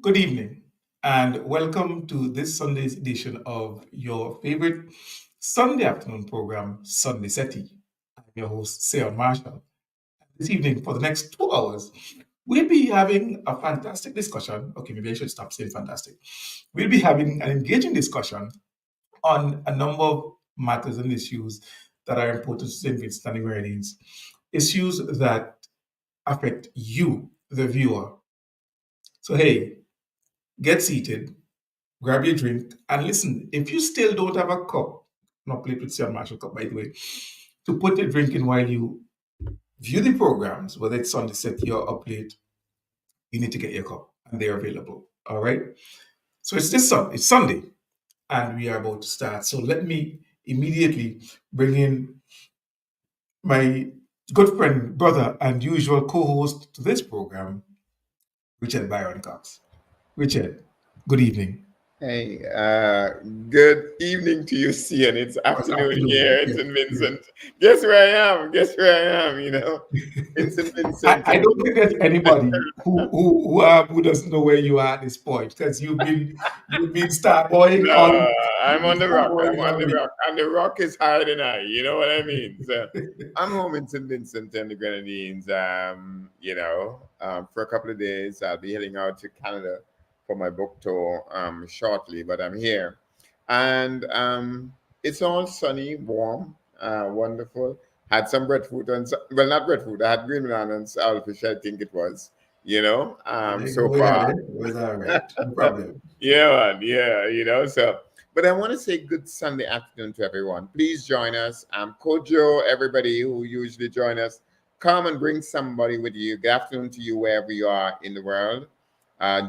Good evening, and welcome to this Sunday's edition of your favorite Sunday afternoon program, Sunday Settie. I'm your host, Sean Marshall. This evening, for the next 2 hours, we'll be having a fantastic discussion. Okay, maybe I should stop saying fantastic. We'll be having an engaging discussion on a number of matters and issues that are important to St. Vincent and the Grenadines, issues that affect you, the viewer. So, hey, get seated, grab your drink, and listen. If you still don't have a cup, not plate with St. Marshall cup, by the way, to put your drink in while you view the programs, whether it's on the set or up late, you need to get your cup, and they're available. All right. So it's Sunday, and we are about to start. So let me immediately bring in my good friend, brother, and usual co-host to this program, Richard Byron Cox. Richard, good evening. Hey, good evening to you, Cian. It's Oh, it's afternoon afternoon. here in Yes, St. yes. Vincent. Guess where I am? Guess where I am? In St. Vincent. I don't think there's anybody who doesn't know where you are at this point because you've been starboying No, I'm you've on been the rock. I'm starboying on all the week. rock. And the rock is higher than I. You know what I mean? So I'm home in St. Vincent and the Grenadines, for a couple of days. I'll be heading out to Canada for my book tour shortly, but I'm here. And it's all sunny, warm, wonderful. Had some breadfruit and, well, not breadfruit. I had green banana and saltfish, I think it was, so Go ahead. far. It was all right. No problem. Yeah, man. Yeah, so. But I want to say good Sunday afternoon to everyone. Please join us. Kojo, everybody who usually join us, come and bring somebody with you. Good afternoon to you wherever you are in the world.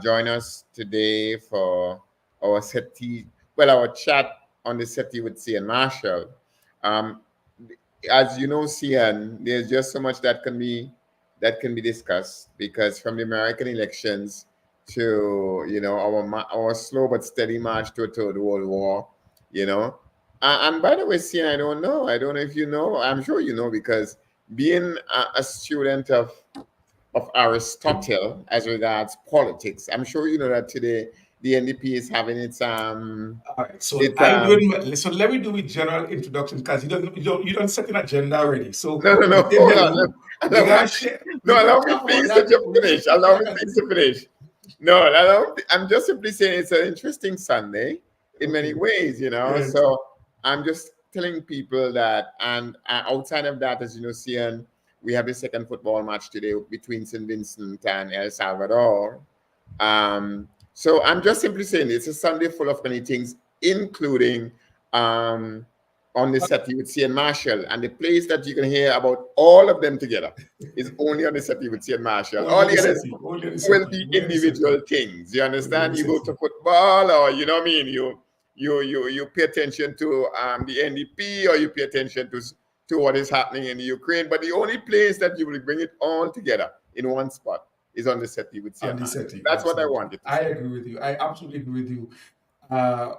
Join us today for our SETI, well, our chat on the SETI with Cian Marshall. Um, as you know, Cian, there's just so much that can be discussed because from the American elections to our slow but steady march to a third world war, you know. And by the way, Cian, I don't know if you know. I'm sure you know because being a student of Aristotle as regards politics, I'm sure you know that today the NDP is having All right. So its I'm doing so let me do a general introduction because you don't set an agenda already. So no, no, when no. you say Hold on. hello, we Allow me, gotta share we no, gotta allow me talk about please to that just before we finish. we Allow start me please to continuing. finish. No, I'm just simply saying it's an interesting Sunday in many Okay. ways, you know. Yes. So I'm just telling people that, and outside of that, as you know, Cian, we have the second football match today between St. Vincent and El Salvador. So I'm just simply saying it's a Sunday full of many things, including um, on the set you would see in Marshall, and the place that you can hear about all of them together is only on the set you would see in Marshall. Only All on the the others city. Only on the will city. be Only on the city. individual things. You Only on understand? the You go to city. football, or you know what I mean. You pay attention to the NDP, or you pay attention to what is happening in the Ukraine. But the only place that you will bring it all together in one spot is on the set you would see in On the Marshall. city. That's what I Absolutely. wanted to I say. agree with you. I absolutely agree with you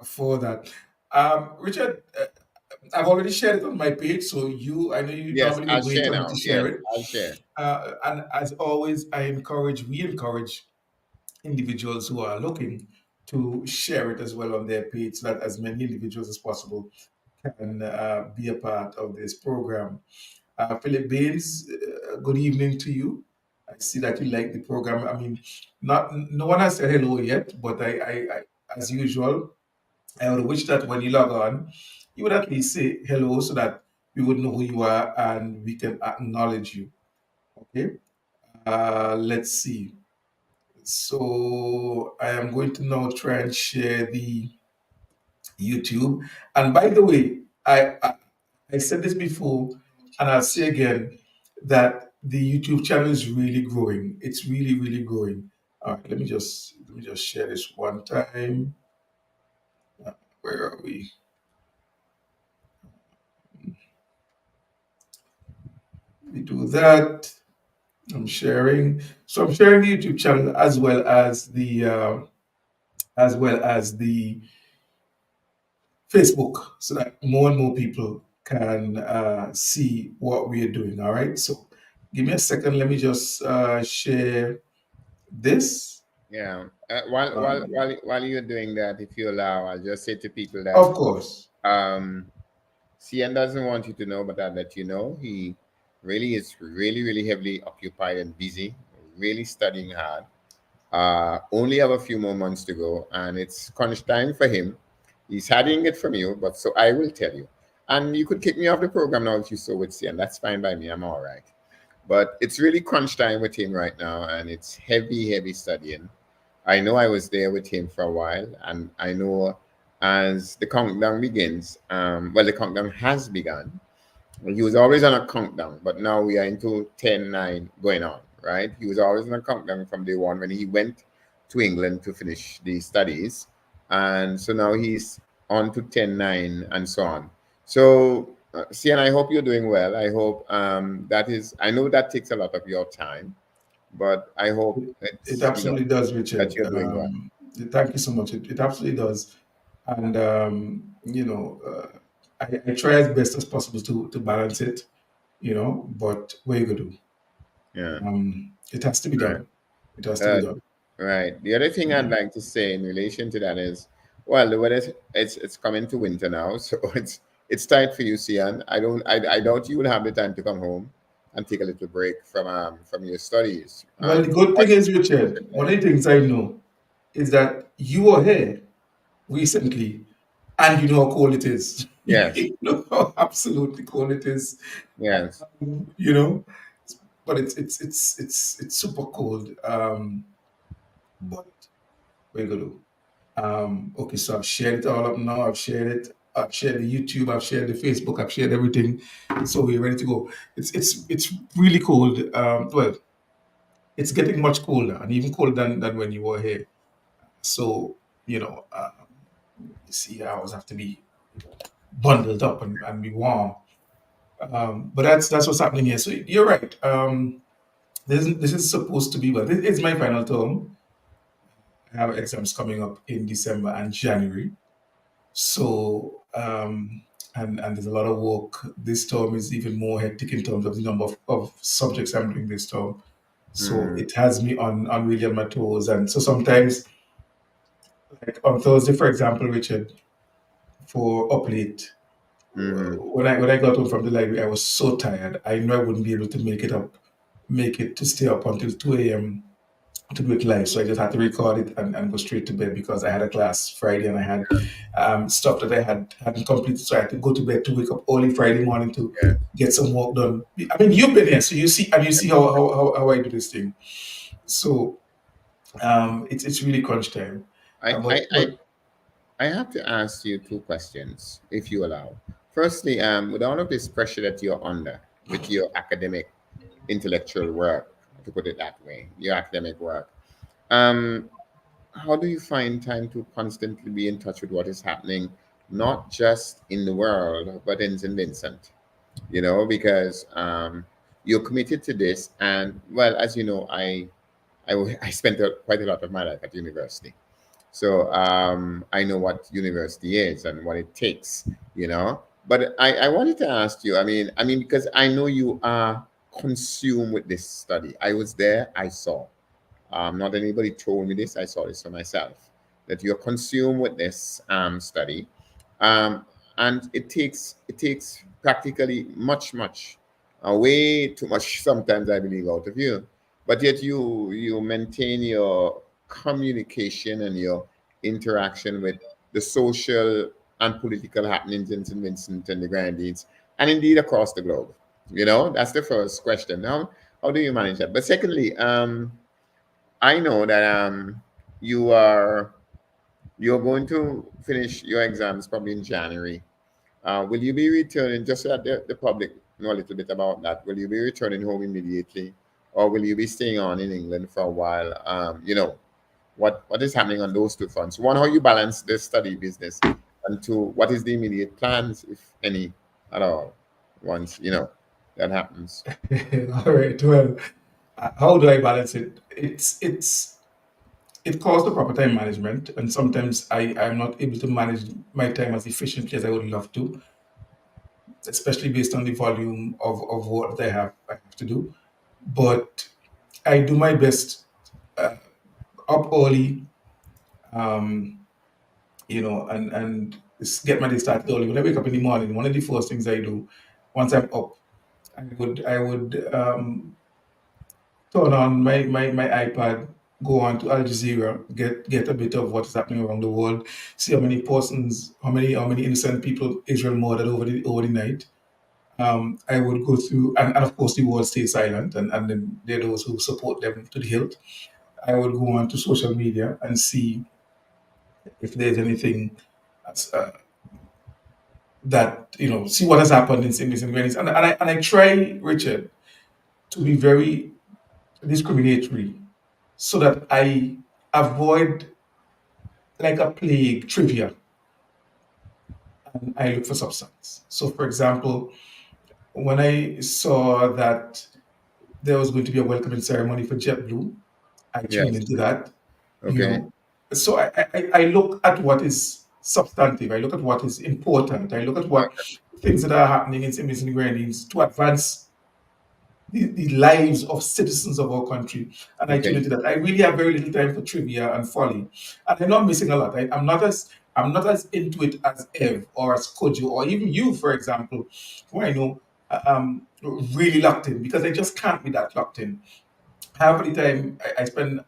for that. Richard, I've already shared it on my page, so I know you Yes, normally I'll would wait share for me now. to Yes, share it. I'll share. And as always, we encourage individuals who are looking to share it as well on their page so that as many individuals as possible can be a part of this program. Philip Baines, good evening to you. I see that you like the program. I mean, not no one has said hello yet, but as usual, I would wish that when you log on, you would at least say hello so that we would know who you are and we can acknowledge you. Okay. Let's see. So I am going to now try and share the YouTube. And by the way, I said this before, and I'll say again that the YouTube channel is really growing. It's really, really growing. All right, let me just share this one time. Where are we? We do that. I'm sharing. So I'm sharing the YouTube channel as well as the Facebook, so that more and more people can see what we are doing. All right. So give me a second. Let me just share this. Yeah. While you're doing that, if you allow, I'll just say to people that Of course. um, CN doesn't want you to know, but I'll let you know. He really is really heavily occupied and busy, really studying hard. Only have a few more months to go, and it's crunch time for him. He's hiding it from you, but so I will tell you. And you could kick me off the program now if you so would see, and that's fine by me. I'm all right. But it's really crunch time with him right now, and it's heavy studying. I know I was there with him for a while, and I know as the countdown begins, well, the countdown has begun. He was always on a countdown, but now we are into 10-9 going on, right? He was always on a countdown from day one when he went to England to finish the studies. And so now he's on to 10-9 and so on. So, Sian, I hope you're doing well. I hope I know that takes a lot of your time, but I hope It it's, absolutely does, that Richard. you're doing well. Thank you so much. It absolutely does. And, I try as best as possible to balance it, but what you gonna do? Yeah. It has to be Right. done. It has to be Uh, done. Right. The other thing I'd like to say in relation to that is, well, the weather it's coming to winter now, so it's tight for you, Sian. I doubt you will have the time to come home and take a little break from your studies. Well, the good thing is, Richard, one of the things I know is that you were here recently and you know how cold it is. Yes, You know how absolutely cold it is, yes. you know. But it's super cold. But what you gonna do? Okay, so I've shared it all up now. I've shared it. I've shared the YouTube. I've shared the Facebook. I've shared everything. So we're ready to go. It's really cold. Well, it's getting much colder and even colder than when you were here. So you see, I always have to be bundled up and be warm. But that's what's happening here. So you're right. This is supposed to be, well, this is my final term. I have exams coming up in December and January. So, and there's a lot of work. This term is even more hectic in terms of the number of subjects I'm doing this term. So Mm, it has me on really on my toes. And so sometimes, like on Thursday, for example, Richard, for up late, mm-hmm. when I got home from the library, I was so tired. I knew I wouldn't be able to make it to stay up until 2 a.m. to do it live. So I just had to record it and go straight to bed because I had a class Friday and I had stuff that I hadn't completed. So I had to go to bed to wake up early Friday morning to Yeah. get some work done. I mean, you've been here, so you see how I do this thing. So it's really crunch time. I, I, But I, I have to ask you two questions, if you allow. Firstly, with all of this pressure that you're under with your academic intellectual work, to put it that way, your academic work, um, how do you find time to constantly be in touch with what is happening, not just in the world, but in St. Vincent? Because you're committed to this. And, well, as you know, I spent quite a lot of my life at university. So I know what university is and what it takes, But I wanted to ask you, I mean, because I know you are consumed with this study. I was there, I saw. Not anybody told me this. I saw this for myself. That you're consumed with this study, um, and it takes practically much, way too much sometimes I believe out of you. But yet you maintain your communication and your interaction with the social and political happenings in St. Vincent and the Grenadines, and indeed across the globe. That's the first question. Now, how do you manage that? But secondly, I know that you're going to finish your exams probably in January. Will you be returning, just so that the public know a little bit about that? Will you be returning home immediately, or will you be staying on in England for a while? What is happening on those two fronts? One, how you balance the study business, and two, what is the immediate plans, if any, at all, once that happens. all right, well, how do I balance it? It calls for proper time management, and sometimes I'm not able to manage my time as efficiently as I would love to, especially based on the volume of work that I have to do. But I do my best. up early, um, and get my day started early. When I wake up in the morning, one of the first things I do once I'm up, I would turn on my iPad, go on to Al Jazeera, get a bit of what's happening around the world, see how many innocent people Israel murdered over the night. I would go through, and of course the world stays silent, and then there are those who support them to the hilt. I would go on to social media and see if there's anything uh, that see what has happened in St. Vincent and Grenadines, and I try, Richard, to be very discriminatory so that I avoid like a plague trivia, and I look for substance. So, for example, when I saw that there was going to be a welcoming ceremony for JetBlue, I tuned Yes. into that. You Okay. know, so I look at what is substantive. I look at what is important. I look at what Okay. things that are happening in St. Vincent and Grenadines to advance the lives of citizens of our country. And I tune Okay. into that. I really have very little time for trivia and folly. And I'm not missing a lot. I'm not as into it as Ev or as Kojo or even you, for example, who I know really locked in, because I just can't be that locked in. Half of the time I spend,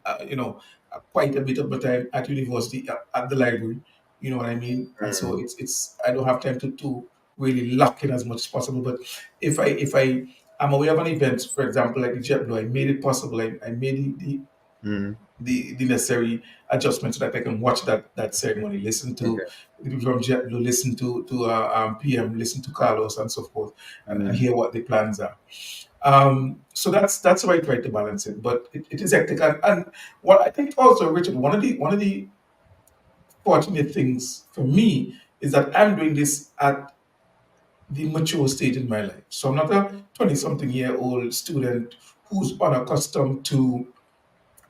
quite a bit of my time at university, at the library. You know what I mean? And so Mm, it's I don't have time to really lock in as much as possible. But if I am aware of an event, for example, like the JetBlue, I made it possible. I made mm, the necessary adjustments so that I can watch that ceremony, listen to okay. the people from JetBlue, listen to PM, listen to Carlos, and so forth, and Mm, hear what the plans are. So that's how I try to balance it. But it is hectic, and what I think also, Richard, one of the fortunate things for me is that I'm doing this at the mature stage in my life. So I'm not a 20-something-year-old student who's unaccustomed to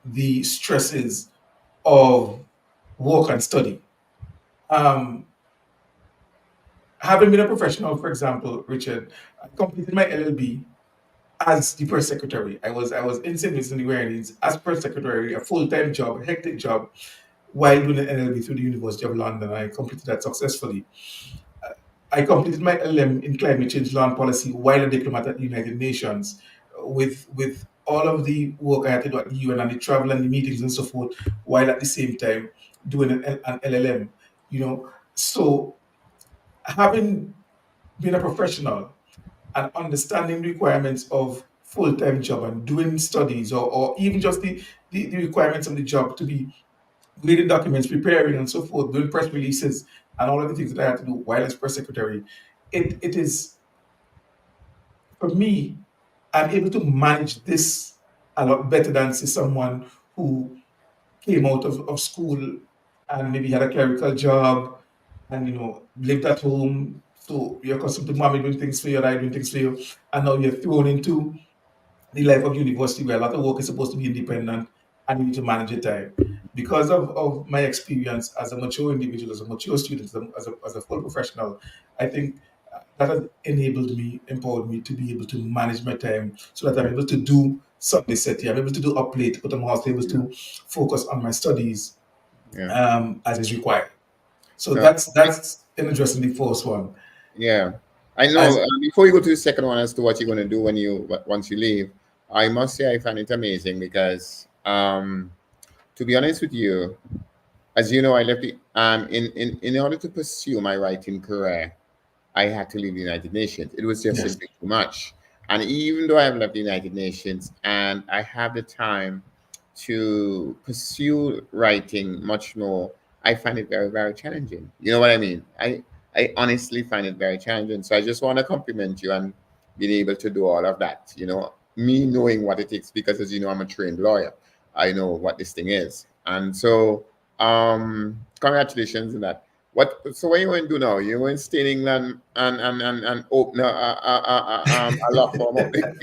the stresses of work and study. Um, Having been a professional, for example, Richard, I completed my LLB as the press secretary. I was in St. Vincent and the Grenadines as press secretary, a full-time job, a hectic job, while doing an LLB through the University of London. I completed that successfully. I completed my LM in climate change law and policy while a diplomat at the United Nations, with all of the work I had to do at the UN and the travel and the meetings and so forth, while at the same time doing an LLM. So having been a professional and understanding the requirements of full-time job and doing studies, or even just the requirements of the job, to be reading documents, preparing and so forth, doing press releases and all of the things that I had to do while as press secretary, it is, for me, I'm able to manage this a lot better than, say, someone who came out of school and maybe had a clerical job and lived at home. So you're accustomed to mommy doing things for you, dad doing things for you, and now you're thrown into the life of university where a lot of work is supposed to be independent and you need to manage your time. Because of my experience as a mature individual, as a mature student, as a full professional, I think that has enabled me, empowered me to be able to manage my time so that I'm able to do Sunday Settie, I'm able to do up late, but I'm also able yeah. to focus on my studies Yeah. as is required. So So that's in addressing the first one. yeah, I know. As Before you go to the second one as to what you're going to do once you leave, I must say I find it amazing because, to be honest with you, as you know, I left the in order to pursue my writing career. I had to leave the United Nations. It was just Yes, simply too much. And even though I have left the United Nations and I have the time to pursue writing much more, I find it very, very challenging. You know what I mean? I honestly find it very challenging. So I just want to compliment you on being able to do all of that. Me knowing what it takes because, as you know, I'm a trained lawyer. I know what this thing is. And so, congratulations on that. What you going to do now? You going to stay in England and open a law firm up there?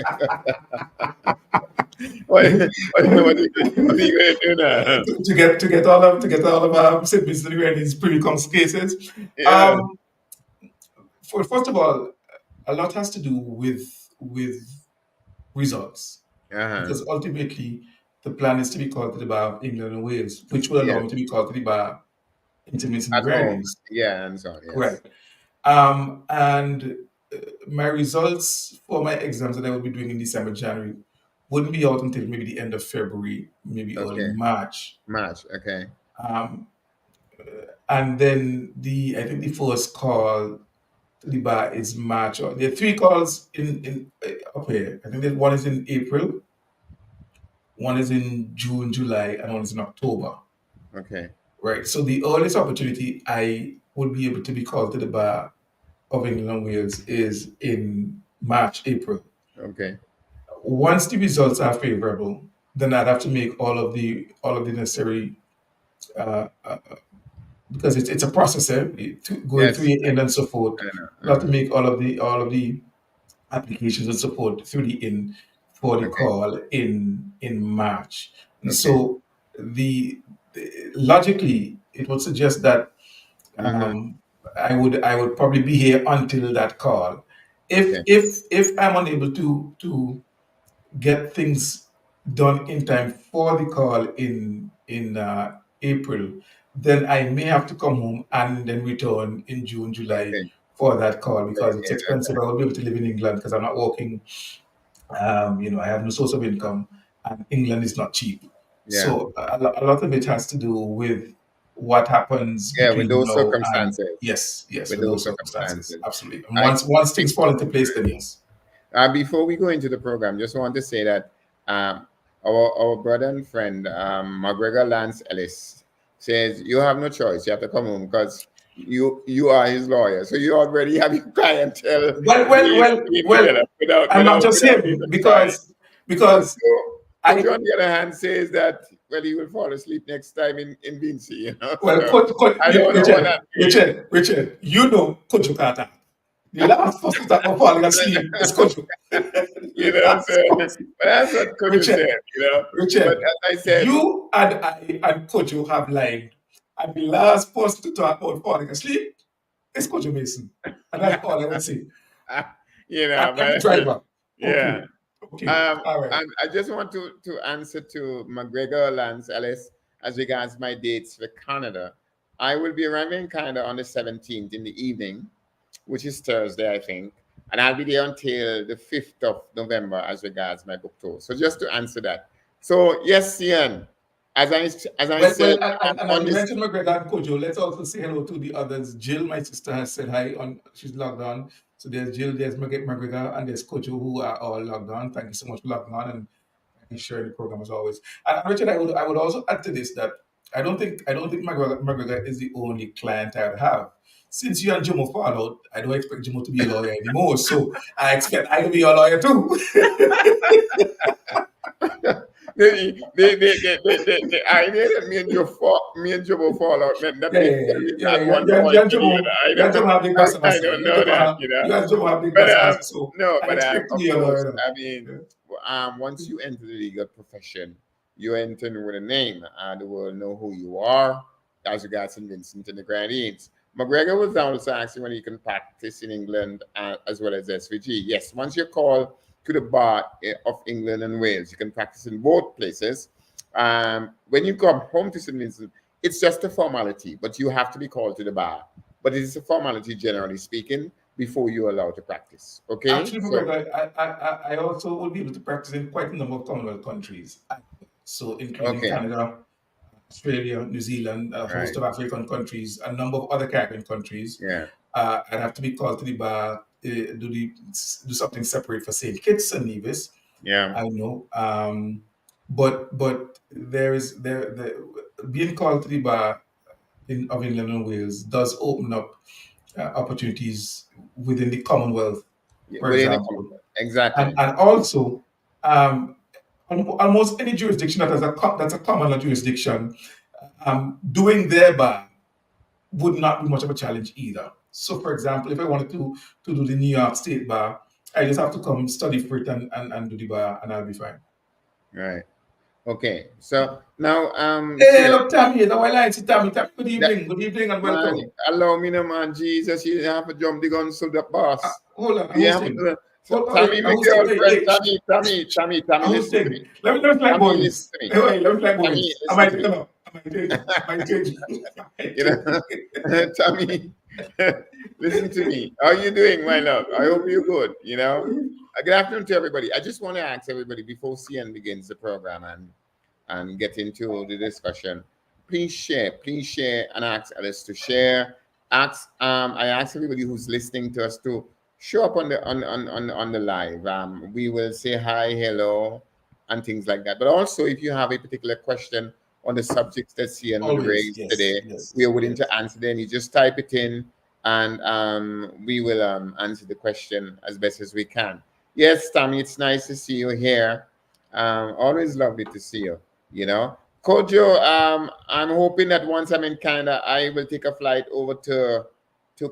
What are you going to do now? to get all of Sydney's and his pre-comes cases. Yeah. Um, First of all, a lot has to do with results, Uh-huh. because ultimately the plan is to be called to the bar of England and Wales, which will allow Yes. me to be called to the bar in St. Vincent and At the home. Grenadines. Yeah, and so on. Right. Yes. And my results for my exams that I will be doing in December, January, wouldn't be out until maybe the end of February, maybe early Okay. March. March. Okay. Um, and then I think the first call to the bar is March. Or there are three calls in up here. I think that one is in April, one is in June, July, and one is in October. Okay. Right. So the earliest opportunity I would be able to be called to the bar of England and Wales is in March, April. Okay. Once the results are favorable, then I'd have to make all of the necessary because it's a process, going through Yes. your in and so forth. I know. You have to make all of the applications and support through the in for the Okay. call in March. And Okay. so logically it would suggest that Mm-hmm. um, I would probably be here until that call. If Okay. if if I'm unable to get things done in time for the call in April, then I may have to come home and then return in June, July Okay. for that call because it's Okay. expensive. I won't be able to live in England because I'm not working. I have no source of income, and England is not cheap. Yeah. So a lot of it has to do with what happens Yeah. With between those now and circumstances. yes, With with those those circumstances, circumstances. absolutely. And I once think things fall into place, then yes. before we go into the program, just want to say that our brother and friend McGregor Lance Ellis says you have no choice. You have to come home because you are his lawyer, so you already have your clientele Well, well, well, being well. developed without I'm not just him even trying. because So, Coach I on the other hand says that well he will fall asleep next time in Vinci, well, So I don't know what that means. Richard, you know Kojo Kata. The last person that will falling asleep is Kojo. You The know, so last but person. that's what Coach Richard, said. But Richard, as I said, you and I and Kojo have lied. And the last person to talk about falling asleep is Kojo Mason. And that's all I would say. And the but driver. yeah. Okay. Okay. All right. And I just want to answer to McGregor Lance Ellis as regards my dates for Canada. I will be arriving in Canada on the 17th in the evening, which is Thursday, I think. And I'll be there until the 5th of November as regards my book tour. So just to answer that. So yes, Ian, as I said And as on you this. mentioned McGregor and Kojo, let's also say hello to the others. Jill, my sister, has said hi on. She's logged on. So there's Jill, there's McGregor, and there's Kojo, who are all logged on. Thank you so much for logging on and thank you for sharing the program as always. And Richard, I would also add to this that I don't think McGregor is the only client I would have. Since you and Jomo fall out, I don't expect Jomo to be a lawyer anymore. So I expect I to be a lawyer too. The idea that me and Joe will fall out that Yeah, means yeah, yeah, at yeah. one point or the You and other. Jomo have big I basa. don't know that. You and Jomo have big But basa. So no, I but expect to of be a course, lawyer. I mean, once you enter the legal profession, you enter with a name, and the world know who you are as regards St. Vincent and the Grenadines. McGregor was also asking when you can practice in England as well as SVG. Yes, once you're called to the bar of England and Wales, you can practice in both places. When you come home to St. Vincent, it's just a formality, but you have to be called to the bar. But it is a formality, generally speaking, before you're allowed to practice. Okay, Actually, so McGregor, I also will be able to practice in quite a number of Commonwealth countries. So including okay, Canada, Australia, New Zealand, a host right, of African countries, a number of other Caribbean countries. yeah, I'd have to be called to the bar, do something separate for St. Kitts and Nevis. yeah, I know, but there being called to the bar of England and Wales does open up opportunities within the Commonwealth, for within the example, comfort, exactly, and also um, almost any jurisdiction that's a common law jurisdiction, doing their bar would not be much of a challenge either. So, for example, if I wanted to do the New York State bar, I just have to come study for it and do the bar, and I'll be fine. right, okay. So now, Hey, Sia, look, Tammy, now I like to Tammy. Tammy, that good evening, and man, welcome. allow me, no man, Jesus, you have to jump the gun, so the boss. Hold on, I'm You have to hosting. do it. Hold on, Tommy, I my was saying, hey, girlfriend, hey, Tommy, I was listen to saying, me. let me fly Tommy, boys. listen to me. Hey, wait, let me fly Tommy, boys. I listen might to take me. it up. I might change. I might You change. know, Tommy, listen to me. How you doing, my love? I hope you're good. Good afternoon to everybody. I just want to ask everybody before CN begins the program and get into the discussion. Please share, and ask others to share. I ask everybody who's listening to us to show up on the live. We will say hi, hello, and things like that. But also, if you have a particular question on the subjects that CN would Always, raise yes, today, we yes, are willing yes. to answer them. You just type it in, and we will answer the question as best as we can. Yes, Tammy, it's nice to see you here. Always lovely to see you. You know, Kojo, I'm hoping that once I'm in Canada, I will take a flight over to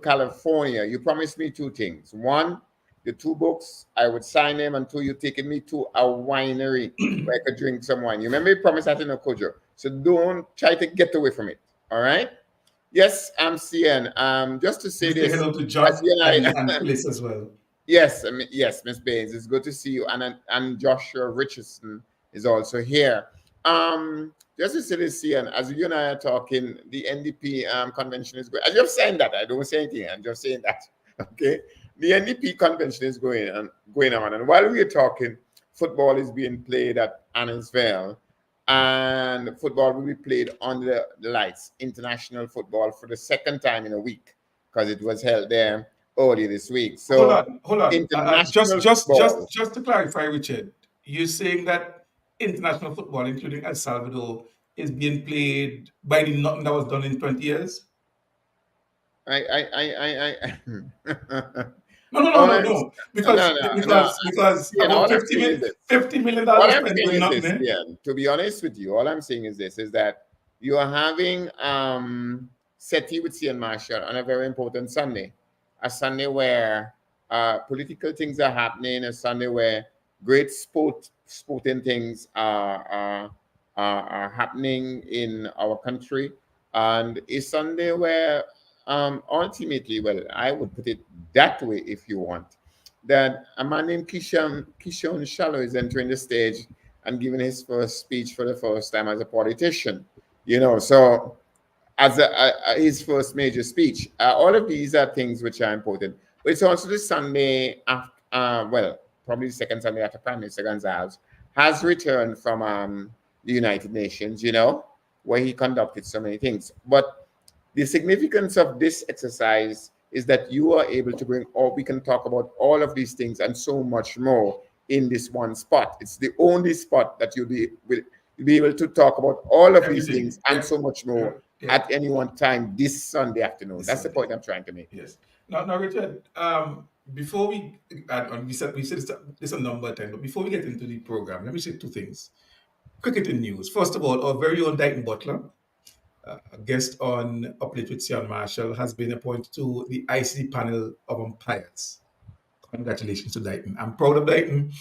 California. You promised me two things. One, the two books, I would sign them, and two, you taking me to a winery where I could drink some wine. You remember you promised that in a Kojo. So don't try to get away from it. All right? Yes, I'm CN. Just to say Let me say this, hello to as John you and and I Phyllis as well. Yes, yes, Miss Baines, it's good to see you, and Joshua Richardson is also here. Just to say this, and as you and I are talking, the NDP convention is going. I'm just saying that. I don't say anything. I'm just saying that. Okay, the NDP convention is going on, and while we are talking, football is being played at Annisvale, and football will be played under the lights. International football for the second time in a week because it was held there earlier this week. Hold So on, hold on. international football. Just to clarify, Richard, you're saying that international football, including El Salvador, is being played by the nothing that was done in 20 years? I No, no, no, all no, I'm no. no, no. Because Yeah, about all I'm saying is this. $50 All was I'm spent saying doing is nothing, this, eh? yeah. To be honest with you, all I'm saying is this: is that you are having Settie with C and Marshall on a very important Sunday, a Sunday where political things are happening, a Sunday where great sporting things are happening in our country, and a Sunday where ultimately, well, I would put it that way if you want, that a man named Kishon Shallow is entering the stage and giving his first speech for the first time as a politician. So as his first major speech. All of these are things which are important. But it's also the Sunday after, well, probably the second Sunday after Prime Minister Gonzalez has returned from the United Nations, where he conducted so many things. But the significance of this exercise is that you are able to bring all, we can talk about all of these things and so much more in this one spot. It's the only spot that you'll be able to talk about all of these Everything. things and so much more Yeah, at any one time this Sunday afternoon. this That's the Sunday. point I'm trying to make. Yes. Now, Richard, before and we said this a number of times, but before we get into the program, let me say two things. Cricketing news. First of all, our very own Dighton Butler, a guest on Up Late with Sean Marshall, has been appointed to the ICC panel of umpires. Congratulations to Dighton. I'm proud of Dighton.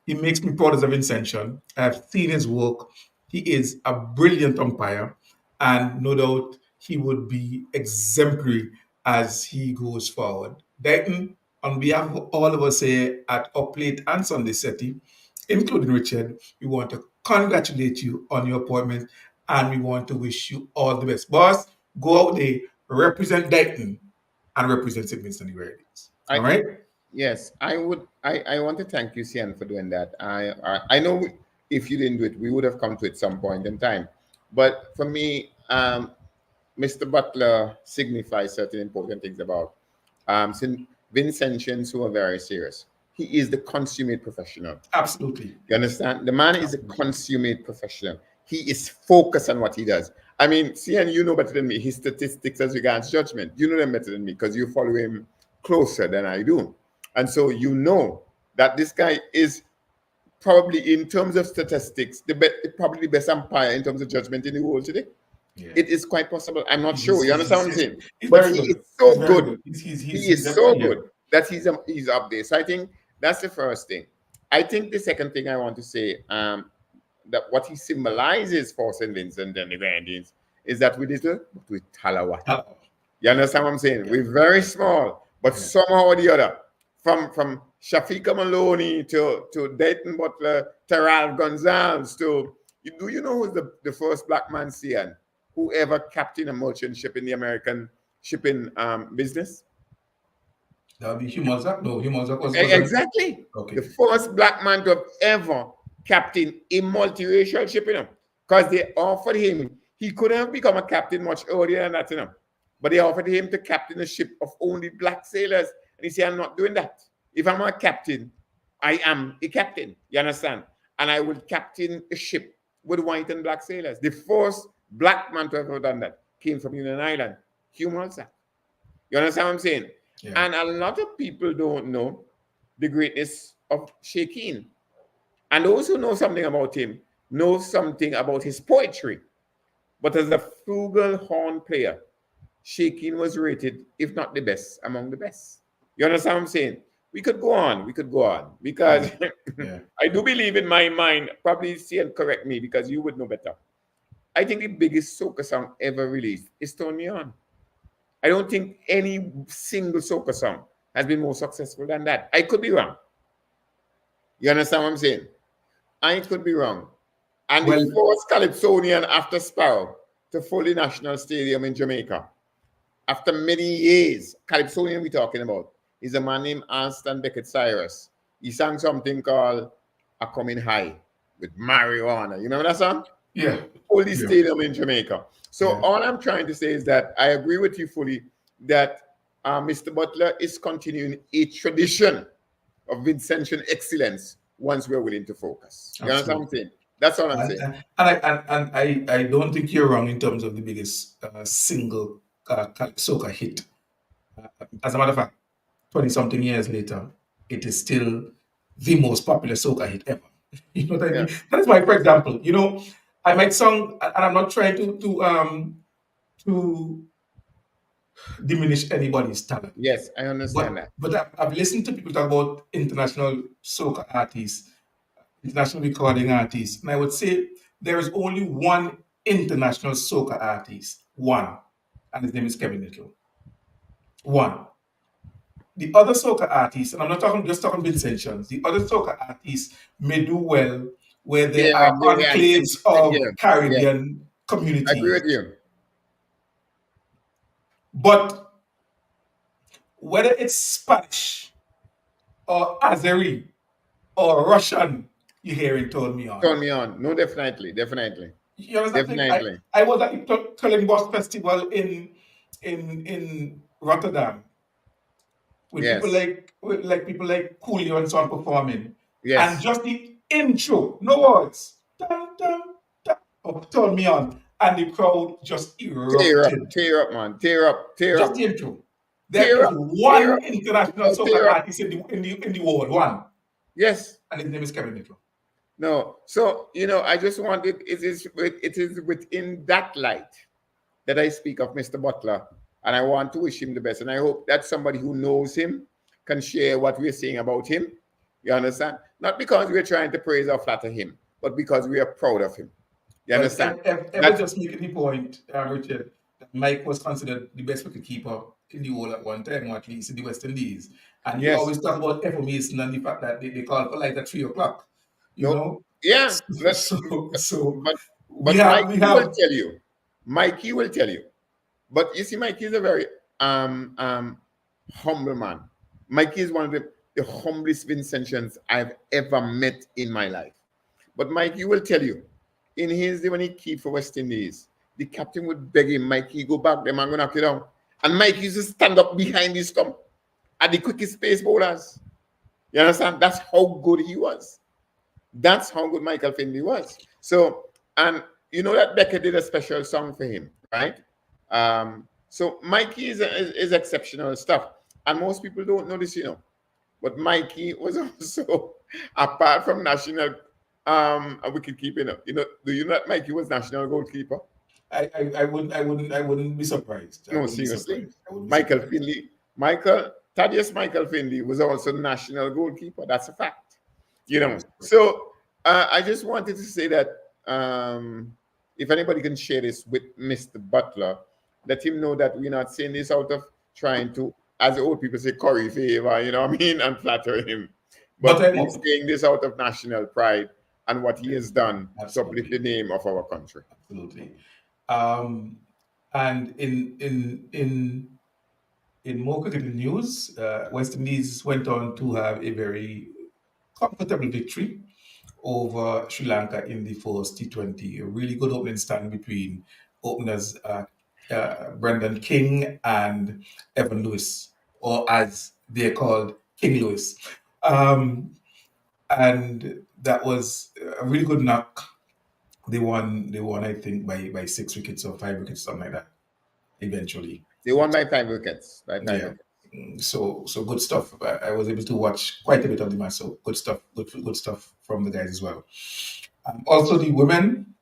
He makes me proud as a Vincentian. I've seen his work. He is a brilliant umpire, and no doubt he would be exemplary as he goes forward. Dighton, on behalf of all of us here at Up Late and Sunday Setting, including Richard, we want to congratulate you on your appointment and we want to wish you all the best. Boss, go out there, represent Dighton and represent St. Vincent and the Grenadines. All I right? Yes, I would. I want to thank you, Sian, for doing that. I know if you didn't do it, we would have come to it some point in time. But for me, Mr. Butler signifies certain important things about Vincentians who are very serious. He is the consummate professional. Absolutely. You understand? The man is a Absolutely. consummate professional. He is focused on what he does. I mean, CN, you know better than me his statistics as regards judgment. You know them better than me because you follow him closer than I do. And so you know that this guy is probably, in terms of statistics, probably the best umpire in terms of judgment in the world today. Yeah. It is quite possible. I'm not He's, sure. he's, You he's, understand he's, what I'm he's, saying? he's But very he is good. He's so very good. good. He He's is so definitely, yeah. good that he's up there. So I think that's the first thing. I think the second thing I want to say, that what he symbolizes for St. Vincent and the Grenadines is that we little, but we talawata. Oh, You understand what I'm saying? yeah. We're very small, but Yeah. somehow or the other, from Shafika Maloney to Dayton Butler, Terrell Gonzalez to do you know who's the first black man CN who ever captained a merchant ship in the American shipping business? That would be Hugh Mozart. No, Hugh Mozart was an Exactly. The okay. first black man to have ever captained a multiracial ship, because they offered him, he could have become a captain much earlier than that, but they offered him to captain a ship of only black sailors. And he said, I'm not doing that. If I'm a captain, I am a captain. You understand? And I will captain a ship with white and black sailors. The first black man to have ever done that came from Union Island, Hugh Mozart. You understand what I'm saying? Yeah. And a lot of people don't know the greatness of Sheikh. And those who know something about him know something about his poetry. But as a frugal horn player, Sheikh was rated, if not the best, among the best. You understand what I'm saying? We could go on, because Yeah. Yeah. I do believe in my mind, probably see and correct me because you would know better. I think the biggest soca song ever released is Turn Me On. I don't think any single soca song has been more successful than that. I could be wrong. You understand what I'm saying? I could be wrong. And the Well, first Calypsonian after Sparrow to fully national stadium in Jamaica, after many years, Calypsonian we're talking about, is a man named Alston Beckett Cyrus. He sang something called A Coming High with marijuana. You remember that song? yeah. Fully Yeah. stadium in Jamaica. So Yeah. all I'm trying to say is that I agree with you fully that Mr. Butler is continuing a tradition of Vincentian excellence once we're willing to focus. You understand what I'm Absolutely. saying? That's all I'm And, saying. and I don't think you're wrong in terms of the biggest single soca hit. As a matter of fact, 20 something years later, it is still the most popular soca hit ever. You know what I Yeah. mean? That is why, for example, I might song, and I'm not trying to diminish anybody's talent, Yes, I understand but that. I've listened to people talk about international soca artists, international recording artists, and I would say there is only one international soca artist, one, and his name is Kevin Little. One. The other soca artists, and I'm not talking just talking Vincentians, the other soca artists may do well where there Here, are here, and enclaves of here. Yes, Caribbean I agree communities. with you. But whether it's Spanish or Azeri or Russian, you hear it told me on. Turn me on. No, definitely, definitely, You understand? definitely. I was at the Telling Festival in Rotterdam with people Yes, people like Coolio and so on performing, and yes. just the intro, no words, dun, dun, dun, turn me on, and the crowd just erupted. Man. Tear up, tear Just up, the intro. There tear is up, tear one up. international No, soca tear up. artist in the world, one, Yes. and his name is Kevin Mitchell. No. So I just wanted it is within that light that I speak of Mr. Butler, and I want to wish him the best. And I hope that somebody who knows him can share what we're saying about him. You understand? Not because we're trying to praise or flatter him, but because we are proud of him. You Well, understand? ever That just making the point, Richard, that Mike was considered the best wicketkeeper in the world at one time, or at least in the West Indies. And you yes. always talk about F. Mason and the fact that they call for like at 3 o'clock, you No. know? Yeah. So But we have, we Mikey will have, tell you. Mikey will tell you. But you see, Mikey is a very humble man. Mikey is one of the humblest Vincentians I've ever met in my life. But Mikey will tell you, in his day when he keyed for West Indies, the captain would beg him, Mikey, go back, them man gonna knock you down. And Mikey used to stand up behind his stump at the quickest pace bowlers. You understand? That's how good he was. That's how good Michael Finley was. So, and you know that Becca did a special song for him, right? So Mikey is exceptional stuff, and most people don't know this, But Mikey was also, apart from national a wicket keeping, do you know that Mikey was national goalkeeper? I wouldn't be surprised. I No, wouldn't be seriously. surprised. I wouldn't be Michael surprised. Finley, Thaddeus Michael Finley was also national goalkeeper. That's a fact. Yes. So I just wanted to say that if anybody can share this with Mr. Butler, let him know that we're not saying this out of trying to as the old people say, curry favor, you know what I mean, and flatter him. But But I he's want, saying this out of national pride and what he has done to uplift the absolutely, name of our country. absolutely. Um, and in more cricketing news, West Indies went on to have a very comfortable victory over Sri Lanka in the first T20. A really good opening stand between openers Brendan King and Evan Lewis, or as they're called, King Lewis. Um, and that was a really good knock. They won, I think, by 6 wickets or 5 wickets, something like that, eventually. They won by 5 wickets. By five Yeah. wickets. So good stuff. I was able to watch quite a bit of the match. So good stuff. Good stuff from the guys as well. Also, the women.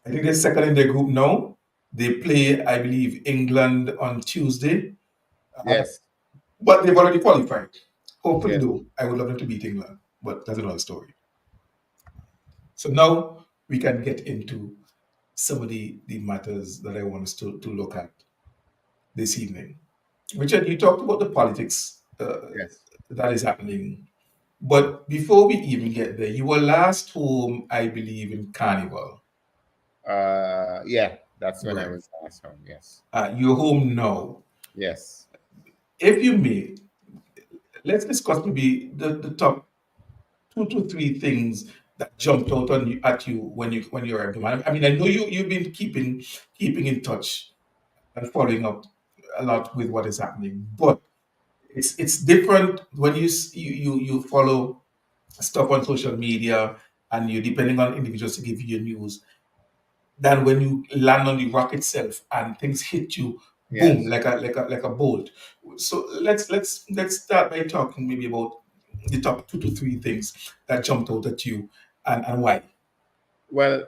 I think they're second in their group now. They play, I believe, England on Tuesday, uh, Yes. but they've already qualified. Hopefully, Yes. though, I would love them to beat England, but that's another story. So now we can get into some of the matters that I want us to look at this evening. Richard, you talked about the politics Yes. that is happening. But before we even get there, you were last home, I believe, in Carnival. Yeah, that's when I Right. was last home. Yes. You're home now. Yes. If you may, let's discuss maybe the top 2 to 3 things that jumped out on you at you when you arrived home. I mean, I know you've been keeping in touch and following up a lot with what is happening, but it's different when you follow stuff on social media and you're depending on individuals to give you your news than when you land on the rock itself and things hit you boom Yes. like a bolt. So let's start by talking maybe about the top 2 to 3 things that jumped out at you and why. Well,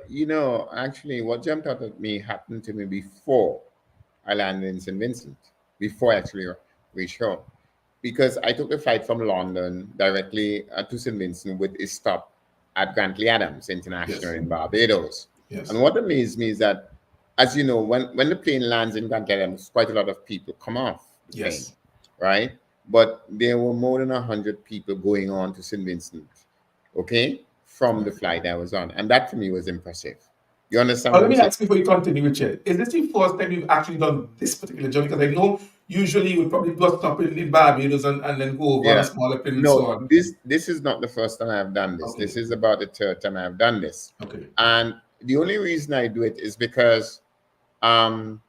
actually, what jumped out at me happened to me before I landed in St. Vincent, before I actually reached home. Because I took the flight from London directly to St. Vincent with a stop at Grantley Adams International Yes, in Barbados. And yes, what amazed me is that, as you know, when the plane lands in Grantley Adams, quite a lot of people come off the plane, yes. right? But there were more than 100 people going on to St. Vincent, okay, from the Right. flight I was on. And that to me was impressive. You understand Well, what let I'm me saying? ask you before you continue, Richard. Is this the first time you've actually done this particular journey? Because I know usually you would probably just stop in Barbados and then go over on a Yeah. smaller plane and so No, on. this is not the first time I've done this. This Okay, is about the third time I've done this. okay. And the only reason I do it is because um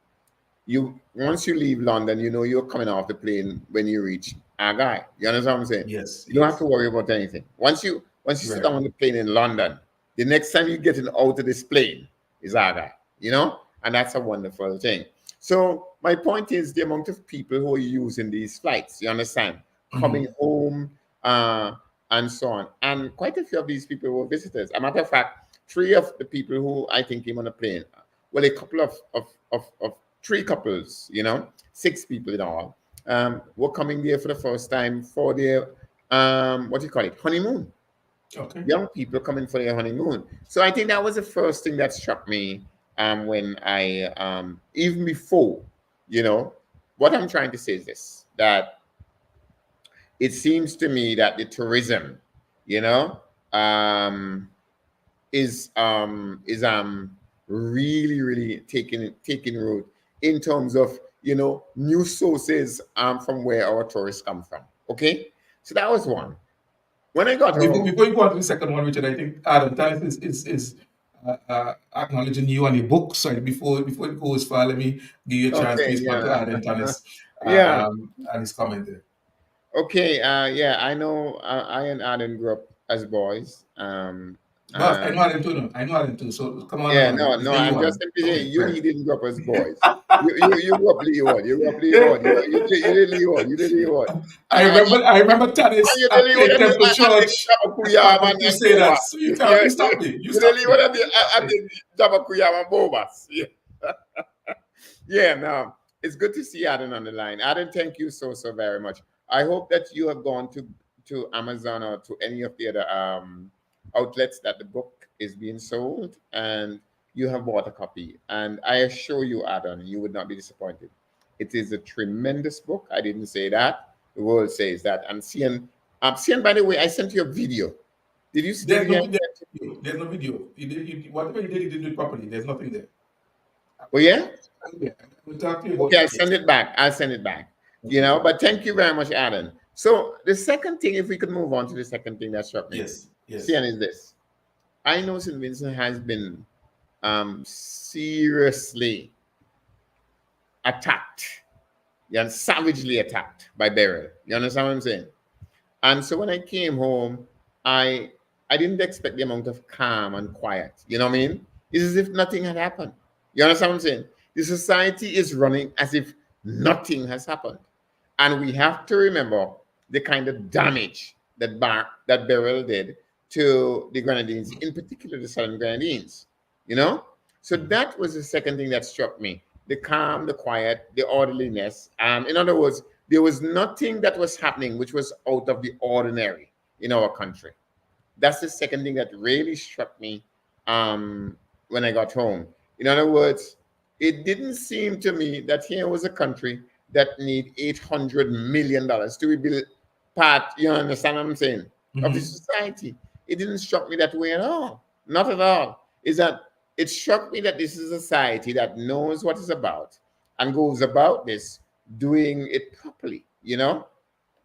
you once you leave London, you know you're coming off the plane when you reach Agai. You understand what I'm saying? Yes, You don't have yes. to worry about anything. Once you sit Right. down on the plane in London, the next time you get in out of this plane is Agai, and that's a wonderful thing. So my point is the amount of people who are using these flights, you understand, coming Hmm. home, and so on. And quite a few of these people were visitors. A matter of fact, three of the people who I think came on the plane, well, a couple of three couples, 6 people in all, were coming there for the first time for their, what do you call it, honeymoon. Okay. Young people coming for their honeymoon. So I think that was the first thing that struck me when even before, you know, what I'm trying to say is this, that it seems to me that the tourism, you know, um, is really really taking root in terms of new sources from where our tourists come from. Okay, so that was one. When I got home, Before you go on to the second one, Richard, I think Adam Tanis is acknowledging you on your book. Sorry, before it goes far, let me give you a chance to okay, respond to yeah, Adam Tanis yeah, and his comment there. okay, yeah, I know. I and Adam grew up as boys. But I know And Adam too. No? I know Adam too. So come on Yeah, along. no, Let's no. get you I'm just on. simply Okay, saying you right. didn't grow up as boys. You grew up Leeward. You grew up Leeward. You did Leeward. You did Leeward. I remember And Tanis you did Leeward playing Temple at the Church Jabakuyam fighting and Boba. Crusaders. So you tell Yeah, you stop me. You you did stop Leeward me. at You stop me. the Jabakuyam and Bobas. Yeah, yeah. Now it's good to see Adam on the line. Adam, thank you so very much. I hope that you have gone to Amazon or to any of the other outlets that the book is being sold, and you have bought a copy. And I assure you, Adam, you would not be disappointed. It is a tremendous book. I didn't say that. The world says that. And Cian, by the way, I sent you a video. Did There's you no hear? video. There's no video. Whatever you did, you didn't do it properly. There's nothing there. Oh yeah. Yeah, we'll talk to you about Okay, I'll it. send it back. I'll send it back. Okay. But thank you very much, Alan. So the second thing, if we could move on to the second thing that struck me, Yes, yes. Cian, is this. I know St. Vincent has been seriously attacked, and savagely attacked by Beryl. You understand what I'm saying? And so when I came home, I I didn't expect the amount of calm and quiet. You know what I mean? It's as if nothing had happened. You understand what I'm saying? The society is running as if nothing has happened. And we have to remember the kind of damage that Beryl did to the Grenadines, in particular the Southern Grenadines. You know? So Mhm. that was the second thing that struck me. The calm, the quiet, the orderliness. In other words, there was nothing that was happening which was out of the ordinary in our country. That's the second thing that really struck me um, when I got home. In other words, it didn't seem to me that here was a country that need $800 million to rebuild part, you understand what I'm saying, of the Mhm. society. It didn't struck me that way at all. Not at all. Is that it struck me that this is a society that knows what it's about and goes about this doing it properly.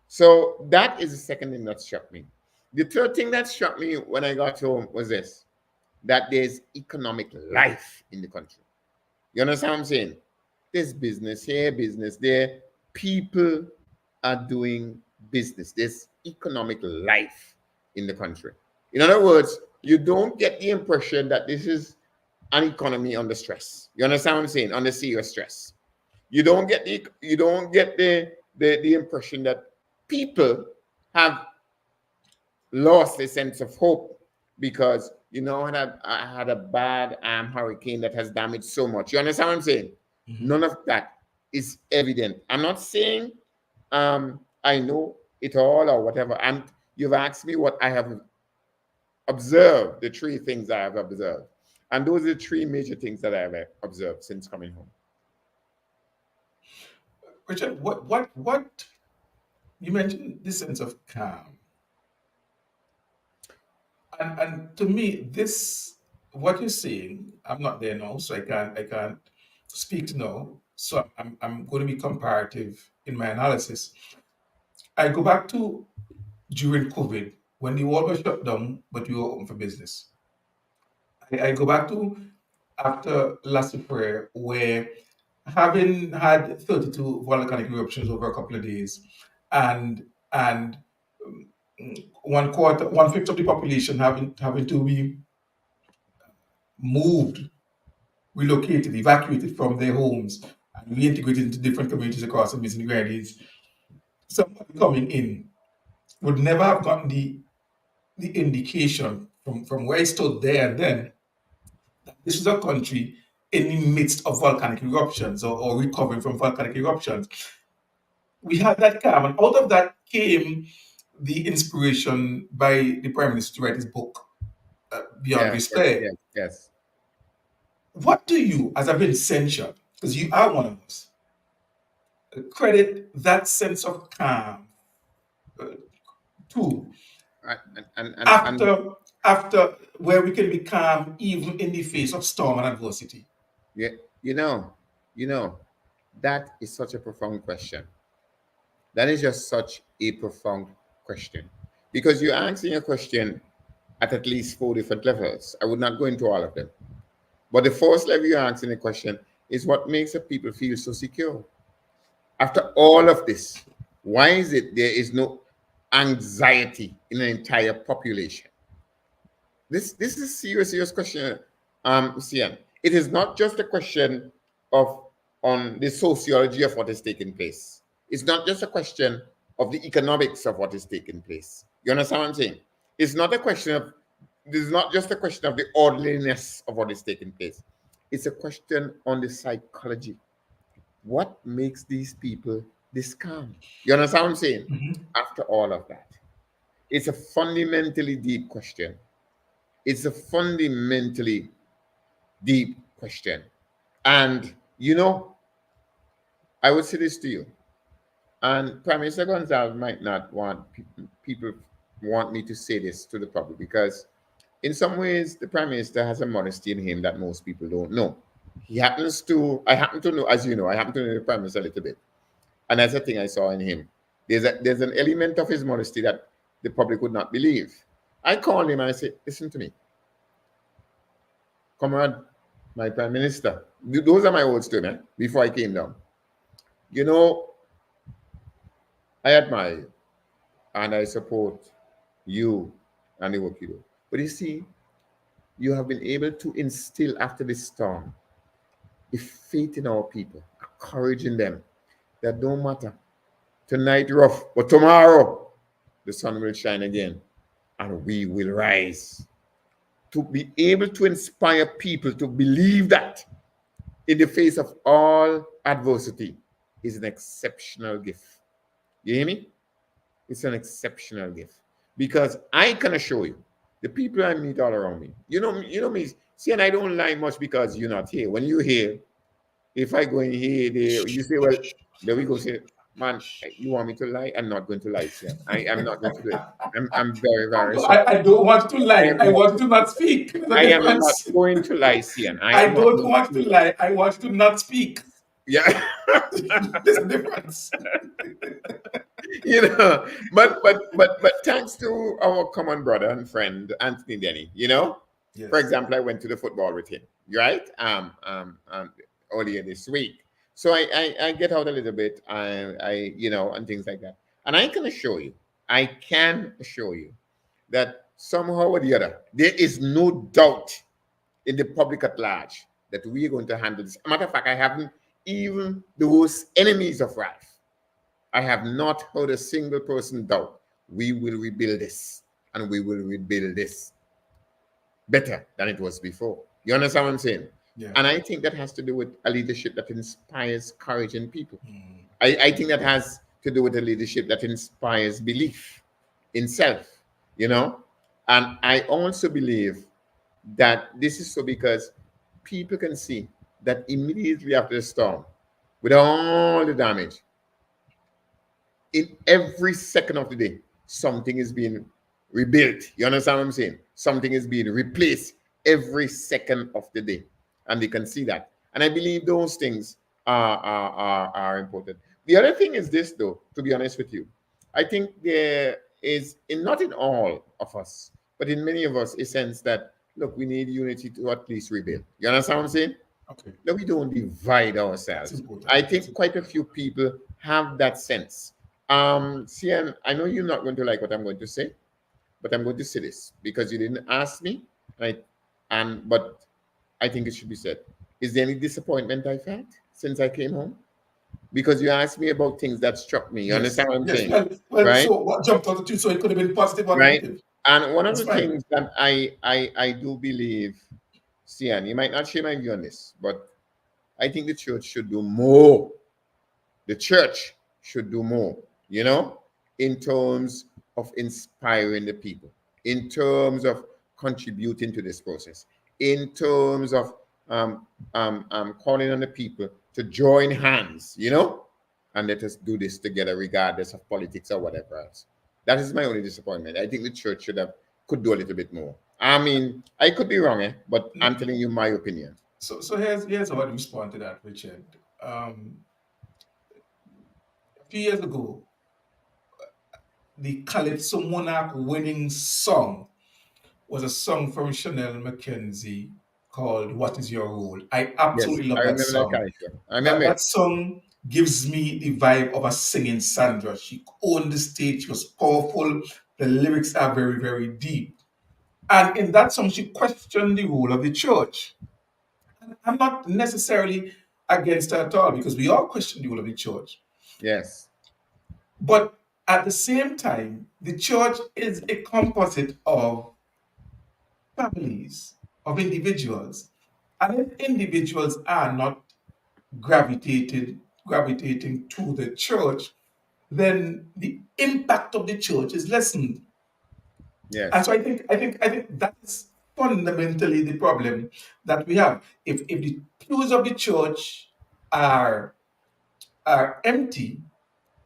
So that is the second thing that struck me. The third thing that struck me when I got home was this, that there's economic life in the country. You understand what I'm saying? There's business here, business there. People are doing business. There's economic life in the country. In other words, you don't get the impression that this is an economy under stress. You understand what I'm saying? Under serious stress. You don't get the impression that people have lost a sense of hope because I had a bad hurricane that has damaged so much. You understand what I'm saying? Mhm. None of that is evident. I'm not saying I know it all or whatever. And you've asked me what I have observed, the three things I have observed. And those are the three major things that I have observed since coming home. Richard, what you mentioned this sense of calm, and to me, this what you're saying. I'm not there now, so I can't speak to now. So I'm going to be comparative in my analysis. I go back to during COVID when the world was shut down, but we were open for business. I go back to after last prayer where having had 32 volcanic eruptions over a couple of days and um, one fifth of the population having to be moved, relocated, evacuated from their homes and reintegrated into different communities across the Missing Grenadines. Somebody coming in would never have gotten the indication from where I stood there and then that this was a country in the midst of volcanic eruptions or recovering from volcanic eruptions. We had that calm, and out of that came the inspiration by the Prime Minister to write his book, Beyond Yes, yes, Despair. yes, yes. What do you, as a Vincentian, because you are one of us, credit that sense of calm uh, to And after after where we can be calm even in the face of storm and adversity? yeah, you know, you know, that is such a profound question. That is just such a profound question. Because you're answering a question at least four different levels. I would not go into all of them. But the first level you're answering the question is what makes the people feel so secure? After all of this, why is it there is no anxiety in an entire population? This is a serious question, Sian. It is not just a question of on the sociology of what is taking place. It's not just a question of the economics of what is taking place. You understand what I'm saying? It's not a question of this is not just a question of the orderliness of what is taking place. It's a question on the psychology. What makes these people this calm? You understand what I'm saying? Mhm. After all of that, it's a fundamentally deep question. It's a fundamentally deep question. And, I would say this to you, and Prime Minister Gonzalez might not want people want me to say this to the public because, in some ways, the Prime Minister has a modesty in him that most people don't know. He happens to, I happen to know, as you know, I happen to know the Prime Minister a little bit, and that's a thing I saw in him. There's an element of his modesty that the public would not believe. I called him and I said, "Listen to me, comrade, my Prime Minister." Those are my words to him, before I came down. You know, I admire you and I support you and the work you do. But you see, you have been able to instill after this storm a faith in our people, a courage in them that don't matter. Tonight rough, but tomorrow the sun will shine again and we will rise. To be able to inspire people to believe that in the face of all adversity is an exceptional gift. You hear me? It's an exceptional gift because I can assure you, the people I meet all around me, you know me. See, and I don't lie much because you're not here. When you're here, if I go in here, you say, well, there we go. Say, man, you want me to lie? I'm not going to lie, Sian. I am not going to do it. I'm very, very sorry. I don't want to I lie. am I not. want to not speak. There's a I am not difference. going to lie, Sian. I I am not don't going want to to. lie. I want to not speak. Yeah. There's a difference. But thanks to our common brother and friend Anthony Denny, for Yes. example, I went to the football with him, right? Earlier this week. So I get out a little bit, and things like that. And I can assure you that somehow or the other, there is no doubt in the public at large that we are going to handle this. Matter of fact, I haven't even those enemies of Ralph. I have not heard a single person doubt we will rebuild this and we will rebuild this better than it was before. You understand what I'm saying? Yeah. And I think that has to do with a leadership that inspires courage in people. Mm. I think that has to do with a leadership that inspires belief in self, you know? And I also believe that this is so because people can see that immediately after the storm, with all the damage, in every second of the day, something is being rebuilt. You understand what I'm saying? Something is being replaced every second of the day. And they can see that. And I believe those things are important. The other thing is this, though, to be honest with you. I think there is, not in all of us, but in many of us, a sense that, look, we need unity to at least rebuild. You understand what I'm saying? Okay. That we don't divide That's ourselves. important. I That's think quite a important. few people have that sense. CN, I know you're not going to like what I'm going to say, but I'm going to say this because you didn't ask me, right? But I think it should be said. Is there any disappointment I felt since I came home? Because you asked me about things that struck me. You Yes. understand what I'm Yes. saying, Well. right? So what jumped out at you? So it could have been positive or Right. negative. And one of That's the fine. things that I do believe, Sian, you might not share my view on this, but I think the church should do more. The church should do more, in terms of inspiring the people, in terms of contributing to this process, in terms of calling on the people to join hands, and let us do this together, regardless of politics or whatever else. That is my only disappointment. I think the church could do a little bit more. I mean, I could be wrong, but I'm telling you my opinion. So here's how I respond to that, Richard. A few years ago, the Calypso Monarch winning song was a song from Chanel McKenzie called "What Is Your Role." I Yes, absolutely I love that remember that song. character. I That remember it. that song gives me the vibe of a singing Sandra. She owned the stage. She was powerful. The lyrics are very, very deep. And in that song, she questioned the role of the church. And I'm not necessarily against her at all because we all question the role of the church. Yes, But at the same time, the church is a composite of families, of individuals. And if individuals are not gravitating to the church, then the impact of the church is lessened. And yes, so I think that's fundamentally the problem that we have. If the pews of the church are are empty,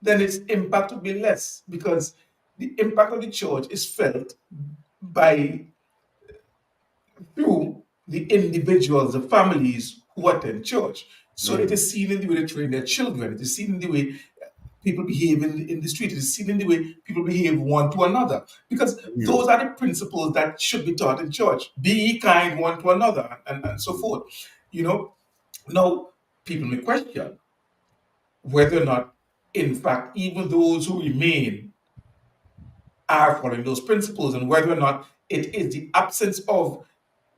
then its impact will be less because the impact of the church is felt by through the individuals, the families who attend church. So it Mm. is seen in the way they train their children. It is seen in the way people behave in the street. It is seen in the way people behave one to another. Because Mm. those are the principles that should be taught in church. Be ye kind one to another and so forth. You know, now people may question whether or not, in fact, even those who remain are following those principles and whether or not it is the absence of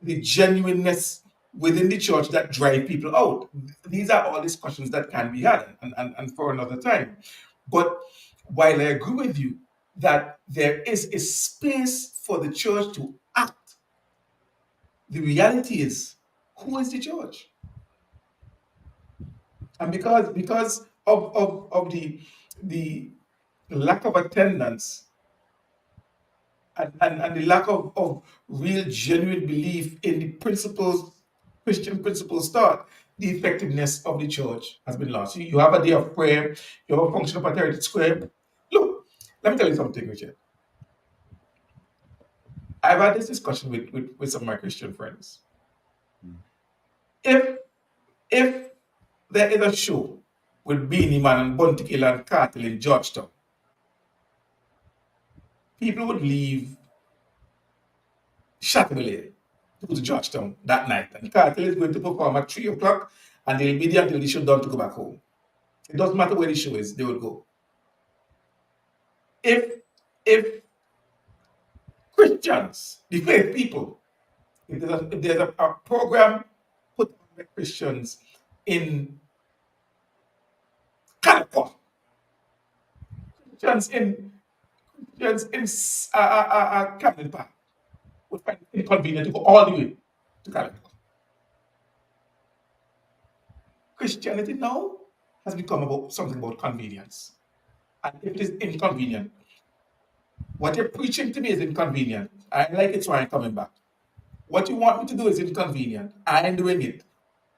the genuineness within the church that drive people out. These are all discussions that can be had and for another time. But while I agree with you that there is a space for the church to act, the reality is, who is the church? And because of the lack of attendance and the lack of real genuine belief in the principles, Christian principles taught, the effectiveness of the church has been lost. You have a day of prayer, you have a function of authority square. Look, let me tell you something, Richard. I've had this discussion with some of my Christian friends. If if there is a show with Beanie Man and Bunty Killer and Cartel in Georgetown, people would leave Chateaubriand to go to Georgetown that night. And Cartel is going to perform at 3 o'clock and they'll be there until the show done to go back home. It doesn't matter where the show is, they will go. If if Christians, the faith people, if there's a program put on by Christians in Calicut, Christians in Camden Park would find it inconvenient to go all the way to Calicut. Christianity now has become about something about convenience. And if it is inconvenient, what you're preaching to me is inconvenient. I like it, so I'm coming back. What you want me to do is inconvenient. I ain't doing it.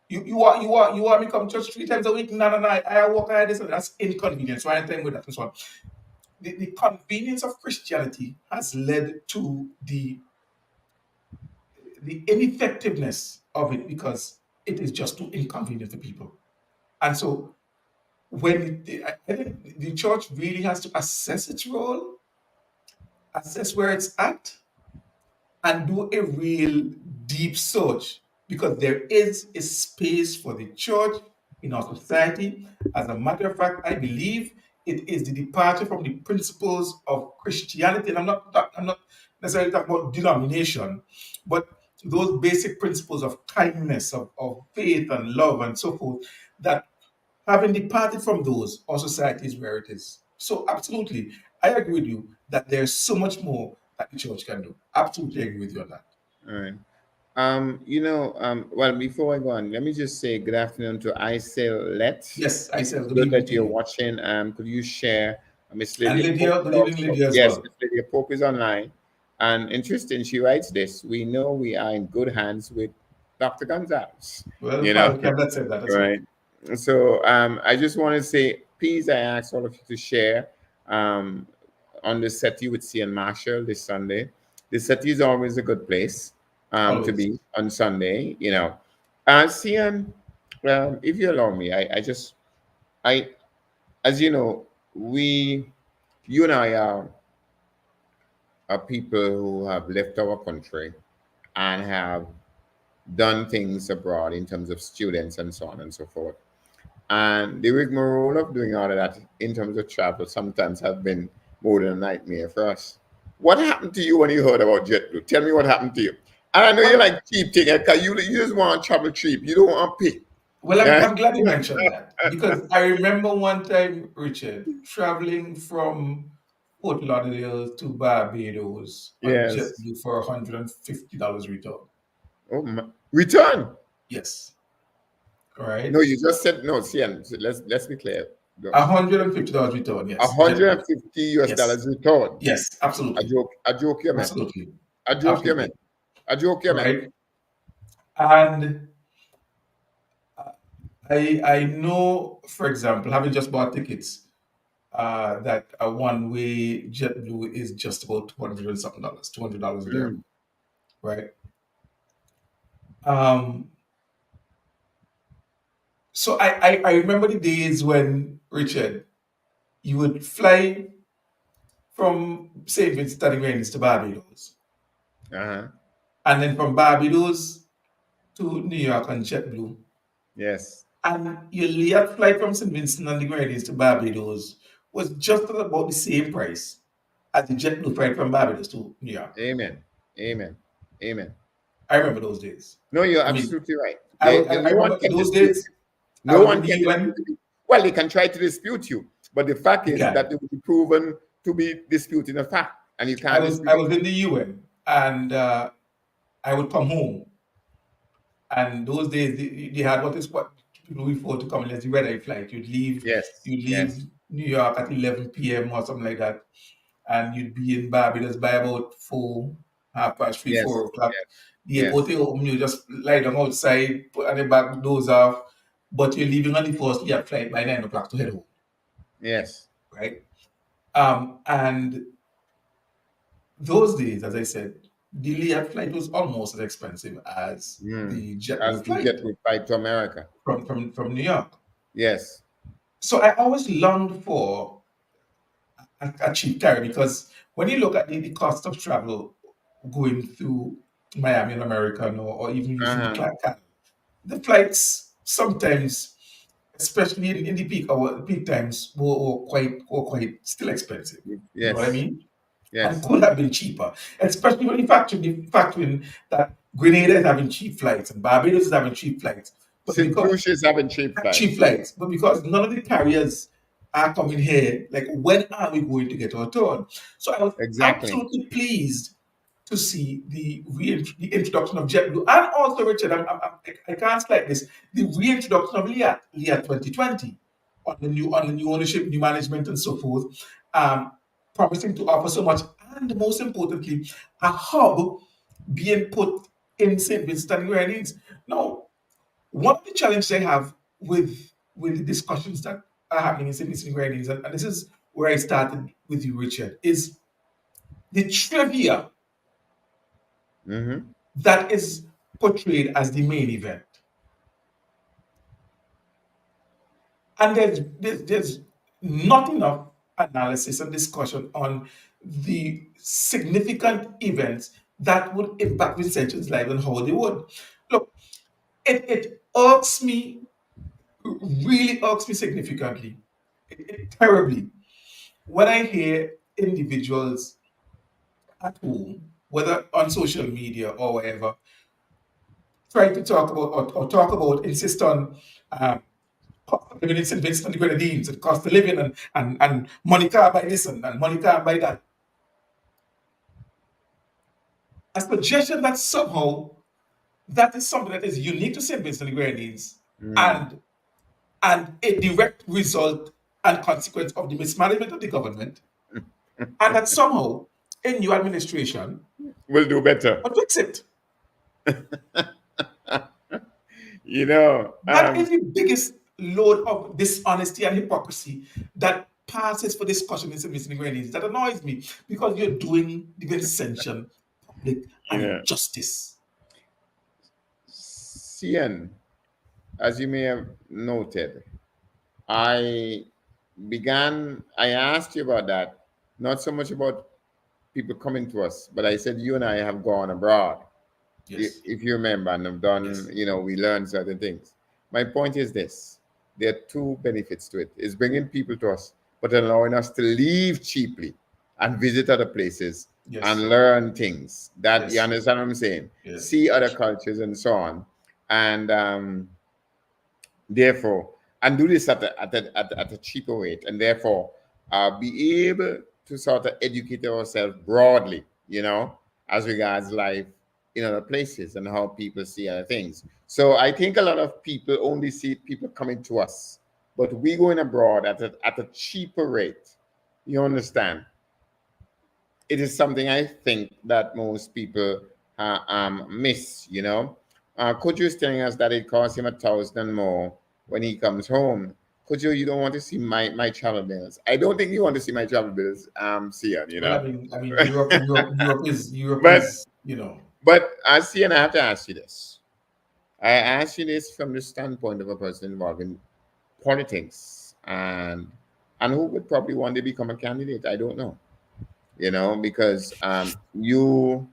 You want me to come to church 3 times a week? No, no, no. I walk ahead this and that's inconvenient. So I ain't playing with that and so on. The convenience of Christianity has led to the ineffectiveness of it because it is just too inconvenient for people. And so I think the church really has to assess its role, assess where it's at, and do a real deep search because there is a space for the church in our society. As a matter of fact, I believe it is the departure from the principles of Christianity. And I'm not necessarily talking about denomination, but those basic principles of kindness, of faith and love and so forth, that having departed from those, our society is where it is. So absolutely, I agree with you that there's so much more that the church can do. Absolutely agree with you on that. All right. Well, before I go on, let me just say good afternoon to Isil. Yes, I said good Good evening that to you're you. watching. Could you share Miss And Lydia Pope Lydia, is good evening, also, Lydia, as yes, well. Miss Lydia Pope is online. And interesting, she writes this. We know we are in good hands with Dr. Gonzalez. Well, You know, Father Cabinet said that as well. right? So I just want to say, please, I ask all of you to share um, on the Settie with C and Marshall this Sunday. The Settie is always a good place to Always. be on Sunday. Cian, if you allow me, I, as you know, you and I are people who have left our country and have done things abroad in terms of students and so on and so forth. And the rigmarole of doing all of that in terms of travel sometimes have been more than a nightmare for us. What happened to you when you heard about JetBlue? Tell me what happened to you. And I know you Well, like cheap things because you just want to travel cheap. You don't want to pay. well, I'm, Yeah. I'm glad you mentioned that because I remember one time, Richard, traveling from Fort Lauderdale to Barbados on Yes. JetBlue for $150 return. Oh my. Return. Yes, No, right. you just said no. See, and let's be clear. No. $150 return. A Yes, hundred JetBlue. and fifty US Yes, dollars return. yes, A absolutely, joke. A joke you meant. absolutely, A joke you meant. absolutely, A joke you meant. right. And I know, for example, having just bought tickets, that a one way JetBlue is just about 200 and something dollars, $200 there, Mm. right? Um, so I remember the days when, Richard, you would fly from St. Vincent and the Grenadines to Barbados, Uh-huh. and then from Barbados to New York on JetBlue. Yes. And your late flight from St. Vincent and the Grenadines to Barbados was just at about the same price as the JetBlue flight from Barbados to New York. Amen. Amen. Amen. I remember those days. No, you're I mean, absolutely right. No I one remember in can those dispute days you. I No was in one the can dispute UN. you. Well, they can try to dispute you, but the fact You is can. that it will be proven to be disputing a fact, and you can't I dispute was in the UN, and I would come home. And those days they had what people refer to come as the red eye flight. it. Yes. You'd Yes. leave New York at 11 p.m. or something like that, and you'd be in Barbados by about 4, half past 3, Yes. 4 o'clock. Yes. The airport Yes. they open, you just lie down outside, put on the back doors off, but you're leaving on the first year flight by 9 o'clock to head home, Yes. right? And those days, as I said, the Liat flight was almost as expensive as Mm. the As JetBlue the flight jet would fly to America. from New York. Yes. So I always longed for a cheap carrier because when you look at the cost of travel going through Miami and American or even using the Uh-huh. Clark Canal, the flights sometimes, especially in the peak times, were quite still expensive. You know what I Yes. mean? And Yes. could have been cheaper, especially when you factor in that Grenada is having cheap flights and Barbados is having cheap flights. But St. because Lucia's having cheap cheap flights. flights, but because none of the carriers are coming here, like when are we going to get our turn? So I was Exactly. absolutely pleased to see the introduction of JetBlue and also Richard. I can't like this. The reintroduction of Leah 2020 on the new ownership, new management, and so forth, promising to offer so much, and most importantly, a hub being put in St. Vincent and the Grenadines. Now, one of the challenges I have with the discussions that are happening in St. Vincent and Grenadines, and this is where I started with you, Richard, is the trivia Mm-hmm. that is portrayed as the main event. And there's not enough analysis and discussion on the significant events that would impact Vincentians' lives and how they would. Look, it irks me, really irks me significantly, terribly, when I hear individuals at home, whether on social media or wherever, try to talk about or talk about, insist on cost of living in St. Vincent and the Grenadines and cost of living and money can't buy this and money can't buy that. A suggestion that somehow that is something that is unique to St. Vincent and the Grenadines Mm. and and a direct result and consequence of the mismanagement of the government, and that somehow a new administration We'll do better. would fix it. You know, That is the biggest load of dishonesty and hypocrisy that passes for discussion in St. Grenadines. That annoys me because you're doing the Vincentian public an you know, injustice. CN, as you may have noted, I I asked you about that, not so much about people coming to us, but I said you and I have gone abroad, Yes, if you remember, and have done, yes, we learned certain things. My point is this: there are two benefits to it. It's bringing people to us, but allowing us to leave cheaply and visit other places yes, and learn things. That, you yes, understand what I'm saying? yeah, See other cultures and so on. And therefore, and do this at a cheaper rate, and therefore be able to sort of educate ourselves broadly, as regards life in other places and how people see other things. So I think a lot of people only see people coming to us, but we going abroad at a cheaper rate. You understand? It is something I think that most people miss. Coach was telling us that it costs him 1,000 more when he comes home. Kojo, you don't want to see my travel bills. I don't think you want to see my travel bills, Sion, you Well, know. I mean, Europe but is, you know. Sion, I have to ask you this. I ask you this from the standpoint of a person involved in politics and who would probably one day become a candidate. I don't know, you know, because you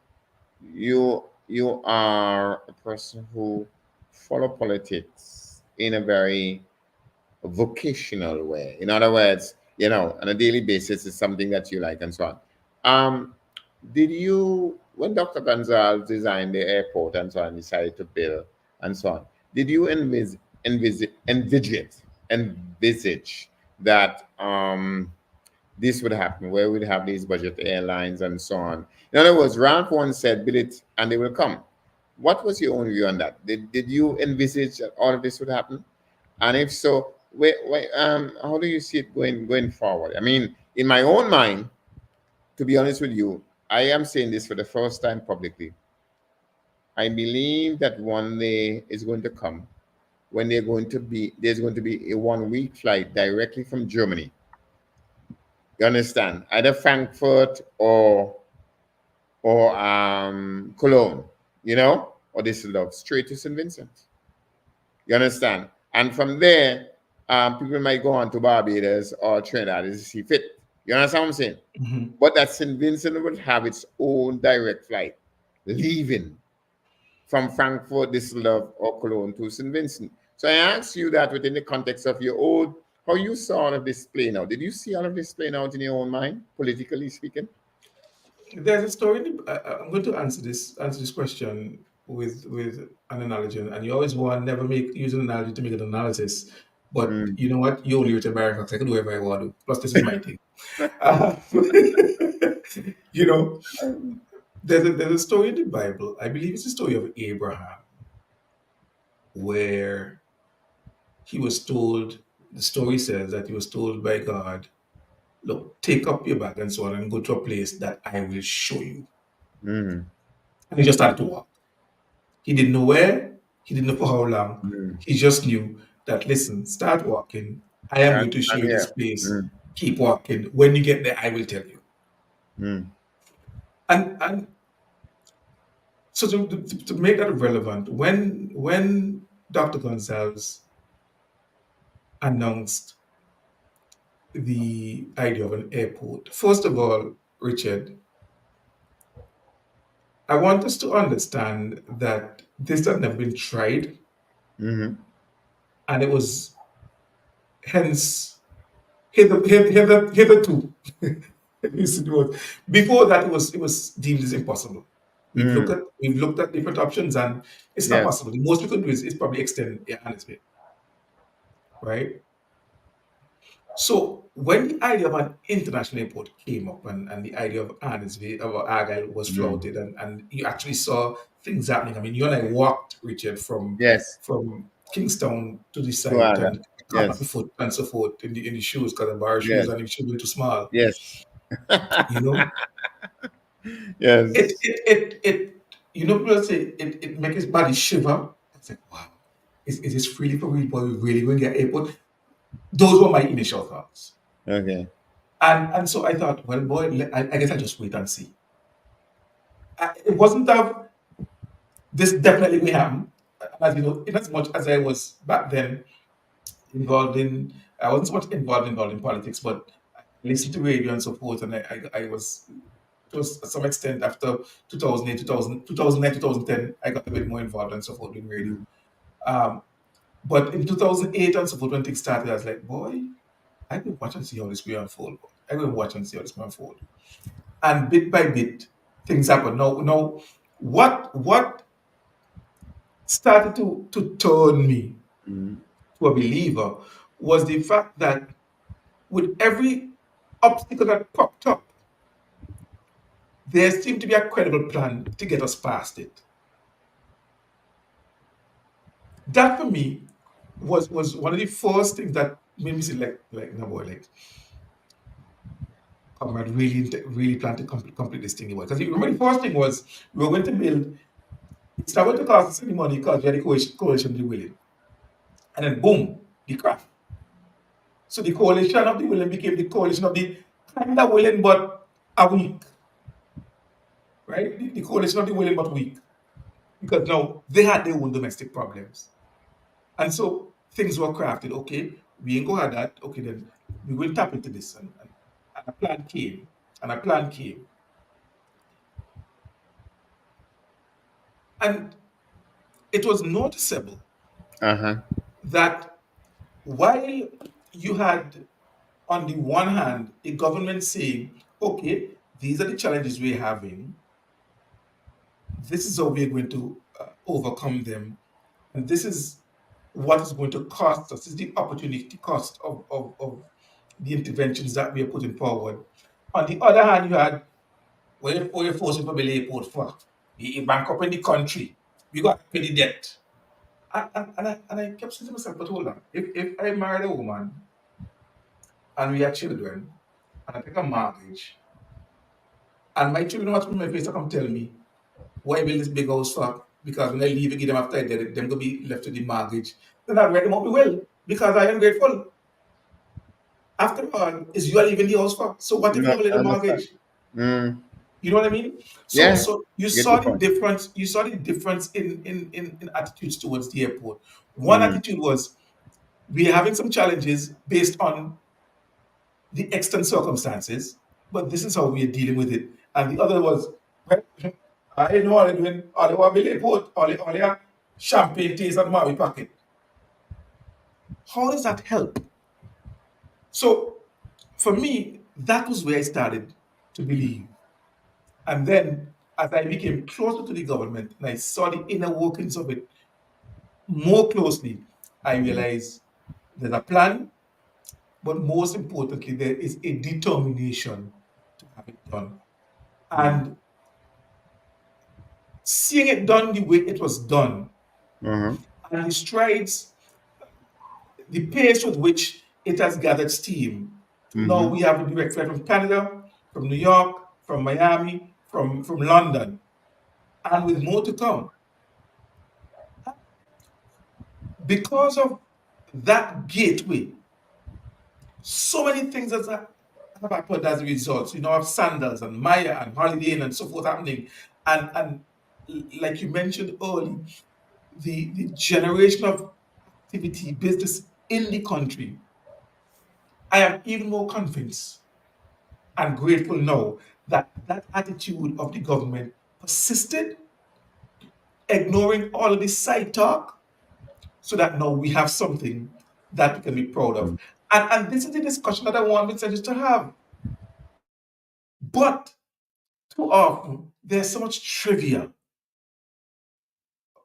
are a person who follow politics in a very vocational way. In other words, you know, on a daily basis is something that you like and so on. Um, did you, when Dr. Gonzalez designed the airport and so on, decided to build and so on, did you envisage that this would happen, where we'd have these budget airlines and so on? In other words, Ralph once said, build it and they will come. What was your own view on that? Did you envisage that all of this would happen? And if so, how do you see it going forward? I mean, in my own mind, to be honest with you, I am saying this for the first time publicly. I believe that one day is going to come when there's going to be a 1 week flight directly from Germany. You understand? Either Frankfurt or Cologne, you know, or Düsseldorf, straight to St. Vincent. You understand? And from there, people might go on to Barbados or Trinidad as they see fit. You understand what I'm saying? Mhm. But that St. Vincent would have its own direct flight leaving from Frankfurt, Düsseldorf, or Cologne to St. Vincent. So I asked you that within the context of your own, how you saw all of this playing out. Did you see all of this playing out in your own mind, politically speaking? There's a story. I'm going to answer this question with an analogy, and you always want never make use an analogy to make an analysis. But Mm. you know what? You only with Americans. I can do whatever I want to. Plus, this is my thing. Uh, you know, there's a story in the Bible. I believe it's the story of Abraham, where he was told. The story says that he was told by God, "Look, take up your bag and so on, and go to a place that I will show you." Mm. And he just started to walk. He didn't know where, he didn't know for how long. Mm. He just knew that, listen, start walking. I am going to show And you this yeah. place. Mm. Keep walking. When you get there, I will tell you. Mm. And so to make that relevant, when Dr. Gonzalez announced the idea of an airport, first of all, Richard, I want us to understand that this had never been tried, Mm-hmm. and it was hence hitherto. Before that, it was deemed as impossible. Mm. We've looked at different options, and it's not Yes. possible. The most we could do is probably extend Annisbit, right? So when the idea of an international airport came up, and the idea of Annisbit or Argyle was Mm. floated, and you actually saw things happening. I mean, you and I walked, Richard, Yes. from Kingstown to the To site, Aga. and caught the Yes. foot and so forth in the shoes because of bar shoes, Yes. and the shoes were too small. Yes. You know, Yes. you know, people say it makes his body shiver. It's like, wow, is this really for real? Boy, we really going to get airport? Those were my initial thoughts. Okay. And so I thought, well, boy, I guess I'll just wait and see. It wasn't that this definitely will happen. As you know, in as much as I was back then involved in, I wasn't so much involved in politics, but I listened to radio and so forth, and I was, to some extent, after 2008, 2009, 2010, I got a bit more involved and so forth in radio. Mm. Um, but in 2008 and so forth, when things started, I was like, boy, I will watch and see how this will unfold. I will watch and see how this will unfold. And bit by bit, things happen. Now, what started to turn me Mm. to a believer was the fact that with every obstacle that popped up, there seemed to be a credible plan to get us past it. That for me was one of the first things that made me say, like no boy, like comrade really plan to complete this thing. Because you remember the first thing was we were going to build. It's not going to cost us any money because we had the coalition really willing. And then boom. the craft. So the coalition of the willing became the coalition of the kind of willing but are weak, right? The coalition of the willing but weak. Because now they had their own domestic problems. And so things were crafted. Okay, we ain't go at that. Okay, then we will tap into this. And a plan came. And a plan came. And it was noticeable Uh-huh. that while you had, on the one hand, a government saying, okay, these are the challenges we're having, this is how we're going to overcome them, and this is what is going to cost us, this is the opportunity cost of the interventions that we are putting forward. On the other hand, you had, what you're forcing for the airport for? You bankrupt in the country, we got to pay the debt. And I kept saying to myself, but hold on, if I married a woman and we have children, and I take a mortgage, and my children want to put my face up and tell me, why build this big house for? Because when I leave, I give them after I did it, them going to be left with the mortgage. Then I'll write them up, well, because I am grateful. After all, is you are leaving the house for? So what if No, you have a I little understand. mortgage? Mm. You know what I mean? So Yeah, so you get your saw the point. difference, you saw the difference in attitudes towards the airport. One Mm. attitude was, we're having some challenges based on the extant circumstances, but this is how we are dealing with it. And the other was, well, I know what they're doing. All they want to be put, all they are champagne taste and Maui packet. How does that help? So for me, that was where I started to believe. And then as I became closer to the government and I saw the inner workings of it more closely, I realized there's a plan, but most importantly, there is a determination to have it done. Mm. And seeing it done the way it was done, Uh-huh. and the strides, the pace with which it has gathered steam. So now Mm-hmm. we have a direct flight from Canada, from New York, from Miami, from London, and with more to come. Because of that gateway, so many things have happened as a result. You know, of Sandals and Maya and Holiday Inn and so forth happening. And like you mentioned earlier, the generation of activity, business in the country, I am even more convinced and grateful now that that attitude of the government persisted, ignoring all of this side talk, so that now we have something that we can be proud of. And this is the discussion that I want Vincent to have. But too often, there's so much trivia.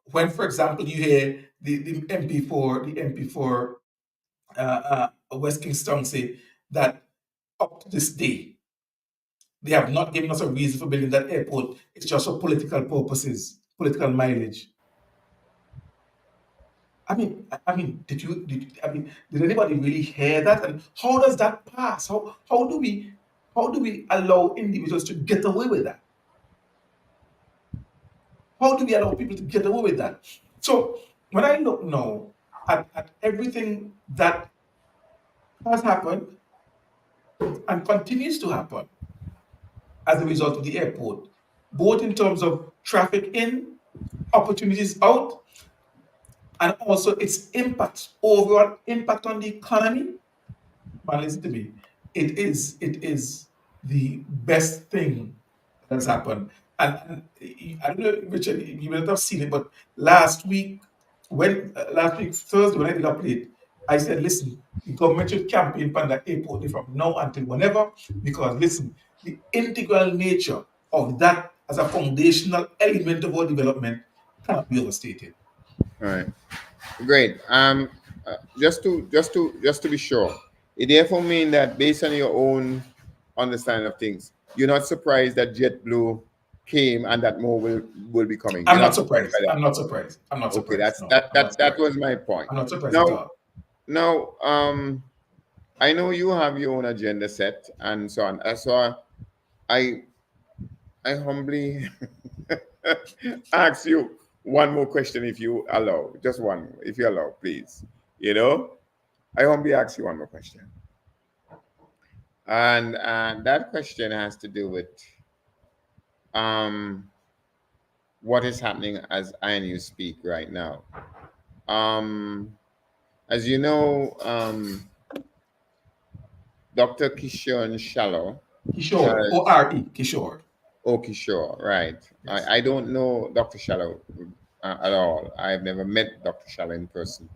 When, for example, you hear the MP for West Kingston say that up to this day, they have not given us a reason for building that airport. It's just for political purposes, political mileage. Did anybody really hear that? And how does that pass? How do we allow individuals to get away with that? How do we allow people to get away with that? So when I look now at everything that has happened and continues to happen as a result of the airport, both in terms of traffic in, opportunities out, and also its impact, overall impact on the economy, man, listen to me. It is the best thing that has happened. And I don't know, Richard, you may not have seen it, but last week Thursday when I did a plate, I said, listen, the government should campaign for the airport from now until whenever, because listen, the integral nature of that as a foundational element of our development cannot be overstated. All right. Great. Just to be sure, it therefore mean that based on your own understanding of things, you're not surprised that JetBlue came and that more will be coming. You're I'm not not surprised by surprised. that. I'm not surprised. I'm not Okay, surprised. that's No, that I'm not that that surprised. was my point. I'm not surprised at Now, all. now, I know you have your own agenda set and so on. So I I humbly ask you one more question, if you allow, just one, if you allow, please. You know, I want to ask you one more question, and that question has to do with um, what is happening as I and you speak right now. Um, as you know, Dr. Kishon Shallow Kishore, has O-R-E, Kishore. Okay, sure, right. Yes. I don't know Dr. Shallow at all. I've never met Dr. Shallow in person,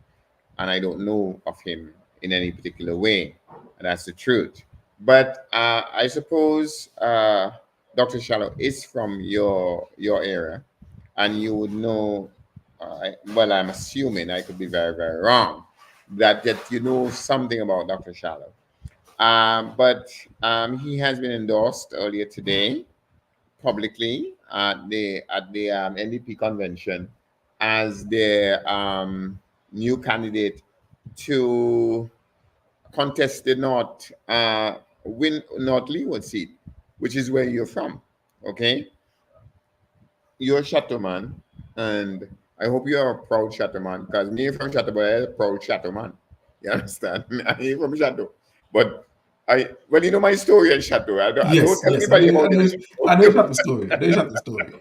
and I don't know of him in any particular way. And that's the truth. But I suppose Dr. Shallow is from your area, and you would know. Well, I'm assuming I could be very very wrong. That you know something about Dr. Shallow. But he has been endorsed earlier today publicly at the NDP convention as the new candidate to contest the North Leeward seat, which is where you're from. Okay, you're a Chateau man, and I hope you are a proud Chateau man because me from Chateau, but I'm a proud Chateau man. You understand? I ain't from Chateau, but well, you know my story in Chateau. I don't Yes, tell yes. anybody about it in I know Chateau. you have the story. I know you have the story.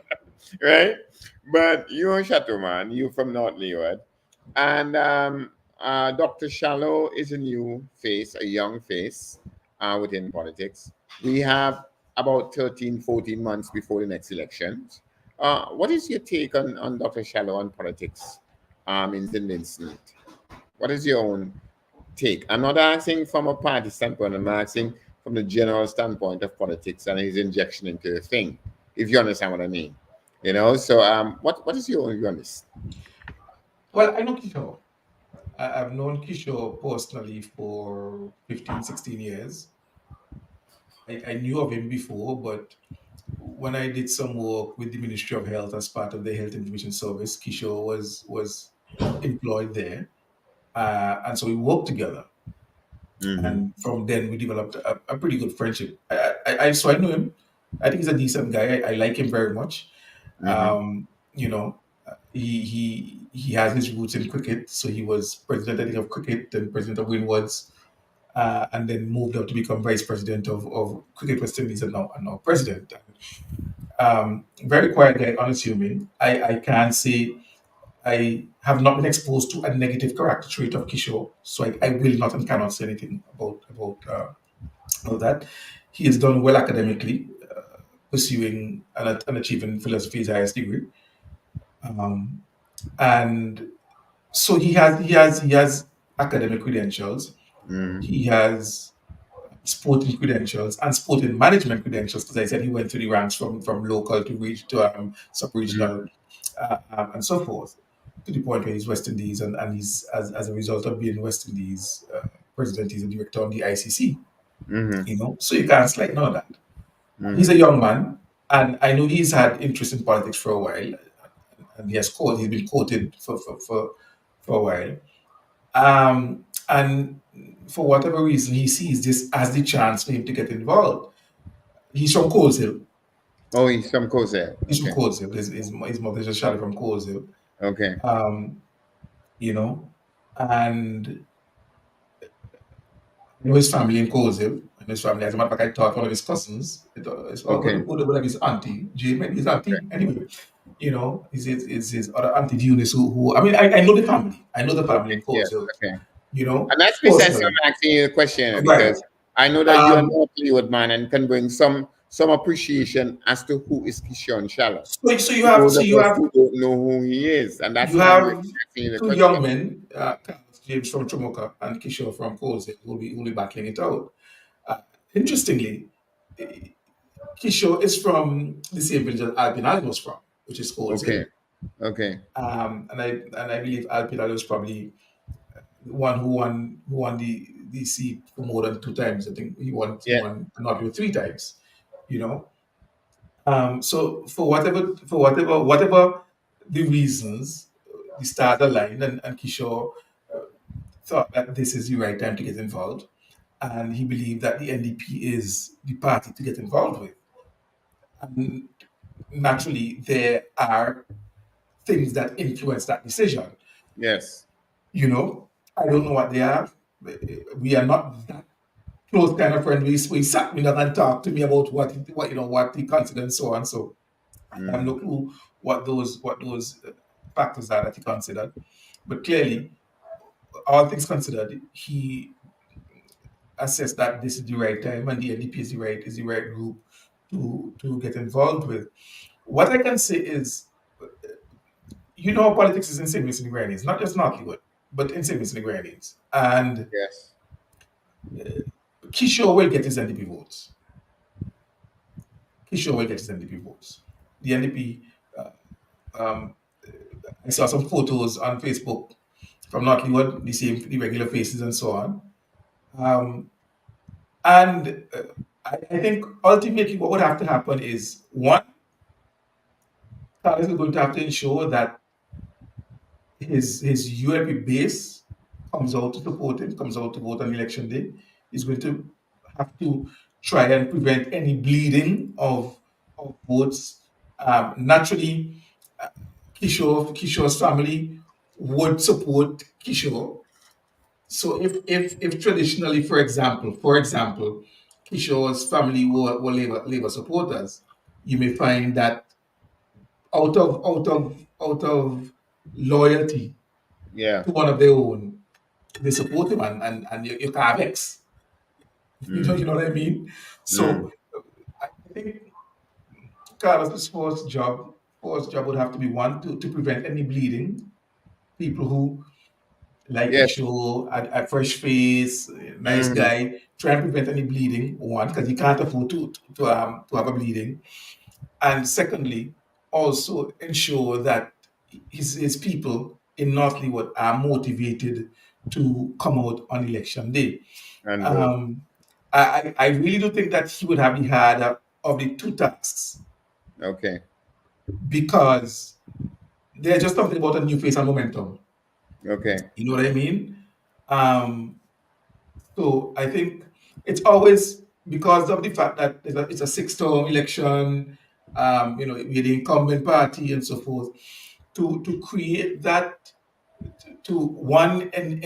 Right? But you're a Chateau man, you're from North Leeward. And Dr. Shallow is a new face, a young face within politics. We have about 13, 14 months before the next elections. What is your take on Dr. Shallow on politics in St. Vincent? What is your own take? I'm not asking from a party standpoint, I'm asking from the general standpoint of politics and his injection into the thing, if you understand what I mean. So what is your own view on this? Well, I know Kishore. I've known Kishore personally for 15, 16 years. I knew of him before, but when I did some work with the Ministry of Health as part of the Health Information Service, Kishore was employed there. And so we worked together. Mm-hmm. And from then we developed a pretty good friendship. So I know him. I think he's a decent guy. I like him very much. Mm-hmm. You know, he has his roots in cricket. So he was president, I think, of cricket and president of Windwards, and then moved up to become vice president of Cricket West Indies and now president. Very quiet guy, unassuming. I can't say I have not been exposed to a negative character trait of Kishore, so I will not and cannot say anything about that. He has done well academically, pursuing and achieving philosophy's highest degree, um, and so he has academic credentials. Mm-hmm. He has sporting credentials and sporting management credentials because I said he went through the ranks from local to reach to sub-regional and so forth, to the point where he's West Indies and he's as a result of being West Indies president, he's a director on the ICC. Mm-hmm. So you can't slide none of that. He's Mm-hmm. a young man, and I know he's had interest in politics for a while, and he's been quoted for a while. And for whatever reason, he sees this as the chance for him to get involved. He's from Coleshill. Oh, he's from Cozare. He's from Okay. Coleshill. His mother's a Charlotte from Coleshill. Okay. Um, you know, and I know his family in Coleshill. I know his family. As a matter of fact, I taught one of his cousins. Okay. One of his auntie, Jane, maybe his Okay. auntie. Anyway, his other auntie Eunice, who I mean, I know the family. I know the family Okay. in Yes. Coleshill, Okay. And that's precisely personally. why I'm asking you the question Right. because I know that you are Um, not Leeward man and can bring some appreciation as to who is Kishon Shallow. so you To have those so of you us have who don't know who he is, and that's you why I'm really have asking you the two question. young men, Carlos James from Chumoka and Kishore from Coleshill, who will be battling it out. Uh, Interestingly, Kishore is from the same village that Alpinal was from, which is Okay. Coleshill. Okay. And I believe Alpinal was probably the one who won the seat for more than two times. I think he Yeah. won not even three times. You know, so for whatever the reasons, the stars aligned, and Kishore thought that this is the right time to get involved, and he believed that the NDP is the party to get involved with. And naturally, there are things that influence that decision. Yes. I don't know what they are, We are not that close kind of friend. We sat me down and talked to me about what what he considered and so on. So I have no Mm. clue what those factors are that he considered. But clearly, all things considered, he assessed that this is the right time and the NDP is the right group to get involved with. What I can say is, politics is in St. Vincent and Grenadines, not just Northlywood, but in St. Vincent and Grenadines. And Yes. Kishore will get his NDP votes. Kishore will get his NDP votes. The NDP, uh, um, I saw some photos on Facebook from Northlywood, the regular faces and so on. Um, and I think ultimately what would have to happen is one, Carlos is going to have to ensure that his ULP base comes out to support him, comes out to vote on election day. He's going to have to try and prevent any bleeding of votes. Naturally, uh, Kishore's family would support Kishore. So if traditionally, for example, Kishore's family were Labour supporters, you may find that out of loyalty Yeah. to one of their own, they support him and you can't vex. You Mm. know what I mean? Mm. So I think Carlos's first job would have to be one to prevent any bleeding. People who like Yes. Kishore, a fresh face, nice Mm. guy, try and prevent any bleeding, one, because he can't afford to have a bleeding. And secondly, also ensure that his people in North Leeward are motivated to come out on election day. And vote. Um, I really do think that he would have the harder of the two tasks Okay. because there's just something about a new face and momentum. Okay. You know what I mean? Um, so I think it's always because of the fact that it's a six-term election, we're the incumbent party and so forth, to create that, to one and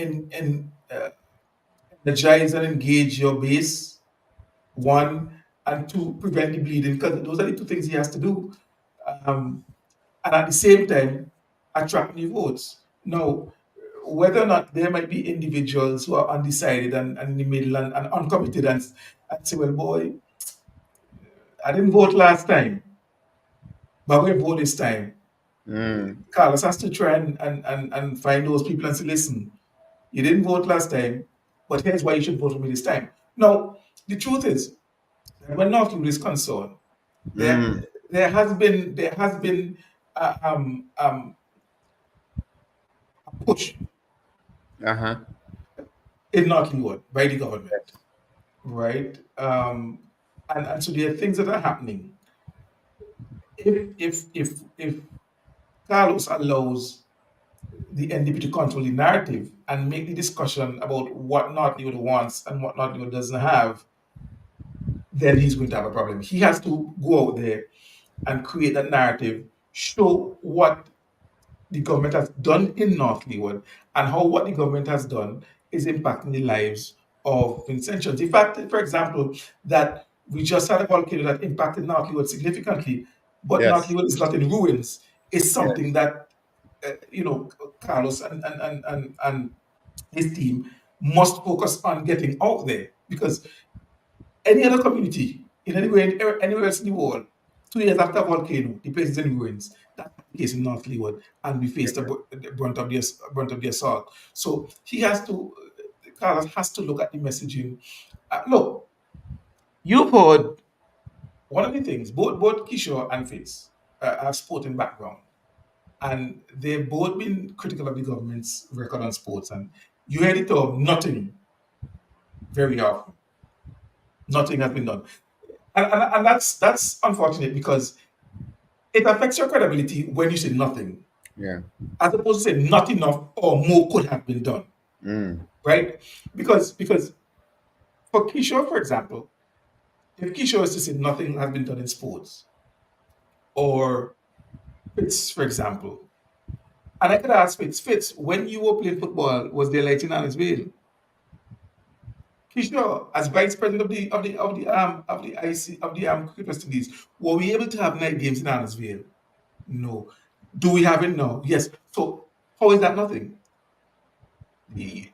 energize and engage your base, one, and two, prevent the bleeding, because those are the two things he has to do. Um, and at the same time, attract new votes. Now, whether or not there might be individuals who are undecided and in the middle and uncommitted and say, well, boy, I didn't vote last time, but I'm going to vote this time. Mm. Carlos has to try and find those people and say, listen, you didn't vote last time, but here's why you should vote for me this time. Now, the truth is that when North is concerned, there Mm. there has been a push Uh-huh. in North Leeward by the government, Yes. right? And so there are things that are happening. If Carlos allows the NDP to control the narrative and make the discussion about what North Leeward wants and what North Leeward doesn't have, then he's going to have a problem. He has to go out there and create that narrative, show what the government has done in North Leeward and how what the government has done is impacting the lives of Vincentians. The fact, for example, that we just had a volcano that impacted North Leeward significantly, but North Yes. Leeward is not in ruins, is Yes. something that Carlos and his team must focus on getting out there, because any other community in anywhere else in the world, 2 years after a volcano, the place is in ruins. That's the case in North Leeward, and we faced the brunt of the assault. So Carlos has to look at the messaging. Look, you've heard one of the things, both Kishore and Fitz have sporting background, and they've both been critical of the government's record on sports. And you heard it term nothing very often. Nothing has been done. And that's unfortunate because it affects your credibility when you say nothing, Yeah. as opposed to say not enough or more could have been done, Mm. right? Because for Kishore, for example, if Kishore is to say nothing has been done in sports, or Fitz, for example, and I could ask Fitz, when you were playing football, was there lighting on his veil? Kishore, as vice president of the IC of the cricket West Indies, were we able to have night games in Annisville? No. Do we have it now? Yes. So how is that nothing? The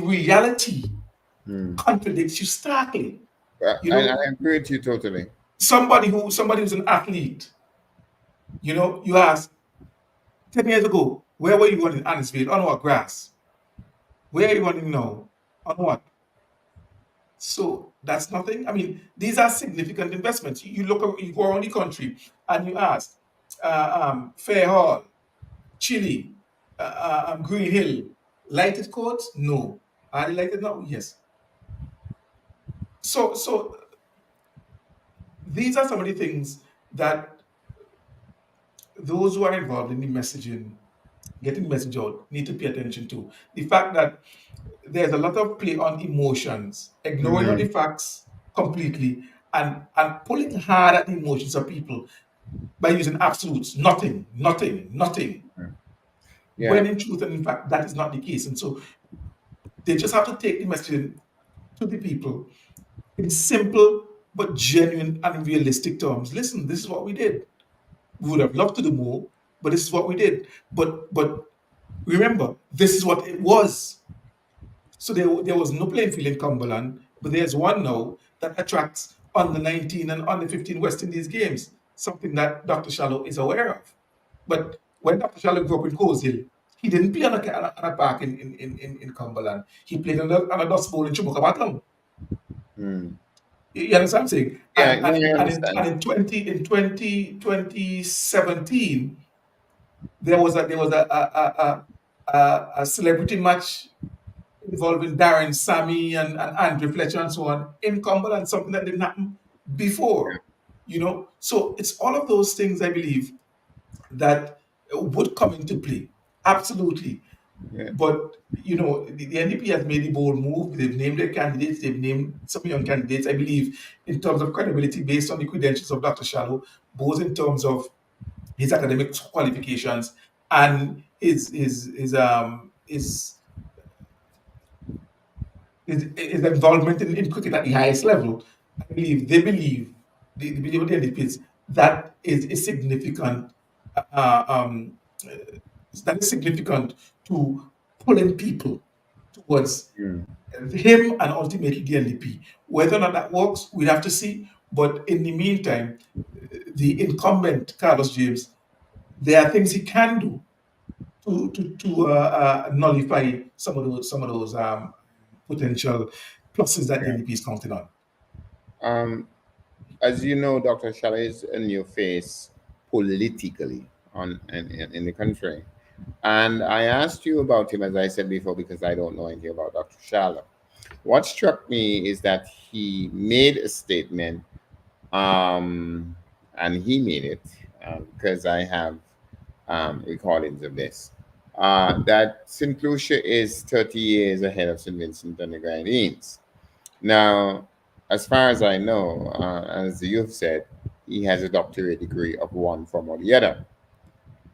reality Hmm. contradicts you starkly. You I know, agree with you totally. somebody who's an athlete, you ask 10 years ago, where were you running Annisfield? On what grass? Where are you running now? On what? So that's nothing. I mean, these are significant investments. You go around the country and you ask, Fair Hall, Chile, Green Hill, lighted courts? No. Are they lighted now? Yes. So these are some of the things that those who are involved in the messaging, getting the message out, need to pay attention to. The fact that there's a lot of play on emotions, ignoring all the Hmm. facts completely, and pulling hard at the emotions of people by using absolutes, nothing, nothing, nothing. Yeah. When in truth and in fact, that is not the case. And so they just have to take the messaging to the people in simple but genuine and realistic terms. Listen, this is what we did. We would have loved to do more, but this is what we did. But remember, this is what it was. So there was no playing field in Cumberland, but there's one now that attracts under 19 and under 15 West Indies games, something that Dr. Shallow is aware of. But when Dr. Shallow grew up in Coles Hill, he didn't play on a park in Cumberland. He played on a dust bowl in Chumukabatlam. Hmm. You understand what I'm saying? Yeah, And no, and I in, and in, understand. and in 2017, there was a celebrity match involving Darren, Sammy, and Andrew Fletcher and so on in Cumberland, something that didn't happen before. So it's all of those things I believe that would come into play. Absolutely. Yeah. But the NDP has made the bold move. They've named their candidates. They've named some young candidates. I believe, in terms of credibility, based on the credentials of Dr. Shallow, both in terms of his academic qualifications and his involvement in cricket at the highest level. I believe they believe the belief of the NDP that is significant. Uh, um, uh, that is significant to pulling people towards Hmm. him and ultimately the NDP. Whether or not that works, we'll have to see. But in the meantime, the incumbent Carlos James, there are things he can do to nullify some of those potential pluses that the Yeah. NDP is counting on. Um, as you know, Dr. Shala is a new face politically in the country. And I asked you about him, as I said before, because I don't know anything about Dr. Shala. What struck me is that he made a statement, um, and he made it because I have recordings of this, that St. Lucia is 30 years ahead of St. Vincent and the Grenadines. Now, as far as I know, as you've said, he has a doctorate degree of one form or the other,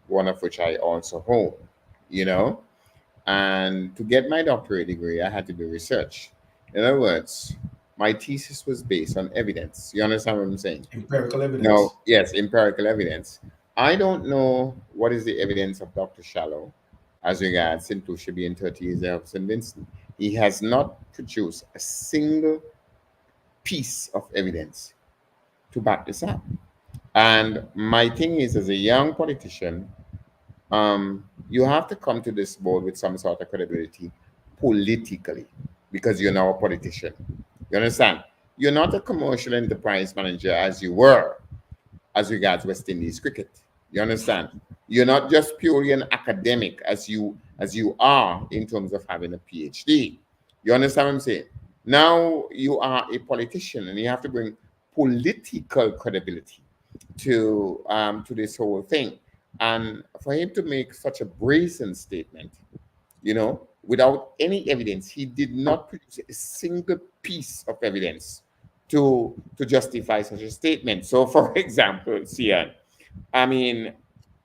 one of which I also hold, you know? And to get my doctorate degree, I had to do research. In other words, my thesis was based on evidence. You understand what I'm saying? Empirical No, evidence. yes, empirical evidence. I don't know what is the evidence of Dr. Shallow as regards St. Lucia being 30 years of St. Vincent. He has not produced a single piece of evidence to back this up. And my thing is, as a young politician, you have to come to this board with some sort of credibility politically because you're now a politician. You understand? You're not a commercial enterprise manager as you were as regards West Indies cricket. You understand? You're not just purely an academic as you are in terms of having a PhD. You understand what I'm saying? Now you are a politician and you have to bring political credibility to this whole thing. And for him to make such a brazen statement, without any evidence, he did not produce a single piece of evidence to justify such a statement. So, for example, Sian, I mean,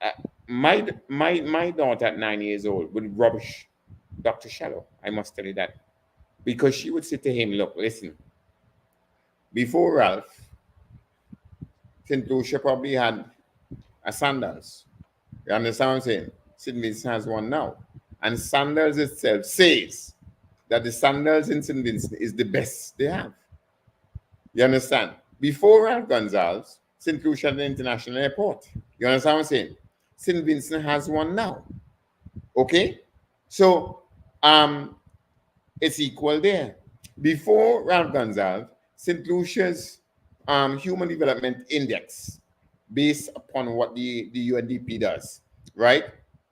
uh, my daughter at 9 years old would rubbish Dr. Shallow. I must tell you that. because she would say to him, look, listen, before Ralph, St. Lucia probably had a sandals. You understand what I'm saying? St. Vincent has one now. And sandals itself says that the sandals in St. Vincent is the best they have. You understand? Before Ralph Gonzalez, St. Lucia had an international airport. You understand what I'm saying? St. Vincent has one now. Okay? So um it's equal there. Before Ralph Gonzalez, St. Lucia's Human Development Index, based upon what the UNDP does, right,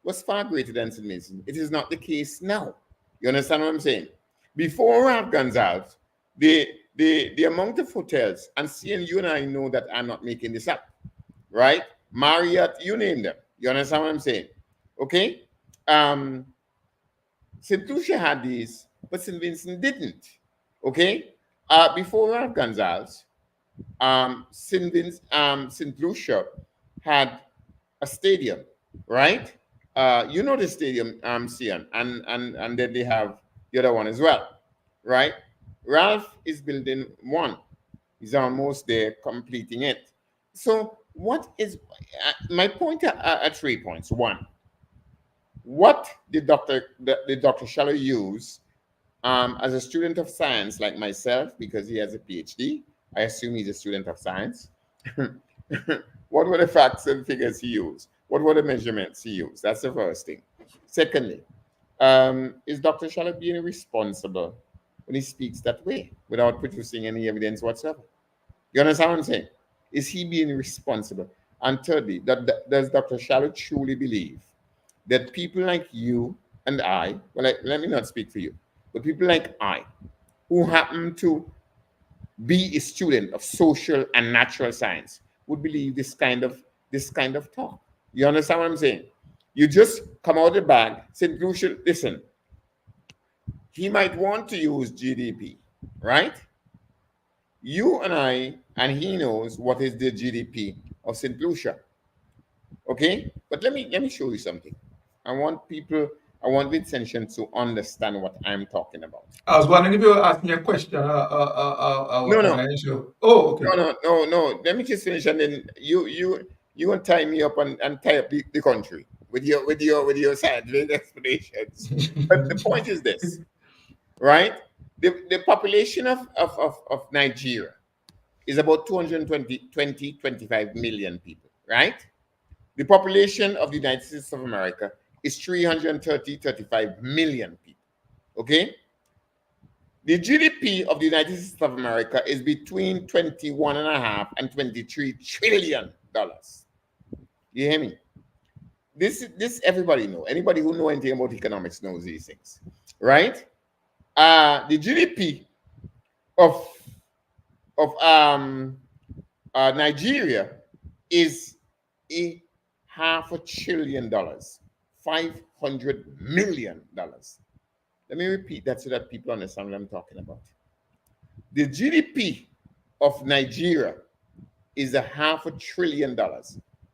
was far greater than St. Vincent. It is not the case now. You understand what I'm saying? Before Ralph Gonzalez, the amount of hotels, and seeing you and I know that I'm not making this up, right? Marriott, you name them. You understand what I'm saying? Okay? Um, St. Lucia had these, but St. Vincent didn't. Okay? Before Ralph Gonzalez, St. Lucia had a stadium, right? You know the stadium, Sian, and then they have the other one as well, right? Ralph is building one. He's almost there, completing it. So, what is my point? Are 3 points. One, what did Dr. Shallow use as a student of science like myself, because he has a PhD? I assume he's a student of science. What were the facts and figures he used? What were the measurements he used? That's the first thing. Secondly, is Dr. Shallow being responsible when he speaks that way without producing any evidence whatsoever? You understand what I'm saying? Is he being responsible? And thirdly, does Dr. Shallow truly believe that people like you and I, well, let me not speak for you, but people like I, who happen to be a student of social and natural science, would believe this kind of talk? You understand what I'm saying? You just come out of the bag, St. Lucia, listen, he might want to use GDP, right? You and I, and he knows what is the GDP of St. Lucia. Okay? But let me show you something. I want people, I want Vincentian to understand what I'm talking about. I was wondering if you were asking me a question No, or no, an issue. Oh, okay. no. Let me just finish, and then you gonna tie me up and tie up the country with your scientific explanations. But the point is this, right? The population of Nigeria is about 25 million people, right? The population of the United States of America is 35 million people. Okay? The GDP of the United States of America is between 21 and a half and $23 trillion. You hear me? This everybody know. Anybody who know anything about economics knows these things, right? The GDP of Nigeria is a $500 billion, $500 million. Let me repeat that so that people understand what I'm talking about. The GDP of Nigeria is a $500 billion.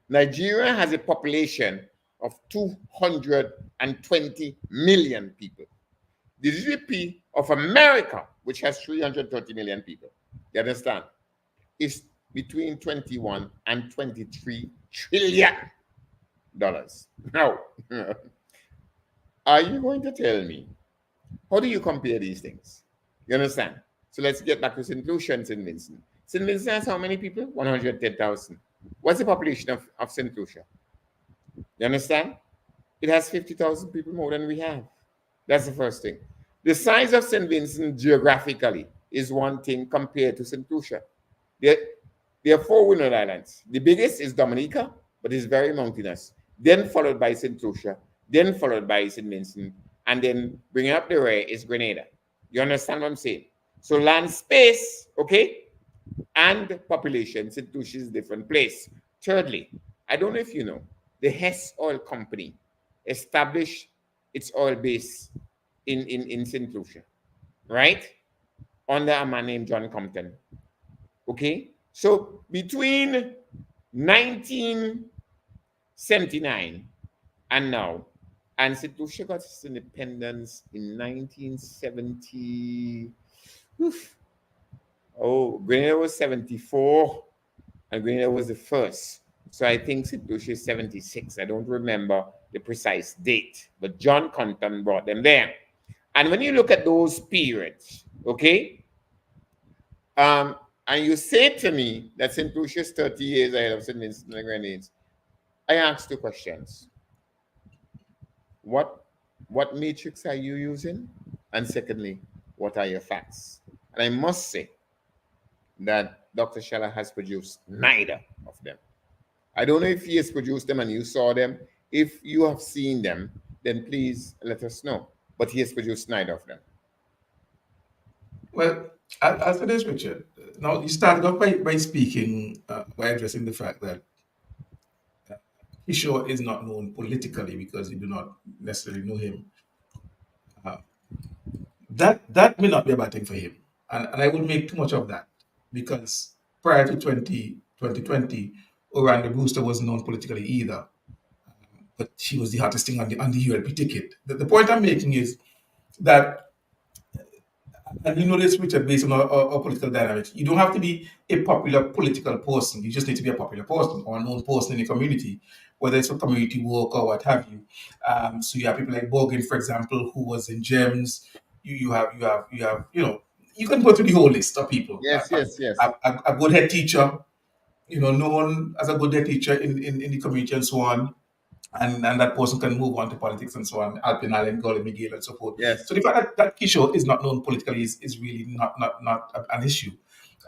Nigeria has a population of 220 million people. The GDP of America, which has 330 million people, you understand, is between 21 and 23 trillion dollars. Now, are you going to tell me how do you compare these things? You understand? So let's get back to St. Lucia and St. Vincent. St. Vincent has how many people? 110,000. What's the population of St. Lucia? You understand? It has 50,000 people more than we have. That's the first thing. The size of St. Vincent geographically is one thing compared to St. Lucia. There, there are four Winland Islands. The biggest is Dominica, but it's very mountainous. Then followed by St. Lucia, then followed by St. Vincent, and then bringing up the rear is Grenada. You understand what I'm saying? So land space, okay, and population, St. Lucia is a different place. Thirdly, I don't know if you know, the Hess Oil Company established its oil base in St. Lucia, right? Under a man named John Compton. Okay? So between 1979 and now, And St. Lucia got its independence in 1970. Oof. Oh, Grenada was 74 and Grenada was the first. So I think St. Lucia is 76. I don't remember the precise date, but John Compton brought them there. And when you look at those periods, okay, um, and you say to me that St. Lucia is 30 years ahead of St. Vincent and the Grenadines, I ask two questions. What what matrix are you using? And secondly, what are your facts? And I must say that Dr. Shella has produced neither of them. I don't know if he has produced them and you saw them. If you have seen them, then please let us know. But he has produced neither of them. Well, as for this, Richard, now you started off by speaking, by addressing the fact that Kishore is not known politically because you do not necessarily know him. Uh, that may not be a bad thing for him. And I wouldn't make too much of that because prior to 2020, Orlando Brewster wasn't known politically either, but she was the hottest thing on the ULP ticket. The point I'm making is that, and you know this, Richard, based on our political dynamics, you don't have to be a popular political person. You just need to be a popular person or a known person in the community, whether it's for community work or what have you. So you have people like Borgin, for example, who was in GEMS. You can go through the whole list of people. Yes, yes, yes. A good head teacher, known as a good head teacher in the community and so on, and that person can move on to politics and so on, Alpin Allen, Gully McGill, and so forth. Yes. So the fact that Kishore is not known politically is really not an issue.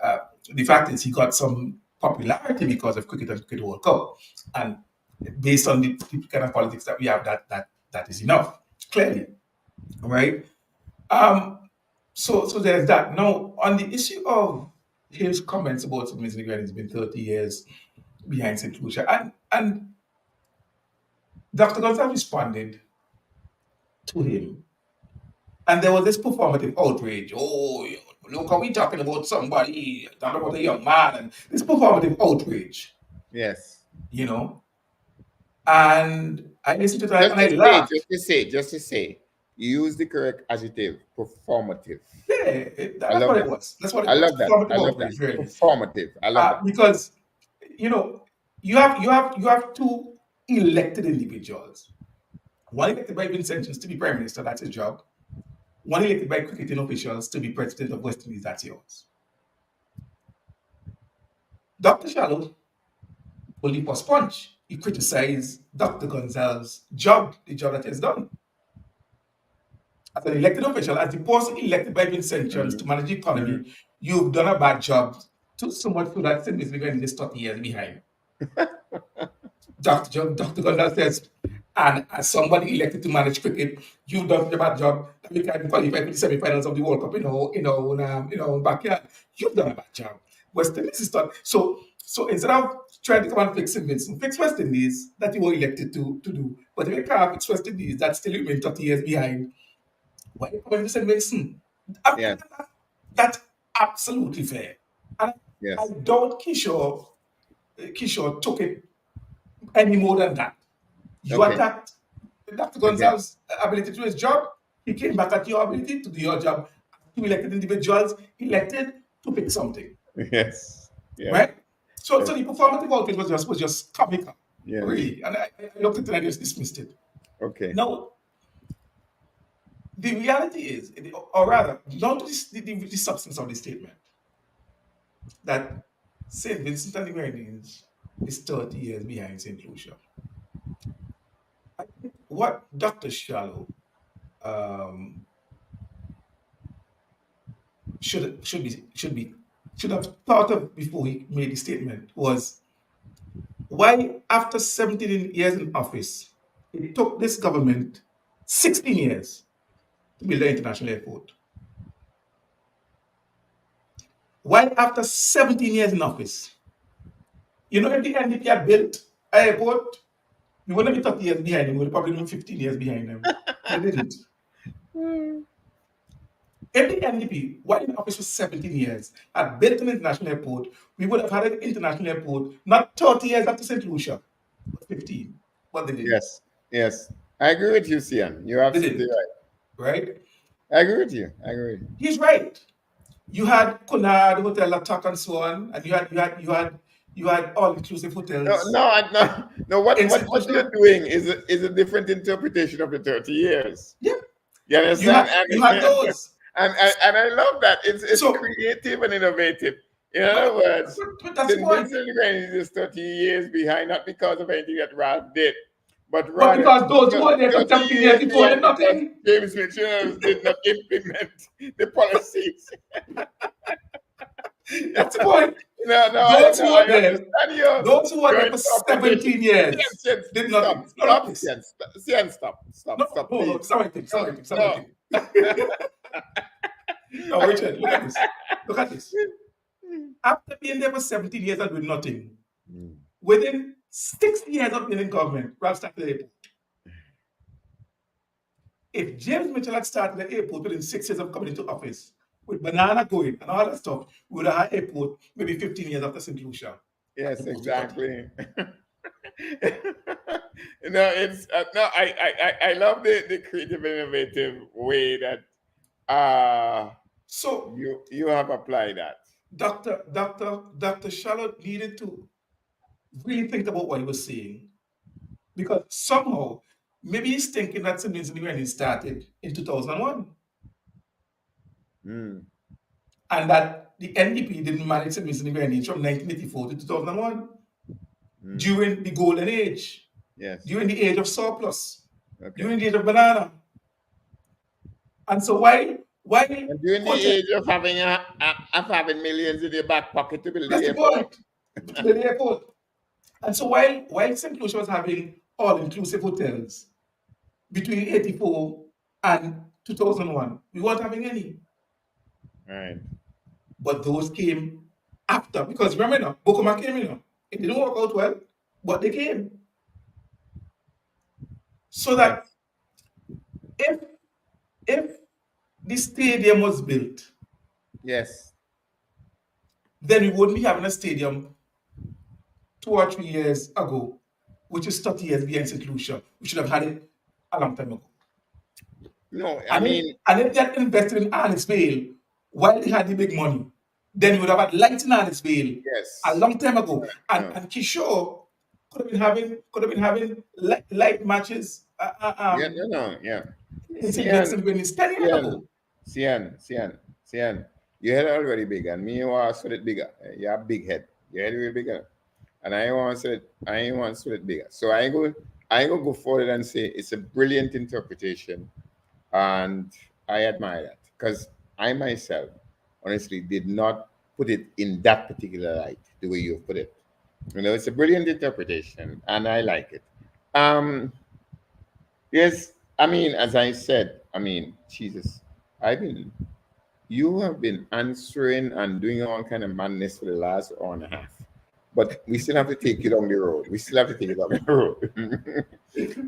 Uh, the fact is he got some popularity because of cricket and cricket World Cup, and based on the kind of politics that we have, that is enough, clearly, right? Um, so there's that. Now on the issue of his comments about St. Vincent and it's been 30 years behind St. Lucia, and Dr. Gonzalez responded to him. And there was this performative outrage. Oh, look, are we talking about somebody, talking about a young man, and this performative outrage, Yes. you know. And I listened to that Just and I to say, laughed. you use the correct adjective, performative. Yeah, I that's love what it that. was. That's what it I was. love that. I Performative love that. outrage, really. Performative. I love that. Because you know, you have two elected individuals. One elected by Vincent to be prime minister, that's his job. One elected by cricketing officials to be president of West Indies, that's yours. Dr. Shallow only for sponge. He criticized Dr. Gonzalez's job, the job that he has done. As an elected official, as the person elected by Vincent Jones Mhm. to manage the Mhm. economy, you've done a bad job to so much so that St. Vincent is 30 years behind. Dr. Gonzalez says, and as somebody elected to manage cricket, you've done a bad job that we can qualify for the semi-finals of the World Cup in our own backyard. You've done a bad job. West Indies is done. So instead of trying to come and fix St. Vincent, fix West Indies that you were elected to do. But if you can't fix West Indies, that still remain 30 years behind. Why you coming to St. Vincent? Yes. That's absolutely fair. And I Yes. doubt Kishore took it any more than that. You Okay. attacked Dr. Okay. Gonzalez's ability to do his job. He came back at your ability to do your job. Two elected individuals elected to pick something, Yes. Yes. right? So Yes. the performative outfit was just comical, Yes. really. And I looked at it and I just dismissed it. Okay. Now, the reality is, or rather, not the substance of the statement, that St. Vincent and the Grenadines is 30 years behind St. Lucia. I think what Dr. Shallow um, should have thought of before he made the statement was why, after 17 years in office, it took this government 16 years to build an international airport. Why, after 17 years in office, if the NDP had built an airport, we wouldn't be 30 years behind them, we would probably be 15 years behind them. They didn't. If the NDP, while in office for 17 years, had built an international airport, we would have had an international airport not 30 years after St. Lucia, but 15. But they didn't. Yes. Yes. I agree with you, Sian. You're They absolutely didn't, right. right? I agree with you. I agree with you. He's right. You had Cunard Hotel Attack and so on, and you had all inclusive No, hotels no, no, no. What you're institution. doing is a different interpretation of the 30 years. Yeah, You you understand? had you had those. And I love that. It's So, creative and innovative. In other but words, but that's the St. point. Vincent and the Grenadines is 30 years behind, not because of anything that Ralph did, but But rather because those who were there for 30 17 years years before did behind because nothing. James Mitchell did not implement the policies. That's the point. No, Those who were I there, understand those who were your there for interpretation. 17 years Sian, did stop, nothing. None of stop, this. Sian, stop, Sian, stop, No, stop, stop, no, no. please. It's not my thing. It's not No, my thing. It's not my no. thing. No, Richard, look at this. Look at this. After being there for 17 years and doing nothing, Mm. within 6 years of being in government, Ralph started the airport. If James Mitchell had started the airport within 6 years of coming into office, with banana going and all that stuff, we would have had airport maybe 15 years after St. Lucia, as Yes, opposed to 30. exactly. It's no. I love the creative, innovative way that So you have applied that. Dr. Charlotte needed to really think about what he was saying because somehow maybe he's thinking that Simmons when he started in 2001 Mm, and that the NDP didn't manage Simmons from 1984 to 2001 mm. during the golden age, Yes. during the age of surplus, Okay. during the age of banana. And so why And during the hotel? age of having millions in your back pocket to build the That's the airport. point. To the airport. And so while St. Lucia was having all-inclusive hotels between 84 and 2001, we weren't having any. Right. But those came after because remember now, Bokoma came in. It didn't work out well, but they came. So that Yes. if if the stadium was built, Yes. then we wouldn't be having a stadium 2 or 3 years ago, which is 30 years behind St. Lucia. We should have had it a long time ago. No, I And if mean, and if they had invested in Alex Vale while they had the big money, then you would have had lights in Alex Vale a yes. long time ago. And No. and Kishore could have been having light matches Yeah, no, no, yeah. in St. Sian, Vincent when it's 10 years Sian, ago. Sian. Your head already big, and me you want to sweat it bigger. You have big head. Your head will bigger. And I ain't want to sweat it bigger. So I ain't gonna go forward and say it's a brilliant interpretation, and I admire that because I myself honestly did not put it in that particular light the way you've put it. It's a brilliant interpretation, and I like it. Um, yes, I mean, as I said, I mean, Jesus, I've been, you have been answering and doing all kind of madness for the last hour and a half. But we still have to take it on the road. We still have to take it on the road.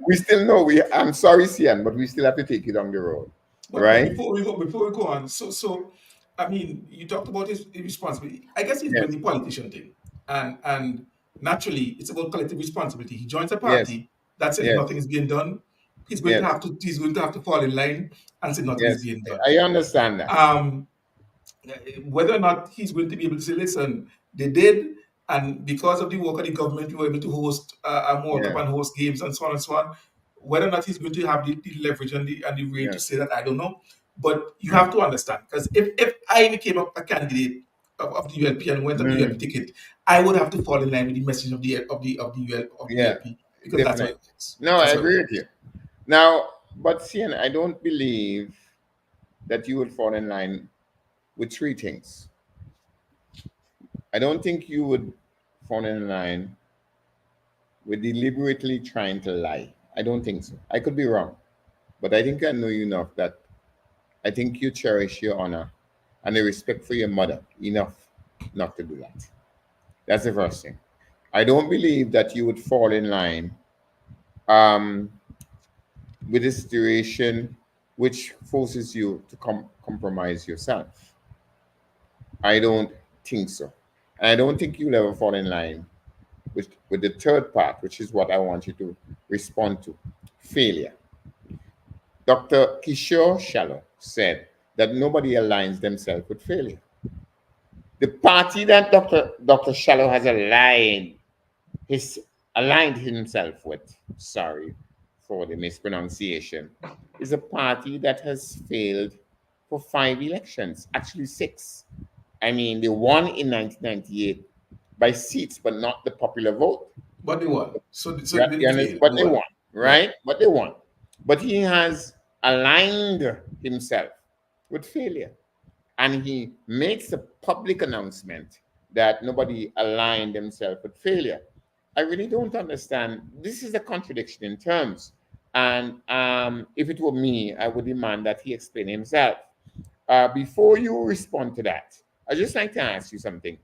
We still know I'm sorry, Sian, but we still have to take it on the road. But Right? before we go on, so I mean, you talked about his responsibility. I guess he's doing Yes. the politician thing, and naturally, it's about collective responsibility. He joins a Yes. party that says Yes. nothing is being done. Yes. He's going to have to fall in line and say nothing is Yes. being done. I understand that. Um, whether or not he's going to be able to say, listen, they did, and because of the work of the government, we were able to host a World Cup Yeah. and host games and so on and so on. Whether or not he's going to have the leverage and the range to Yes. say that, I don't know. But you have to understand, because if I became a candidate of the ULP and went on the ULP Mm, ticket, I would have to fall in line with the message of the yeah. ULP because that's how Definitely. it works. No, I That's how it agree with works. you. Now, but Sian, I don't believe that you would fall in line with three things. I don't think you would fall in line with deliberately trying to lie. I don't think so. I could be wrong, but I think I know you enough that I think you cherish your honor and the respect for your mother enough not to do that. That's the first thing. I don't believe that you would fall in line um, with a situation which forces you to compromise yourself. I don't think so. And I don't think you'll ever fall in line with the third part, which is what I want you to respond to, failure. Dr. Kishore Shallow said that nobody aligns themselves with failure. The party that Dr. Shallow has his aligned himself with, sorry for the mispronunciation, is a party that has failed for 5 elections, actually six. I mean, they won in 1998 by seats, but not the popular vote. But they won. So Yeah, they didn't fail. but They they won. won, Yeah. right? But they won. But he has aligned himself with failure. And he makes a public announcement that nobody aligned themselves with failure. I really don't understand. This is a contradiction in terms. And if it were me, I would demand that he explain himself. Before you respond to that, I just like to ask you something.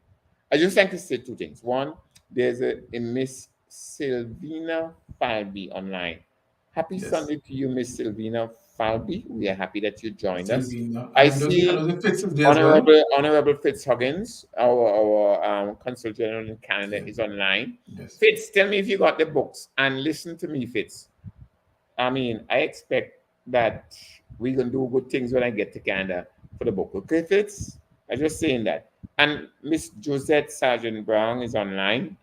I just like to say two things. One, there's a Miss Sylvina Falby online. Happy Yes. Sunday to you, Miss Sylvina Falby. We are happy that you joined us. Sylvina. I I see know the Fitz is there as well. Honorable Fitzhuggins, our Consul General in Canada, Yeah. is online. Yes. Fitz, tell me if you got the books and listen to me, Fitz. I mean, I expect that we're gonna do good things when I get to Canada for the book. Okay, Fitz? I'm just saying that. And Miss Josette Sargent Brown is online.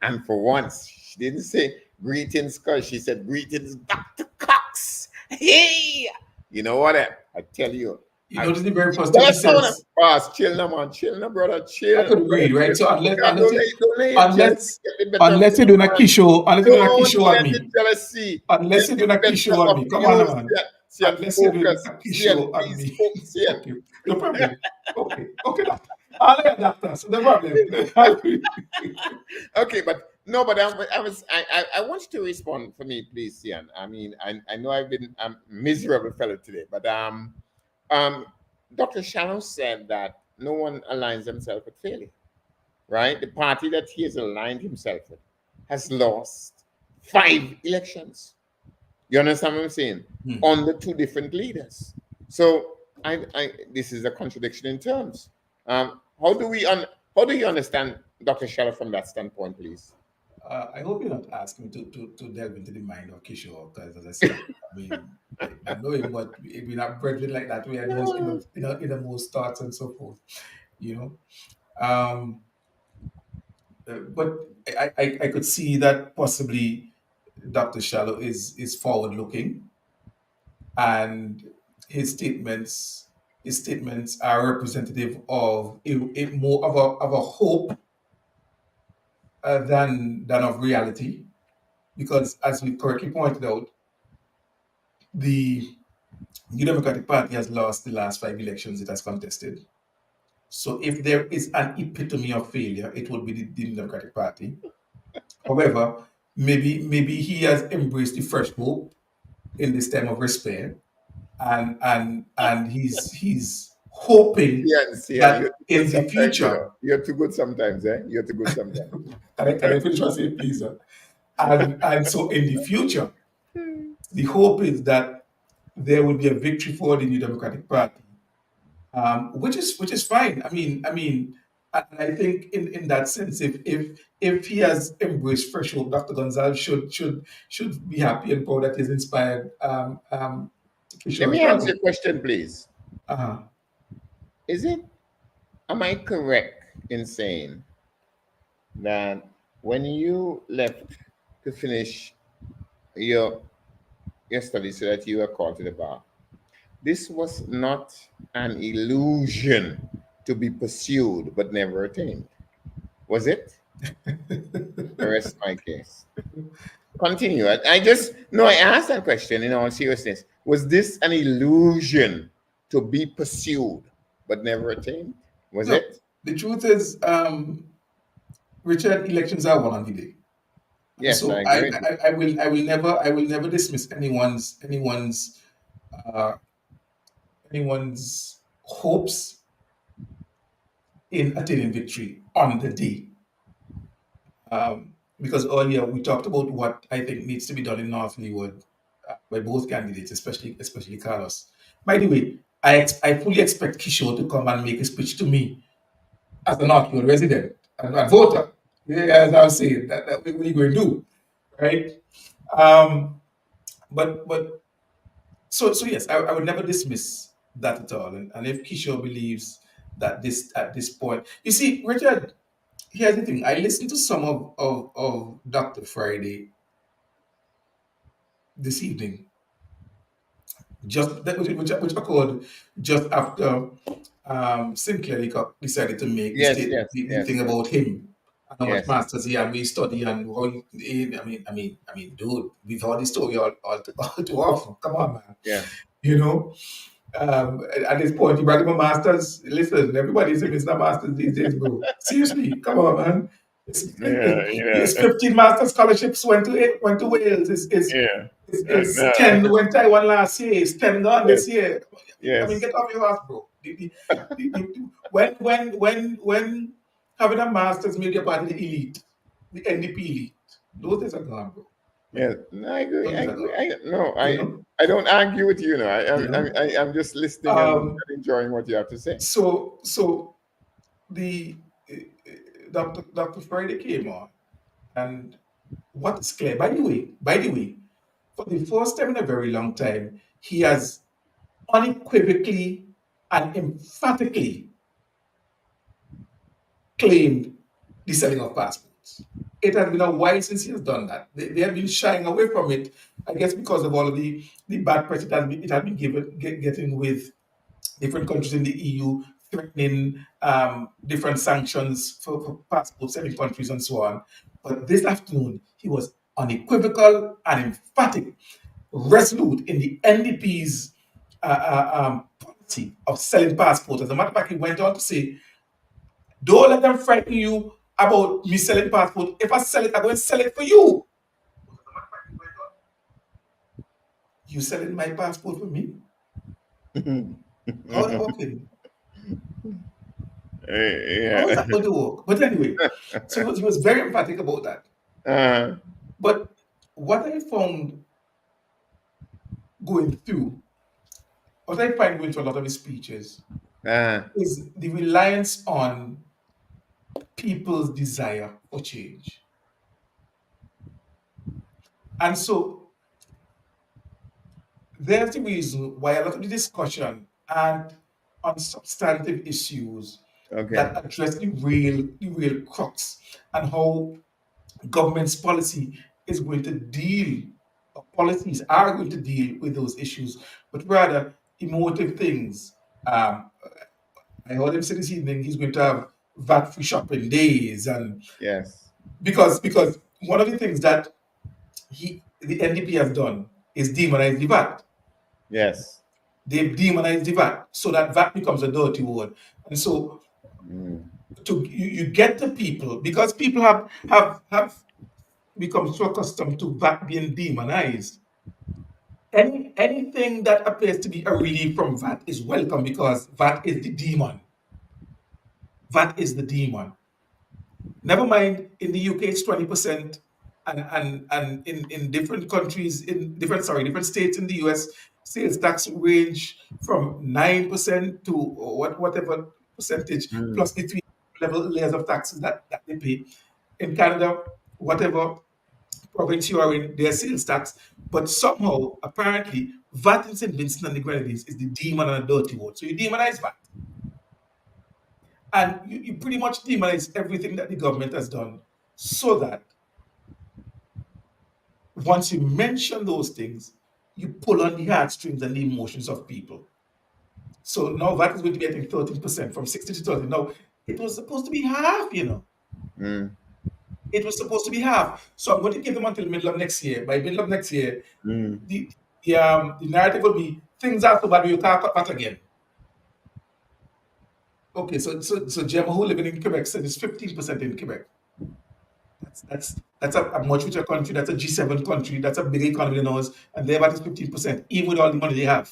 And for once, she didn't say greetings, cause she said greetings, Dr. Cox. Hey, you know what? I tell you, You I notice the very first thing tell she us someone, says. boss, chill now, man, chill now, brother, I chill, could brother, agree, right? chill. So Okay, don't let your jealousy unless get the better of unless you, you're doing a man. Kisho, Don't on let the me. jealousy get Unless you're the doing a better Kisho on of me. Come you. on, man. See and Unless you're doing focus. a See and Kisho on please me. focus. See and Okay. No problem. Okay. Okay, doctor. I'll let you, doctor. So no problem. Okay, but no, but I want you to respond for me, please, Sian. I mean, I know I've been a miserable fellow today, but um, Dr. Shallow said that no one aligns themselves with failure, right? The party that he has aligned himself with has lost 5 elections. You understand what I'm saying? Hmm. On the two different leaders. So this is a contradiction in terms. How do how do you understand Dr. Shallow from that standpoint, please? I hope you're not asking me to delve into the mind of Kishore, because as I said, I mean, I know him, but we're not brethren like that. We are those in the most thoughts and so forth, you know. Um, but I could see that possibly Dr. Shallow is forward looking, and his statements his statements are representative of a more of a hope than of reality, because as we correctly pointed out, the New Democratic Party has lost the last 5 elections it has contested. So if there is an epitome of failure, it would be the New Democratic Party. However, maybe he has embraced the fresh hope in this time of despair, and he's hoping Sian, you're that too good in the sometimes, you future, know. You're too good sometimes, eh? You're too good sometimes. can I finish what I say, please? Sir? And so in the future, the hope is that there will be a victory for the New Democratic Party, which is fine. And I think in that sense, if he has embraced fresh hope, Dr. Gonzalez should be happy and proud that he's inspired Let Kishore me ask you Sharma. a question, please. Uh-huh. Is it am I correct in saying that when you left to finish your your studies so that you were called to the bar, this was not an illusion to be pursued but never attained? Was it? I rest my case. Continue. I just no. I asked that question in all seriousness. Was this an illusion to be pursued but never attained? Was No, it? the truth is, Richard, elections are won on the day, and Yes, I so agree with you. I will never dismiss uh, anyone's hopes in attaining victory on the day. Um, because earlier we talked about what I think needs to be done in North Leeward by both candidates, especially Carlos. By the way, I fully expect Kishore to come and make a speech to me as a North Leeward resident and voter. Yeah, as I was saying, that what are you going to do, right? Um, but So yes, I would never dismiss that at all. And if Kishore believes that this at this point, you see, Richard, here's the thing. I listened to some of Dr. Friday this evening, just that which occurred just after Sinclair Leacock decided to make Yes, yes, the thing yes, about him and how much yes, masters he had, we study and how I mean, dude, we've heard the story all too often. Come on, man. yeah, You know, at this point, you brought him a masters. Listen, everybody's a Mr. Masters these days, bro. Seriously, come on, man. yeah, It's yeah, 15 master scholarships went to Wales. yeah. Is No, 10 went Taiwan last year. It's 10 gone yes, this year. I mean, yes. get off your ass, bro. When having a master's made you part of the elite, the NDP elite, those days are gone, bro. Yeah, no, I agree. Those I days are agree. gone. No, You know? I don't argue with you. No, You know? I'm just listening Um, and enjoying what you have to say. so the Dr. Friday came on, and what is clear, by the way, for the first time in a very long time, he has unequivocally and emphatically claimed the selling of passports. It has been a while since he has done that. They have been shying away from it, I guess, because of all of the bad press it has been getting with different countries in the EU threatening different sanctions for passport selling countries and so on. But this afternoon, he was unequivocal and emphatic, resolute in the NDP's policy of selling passports. As a matter of fact, he went on to say, don't let them frighten you about me selling passport. If I sell it, I'm going to sell it for you. You selling my passport for me? How that working? How is Yeah. that going to work? But anyway, so he was very emphatic about that. Uh, But what I found going through, what I find going through a lot of his speeches uh, is the reliance on people's desire for change. And so there's the reason why a lot of the discussion and on substantive issues okay. that address the real crux and how government's policy is going to deal, or policies are going to deal with those issues, but rather emotive things. I heard him say this evening he's going to have VAT-free shopping days, and Yes. because one of the things that the NDP has done is demonize the VAT. Yes. They've demonized the VAT so that VAT becomes a dirty word. And so Mm, you get the people, because people have become so accustomed to VAT being demonized. Anything that appears to be a relief from VAT is welcome because VAT is the demon. VAT is the demon. Never mind, in the UK it's 20%, and in different countries, in different different states in the US, sales tax range from 9% to whatever percentage, mm, plus the three level layers of taxes that they pay. In Canada, whatever province you are in, their sales tax. But somehow, apparently, VAT in St. Vincent and the Grenadines is the demon and a dirty word. So you demonize VAT. And you pretty much demonize everything that the government has done so that once you mention those things, you pull on the heartstrings and the emotions of people. So now that is going to be, I think, 13% from 60 to 30. Now, it was supposed to be half, you know. mm, It was supposed to be half. So I'm going to give them until middle of next year. By middle of next year, mm. the narrative will be things are so bad you can't cut that again. Okay, so Gemma, who living in Quebec, said it's 15% in Quebec. That's a much richer country. That's a G7 country. That's a bigger economy than ours, and their VAT is 15%, even with all the money they have.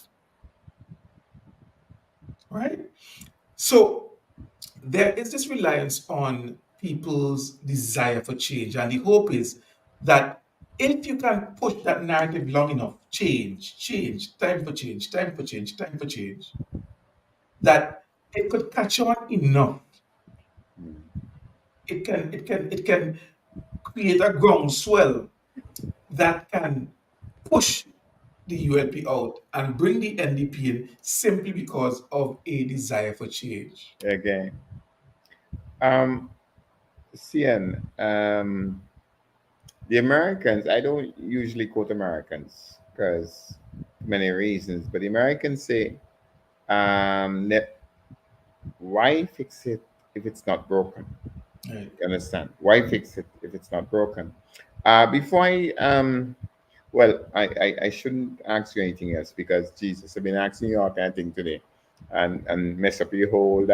Right? So there is this reliance on people's desire for change, and the hope is that if you can push that narrative long enough, change, time for change, time for change, time for change, that it could catch on enough. It can create a groundswell that can push the ULP out and bring the NDP in simply because of a desire for change. Okay. Um, CN, the Americans, I don't usually quote Americans because many reasons, but the Americans say, why fix it if it's not broken? Right. You understand? Why fix it if it's not broken? Before I well, I shouldn't ask you anything else because Jesus, I've been asking you all kind of thing today, and mess up your whole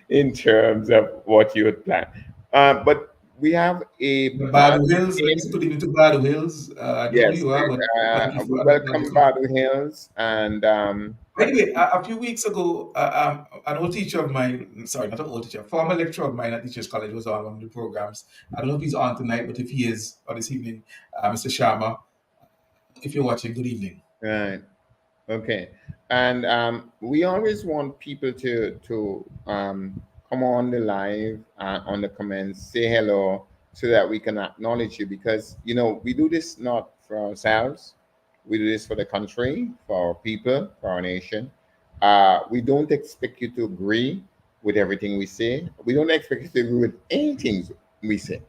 in terms of what you would plan. But we have a The bad Badu Hills, let me name. put it into Badu Hills. I don't know who Yes, you are, but we not welcome different. Badu Hills and Anyway, a few weeks ago, an old teacher of mine, sorry, not an old teacher, former lecturer of mine at Teachers College was on one of the programs. I don't know if he's on tonight, but if he is, or this evening, Mr. Sharma, if you're watching, good evening. right. Okay, and we always want people to come on the live on the comments, say hello, so that we can acknowledge you because you know we do this not for ourselves, we do this for the country, for our people, for our nation. We don't expect you to agree with everything we say. We don't expect you to agree with anything we say.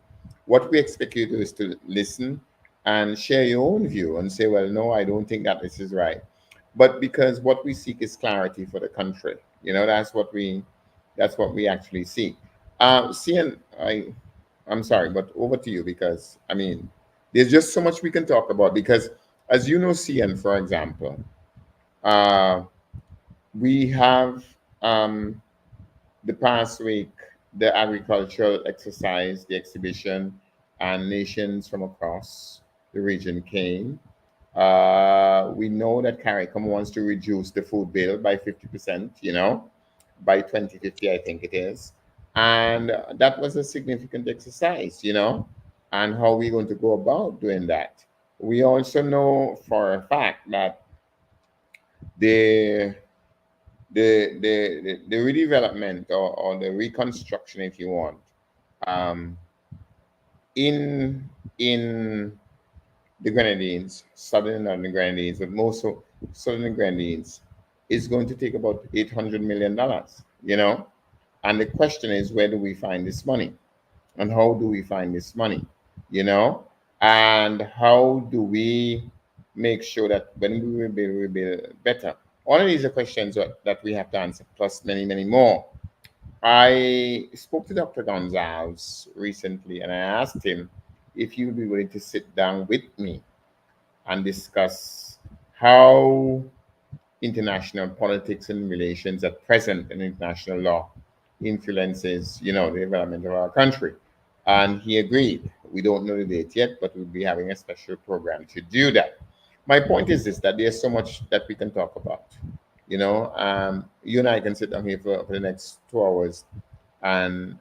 What we expect you to do is to listen and share your own view and say, well, no, I don't think that this is right, but because what we seek is clarity for the country. You know, that's what we actually seek. Cian, I'm sorry, but over to you because I mean, there's just so much we can talk about because, as you know, Cian, for example, uh, we have the past week the agricultural exercise, the exhibition, and nations from across the region came. We know that CARICOM wants to reduce the food bill by 50%, you know, by 2050, I think it is. And that was a significant exercise, you know, and how we're going to go about doing that. We also know for a fact that the the redevelopment or the reconstruction, if you want, um, in in the Grenadines, southern and the Grenadines, but most of southern Grenadines, is going to take about $800 million, you know? And the question is, where do we find this money? And how do we find this money? You know? And how do we make sure that when we build better? All of these are questions that we have to answer, plus many, many more. I spoke to Dr. Gonzalez recently and I asked him if he would be willing to sit down with me and discuss how international politics and relations at present and international law influences, you know, the development of our country. And he agreed. We don't know the date yet, but we'll be having a special program to do that. My point is this, that there's so much that we can talk about. You know, you and I can sit down here for the next 2 hours and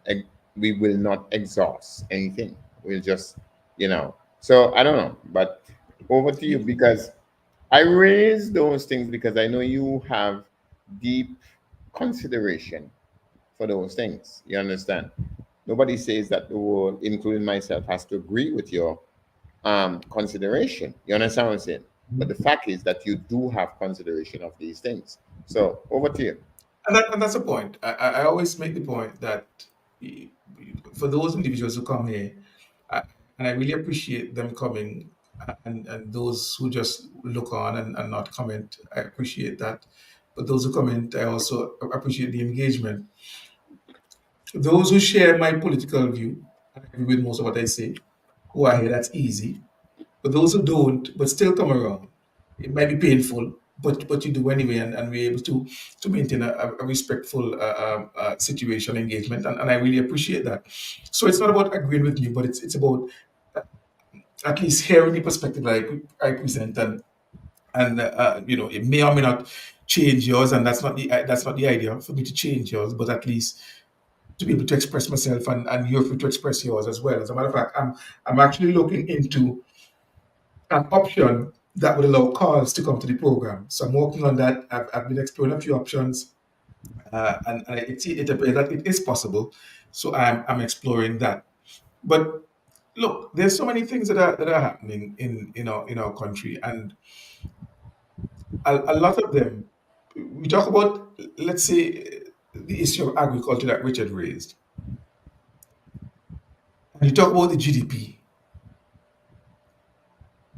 we will not exhaust anything. We'll just, you know. So I don't know, but over to you because I raise those things because I know you have deep consideration for those things. You understand? Nobody says that the world, including myself, has to agree with your consideration. You understand what I'm saying? But the fact is that you do have consideration of these things. So over to you. And that's the point. I always make the point that eh, for those individuals who come here, I, and I really appreciate them coming, and those who just look on and not comment, I appreciate that. But those who comment, I also appreciate the engagement. Those who share my political view, I agree with most of what I say, who are here, that's easy. But those who don't, but still come around, it might be painful, but you do anyway, and we're able to maintain a respectful situation engagement, and I really appreciate that. So it's not about agreeing with me, but it's about at least hearing the perspective that I present, and you know, it may or may not change yours, and that's not the idea for me to change yours, but at least to be able to express myself, and you're free to express yours as well. As a matter of fact, I'm actually looking into an option that would allow calls to come to the program. So I'm working on that. I've been exploring a few options, and it appears that it is possible. So I'm exploring that. But look, there's so many things that are happening in our country, and a lot of them. We talk about, let's say, the issue of agriculture that Richard raised, and you talk about the GDP.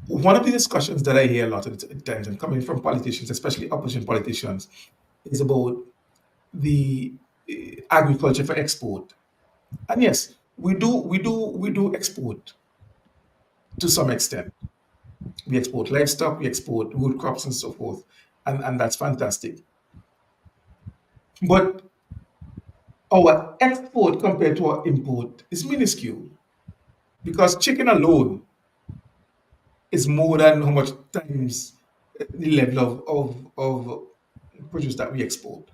One of the discussions that I hear a lot of the times, and coming from politicians, especially opposition politicians, is about the agriculture for export. And yes, we do export to some extent. We export livestock, we export wood crops, and so forth, and that's fantastic. But our export compared to our import is minuscule because chicken alone is more than how much times the level of produce that we export.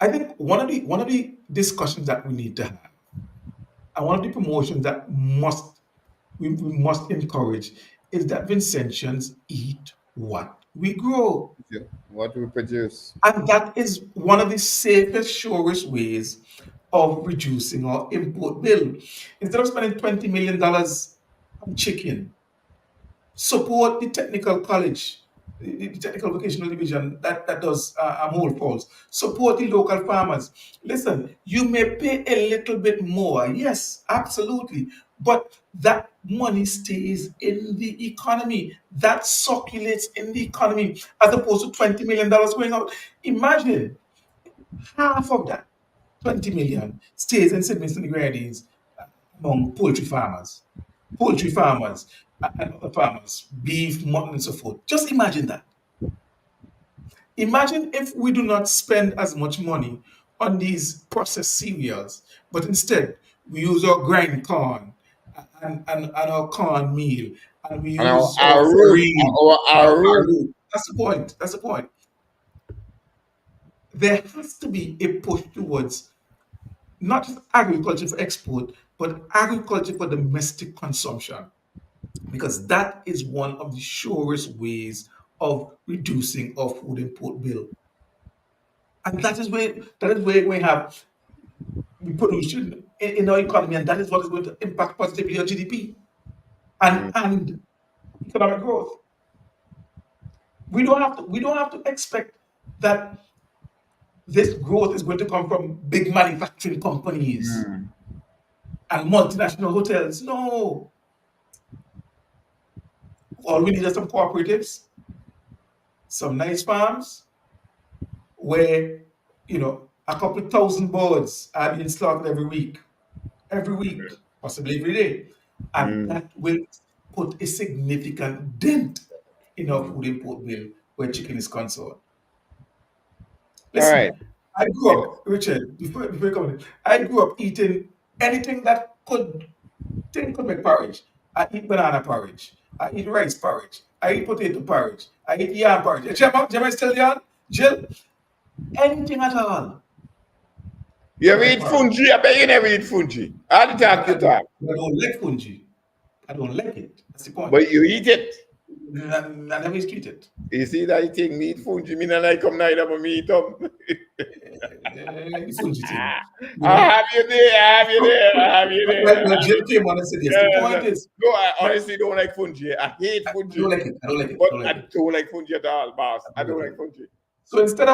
I think one of the discussions that we need to have, and one of the promotions that we must encourage, is that Vincentians eat what we grow. Yeah. What we produce. And that is one of the safest, surest ways of reducing our import bill. Instead of spending $20 million on chicken, support the technical college, the technical vocational division that does mole falls. Support the local farmers. Listen, you may pay a little bit more, yes, absolutely, but that money stays in the economy. That circulates in the economy as opposed to $20 million going out. Imagine half of that 20 million stays in St. Vincent and the Grenadines among poultry farmers and other farmers, beef, mutton, and so forth. Just imagine that. Imagine if we do not spend as much money on these processed cereals, but instead we use our grind corn and our corn meal, and we And use our our root, farine, our our root. root. That's the point. That's the point. There has to be a push towards not just agriculture for export, but agriculture for domestic consumption, because that is one of the surest ways of reducing our food import bill. And that is where we have the pollution in our economy, and that is what is going to impact positively on GDP Mm. and economic growth. We don't have to expect that this growth is going to come from big manufacturing companies Mm. and multinational hotels. No, all we need are some cooperatives, some nice farms where a couple of thousand birds are being slaughtered every week, possibly every day, and Mm. that will put a significant dent in our Mm. food import bill where chicken is concerned. All right. Listen, I grew Yes. up, Richard, before you come in, I grew up eating anything that could make porridge. I eat banana porridge. I eat rice porridge. I eat potato porridge. I eat yam porridge. Jemma still yarn? Jill? Anything at all You could ever make eat porridge. fungi? I bet you never eat fungi. How the But talk you talk? I don't like fungi. I don't like it. That's the point. But you eat it. I never treat it. You see that thing, me eat fungi. Me not like come neither, but me eat them. The fungi thing, you I know. have you there. I have you there. I have you there. Well, Jill came on and said yes. The Yes. point is, No, I that honestly don't like fungi. I hate I fungi. don't like it. I don't like it. But I don't like I it. don't like fungi at all, boss. I I don't don't like like it. fungi. So instead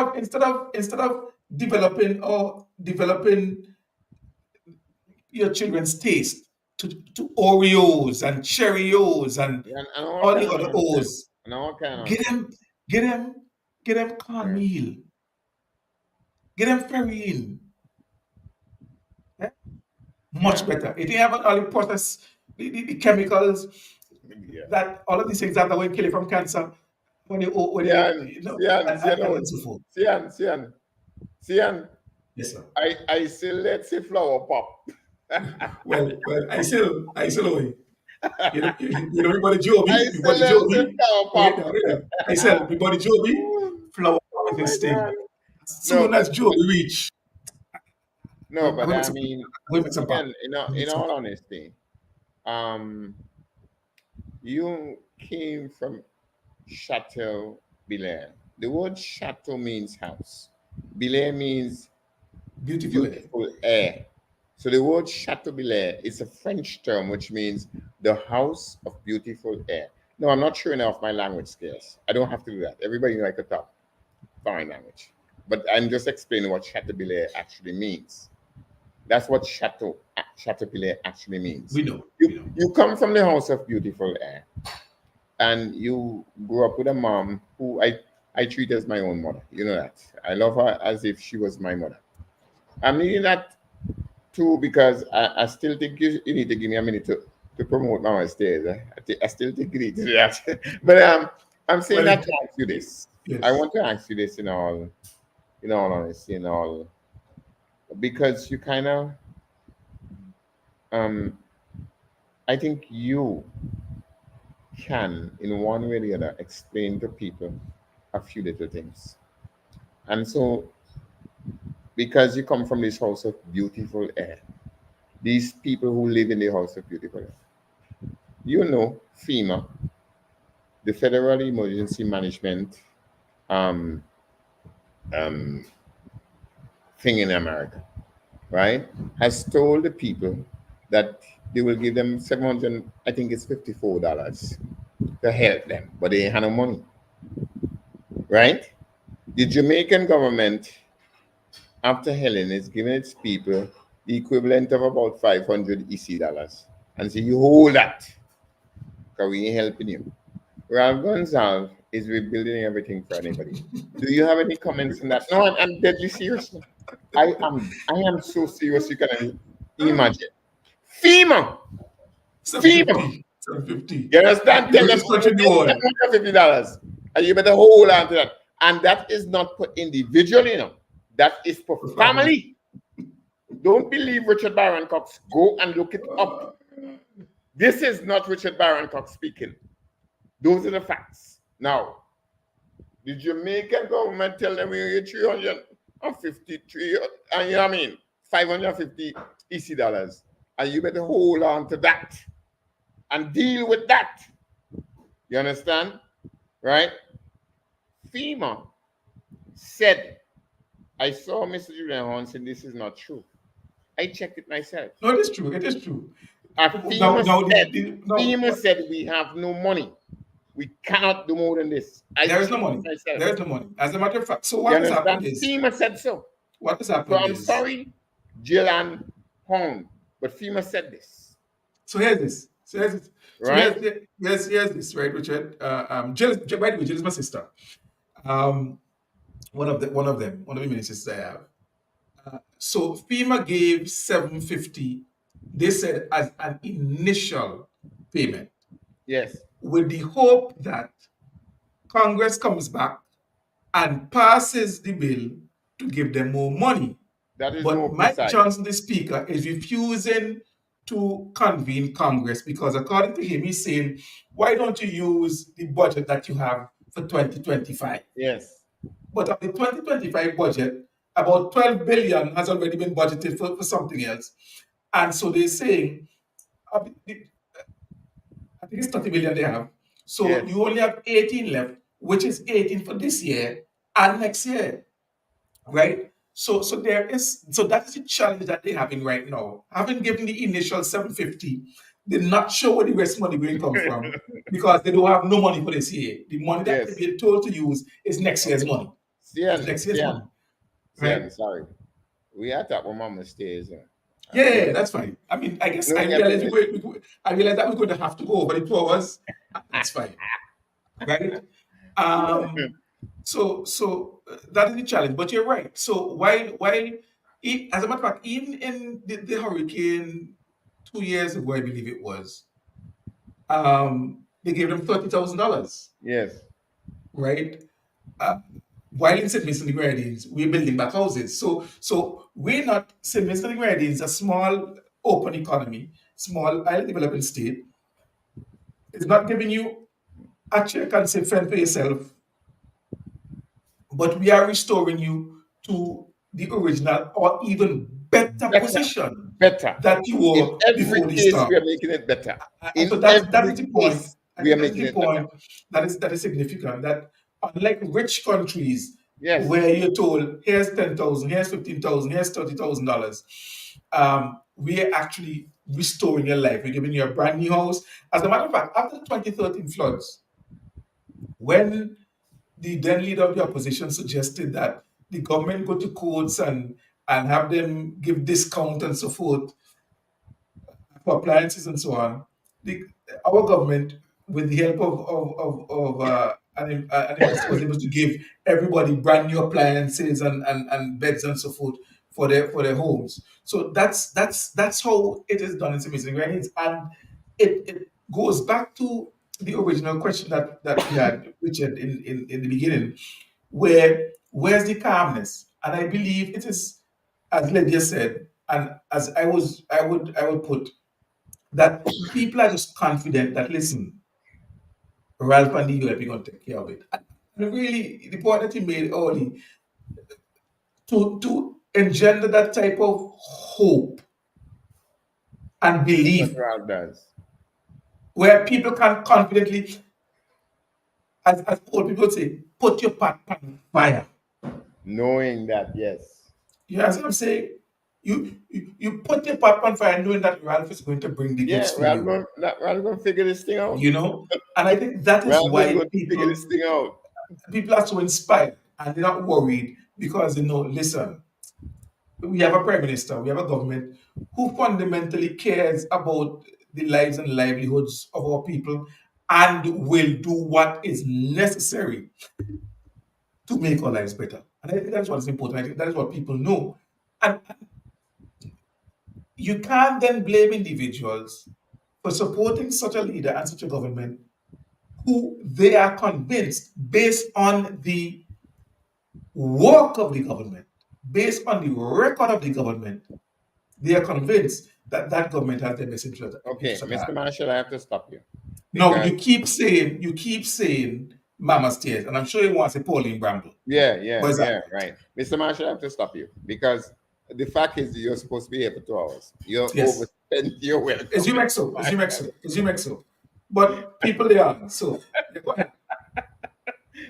of developing your children's taste to Oreos and Cheerios and Yeah, and all all kind the of other nonsense. O's, And all kind of get nonsense. them, get them, get them Yeah. cornmeal, get them farine. eh, Much Yeah. better. It didn't have all the process, the chemicals, Yeah. that all of these things that will kill you from cancer when you, Sian, Sian, Sian, and so forth. Sian, Sian, Sian. Yes, sir. I still let say flower pop. Well, I still owe you. Everybody I Joby, still everybody let say Joby. flower Wait pop. now, wait now. I said, everybody Joby, flower Oh with my his thing. god. As No, soon as Joby reach, no, I'm but going to I make some, mean, I'm going to make some pop. Sian, I'm going to in make some all pop. honesty, um, you came from Chateau Belair. The word chateau means house. Belair means Beautiful, eh? beautiful air. So the word Chateaubriand is a French term which means the house of beautiful air. No, I'm not sure enough my language skills. I don't have to do that. Everybody know I could talk foreign language. But I'm just explaining what Chateaubriand actually means. That's what Chateaubriand actually means. We know, we You know. you come from the house of beautiful air, and you grew up with a mom who I treat as my own mother. You know that. I love her as if she was my mother. I'm needing that too because I still think you need to give me a minute to promote Mama Stays. I still think you need to do that. But I'm saying Well, that to ask you this. I yes. want to ask you this in all honesty, because you kind of um I think you can in one way or the other explain to people a few little things. And so because you come from this house of beautiful air, these people who live in the house of beautiful air, you know FEMA, the Federal Emergency Management um, um, thing in America, right, has told the people that they will give them 700, I think it's $54 to help them, but they ain't had no money, right? The Jamaican government, after Helen, is giving its people the equivalent of about 500 EC dollars. And so you hold that, because we ain't helping you. Ralph Gonzalez is rebuilding everything for anybody. Do you have any comments on that? No, I'm deadly serious. I am so serious you can imagine. FEMA, FEMA. 750. 750. You The understand? Tell them richest country in the world. $750. And you better hold on to that. And that is not for individual, That is for For family. family. Don't believe Richard Barron Cox. Go and look it up. This is not Richard Barron Cox speaking. Those are the facts. Now, the Jamaican government tell them we get 353, and you know what I mean, 550 EC dollars. And you better hold on to that and deal with that. You understand? Right? FEMA said, I saw Mr. Julian Horn saying this is not true. I checked it myself. No, it is true. It is true. Now, FEMA now, said, no, FEMA said we have no money. We cannot do more than this. I there is no checked it money. myself. There is no money. As a matter of fact, so You what has understand? happened is, FEMA said so. what has So happened I'm is, sorry, Jill Horn, but FEMA said this, so here's this. So here's this. So right? here's this, right, Richard? By the way, Jill is my sister. Um, one of the ministers I have. So FEMA gave 750, they said, as an initial payment, Yes, with the hope that Congress comes back and passes the bill to give them more money. that is But more Mike precise. Johnson, the speaker, is refusing to convene Congress because, according to him, he's saying, why don't you use the budget that you have for 2025? Yes, But of the 2025 budget, about 12 billion has already been budgeted for something else. And so they're saying, uh, I think it's 30 billion they have. So yes, you only have 18 left, which is 18 for this year and next year, right? So that is the challenge that they're having right now. Having given the initial 750, they're not sure where the rest money will come from because they don't have no money for this year. The money that they're yes. being told to use is next year's Okay. money. It's Sian, next year's Sian, money, right? Sian, sorry. We had that when Mama stays. Yeah, that's fine. I mean, I guess No, I we have to realized finish. I realized that we're going to have to go over the 2 hours. That's fine, right? Um, that is the challenge. But you're right. So as a matter of fact, even in the hurricane 2 years ago, I believe it was, they gave them $30,000, Yes, right? Uh, while in St. Vincent and the Grenadines, we're building back houses. So we're not, St. Vincent and the Grenadines, a small open economy, small island developing state, is not giving you a check and say fend for yourself, but we are restoring you to the original or even better better, position better. that you In were every before the case, storm. we are making it better. And In so that is every the point. case, I we are think that's making the it better. point that is significant. That unlike rich countries Yes, where you're told, here's 10,000, here's 15,000, here's $30,000. We're actually restoring your life. We're giving you a brand new house. As a matter of fact, after the 2013 floods, when the then leader of the opposition suggested that the government go to courts and have them give discount and so forth for appliances and so on, the, our government, with the help of an investor, was able to give everybody brand new appliances and beds and so forth for their homes. So that's how it is done in some amazing right? And it goes back to the original question that we had, Richard, in the beginning, where's the calmness? And I believe it is, as Lydia said, and as I would put, that people are just confident that, listen, Ralph and the UAP going to take care of it. And really, the point that he made early, to engender that type of hope and what belief, Ralph does. where people can confidently, as old people say, put your pot on fire. Knowing that, yes. You know what I'm saying? You put your pot on fire knowing that Ralph is going to bring the Yeah, goods for you. Ralph going to figure this thing out. You know? And I think that is Ralph is why going to figure this thing out. people are so inspired and they're not worried because they know, listen, we have a prime minister, we have a government who fundamentally cares about the lives and livelihoods of our people and will do what is necessary to make our lives better. And I think that's what is important. I think that is what people know. And you can't then blame individuals for supporting such a leader and such a government who they are convinced, based on the work of the government, based on the record of the government, they are convinced that that government has their best Okay, interest at Mr. heart. Marshall, I have to stop you Now because you keep saying Mama Stairs, and I'm sure you want to say Pauline Bramble. yeah, But is that yeah, right? right. Mr. Marshall, I have to stop you because the fact is you're supposed to be here for 2 hours. You're Yes. overspent your welcome, Assume Mr. so, assume Marshall. so, assume so. But people they are. So yeah, go ahead.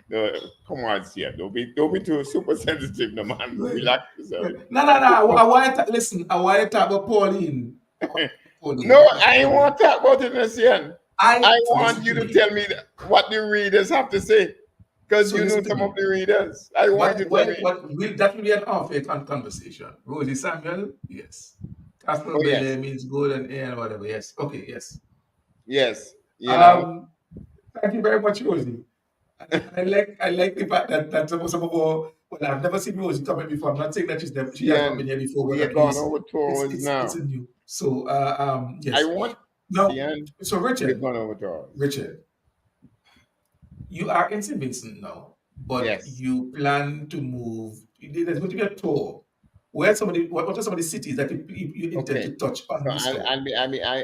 No, come on, Sia. Don't be too super sensitive, no man. Relax yourself. No. I want to listen. I want to talk about Pauline. I want to talk about Pauline No, because I ain't Pauline. want to talk about it, Messian. I So want listen you to to me. tell me what the readers have to say. Because So you know listen to some of me. the readers. I want you to tell me. What will that will be an off-air conversation? Rosie Samuel, yes. Casper Oh, Bele yes. means good and air and whatever. Yes. Okay. Yes. Yes. Um. Thank you very much, Rosie. I like the fact that some of our, well, I've never seen Rosie come in before. I'm not saying that she has not Sian, been here before, but we are at gone least over 2 hours it's now. a new. So I yes. want, Now, Sian, so we've Richard, gone over 2 hours. Richard, you are in St. Vincent now, but Yes. you plan to move. There's going to be a tour. What are some of the cities that you intend Okay. to touch on So this tour?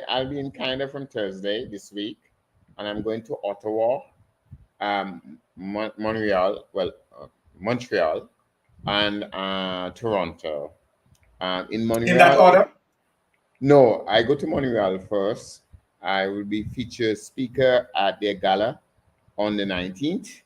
I'll be in Canada from Thursday this week, and I'm going to Ottawa, Montreal, Montreal, and Toronto. In In that Montreal, order? no, I go to Montreal first. I will be featured speaker at their gala on the 19th,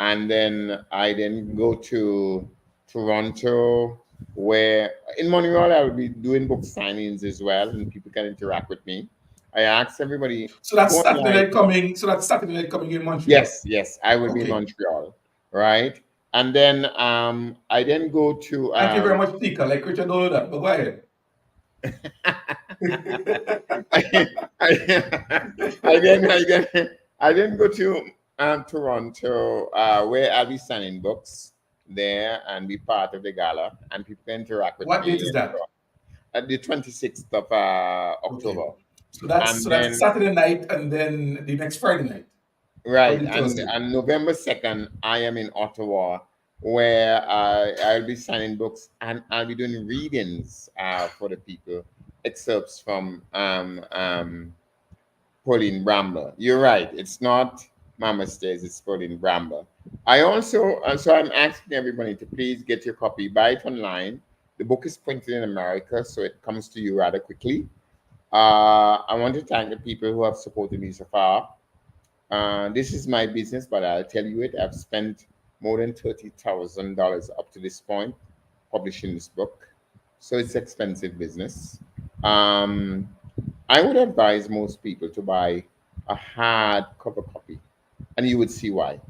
and then I then go to Toronto, where in Montreal I will be doing book signings as well, and people can interact with me. I asked everybody So that's who Saturday online. night coming. So that's Saturday night coming in Montreal. Yes, I will be in Okay. Montreal, right? And then I then go to Thank you very much, speaker. Like Richard all that. But go ahead. I, I then go to Toronto, where I'll be signing books there and be part of the gala, and people can interact with What date me is that? at the 26th of Okay. October. So And that's then Saturday night and then the next Friday night. right, Probably Thursday. and November 2nd, I am in Ottawa, where I'll be signing books and I'll be doing readings for the people, excerpts from Pauline Bramble. You're right. It's not Mama Stays, it's Pauline Bramble. I also, so I'm asking everybody to please get your copy, buy it online. The book is printed in America, so it comes to you rather quickly. I want to thank the people who have supported me so far. This is my business, but I'll tell you it. I've spent more than $30,000 up to this point publishing this book. So it's expensive business. Um, I would advise most people to buy a hardcover copy, and you would see why.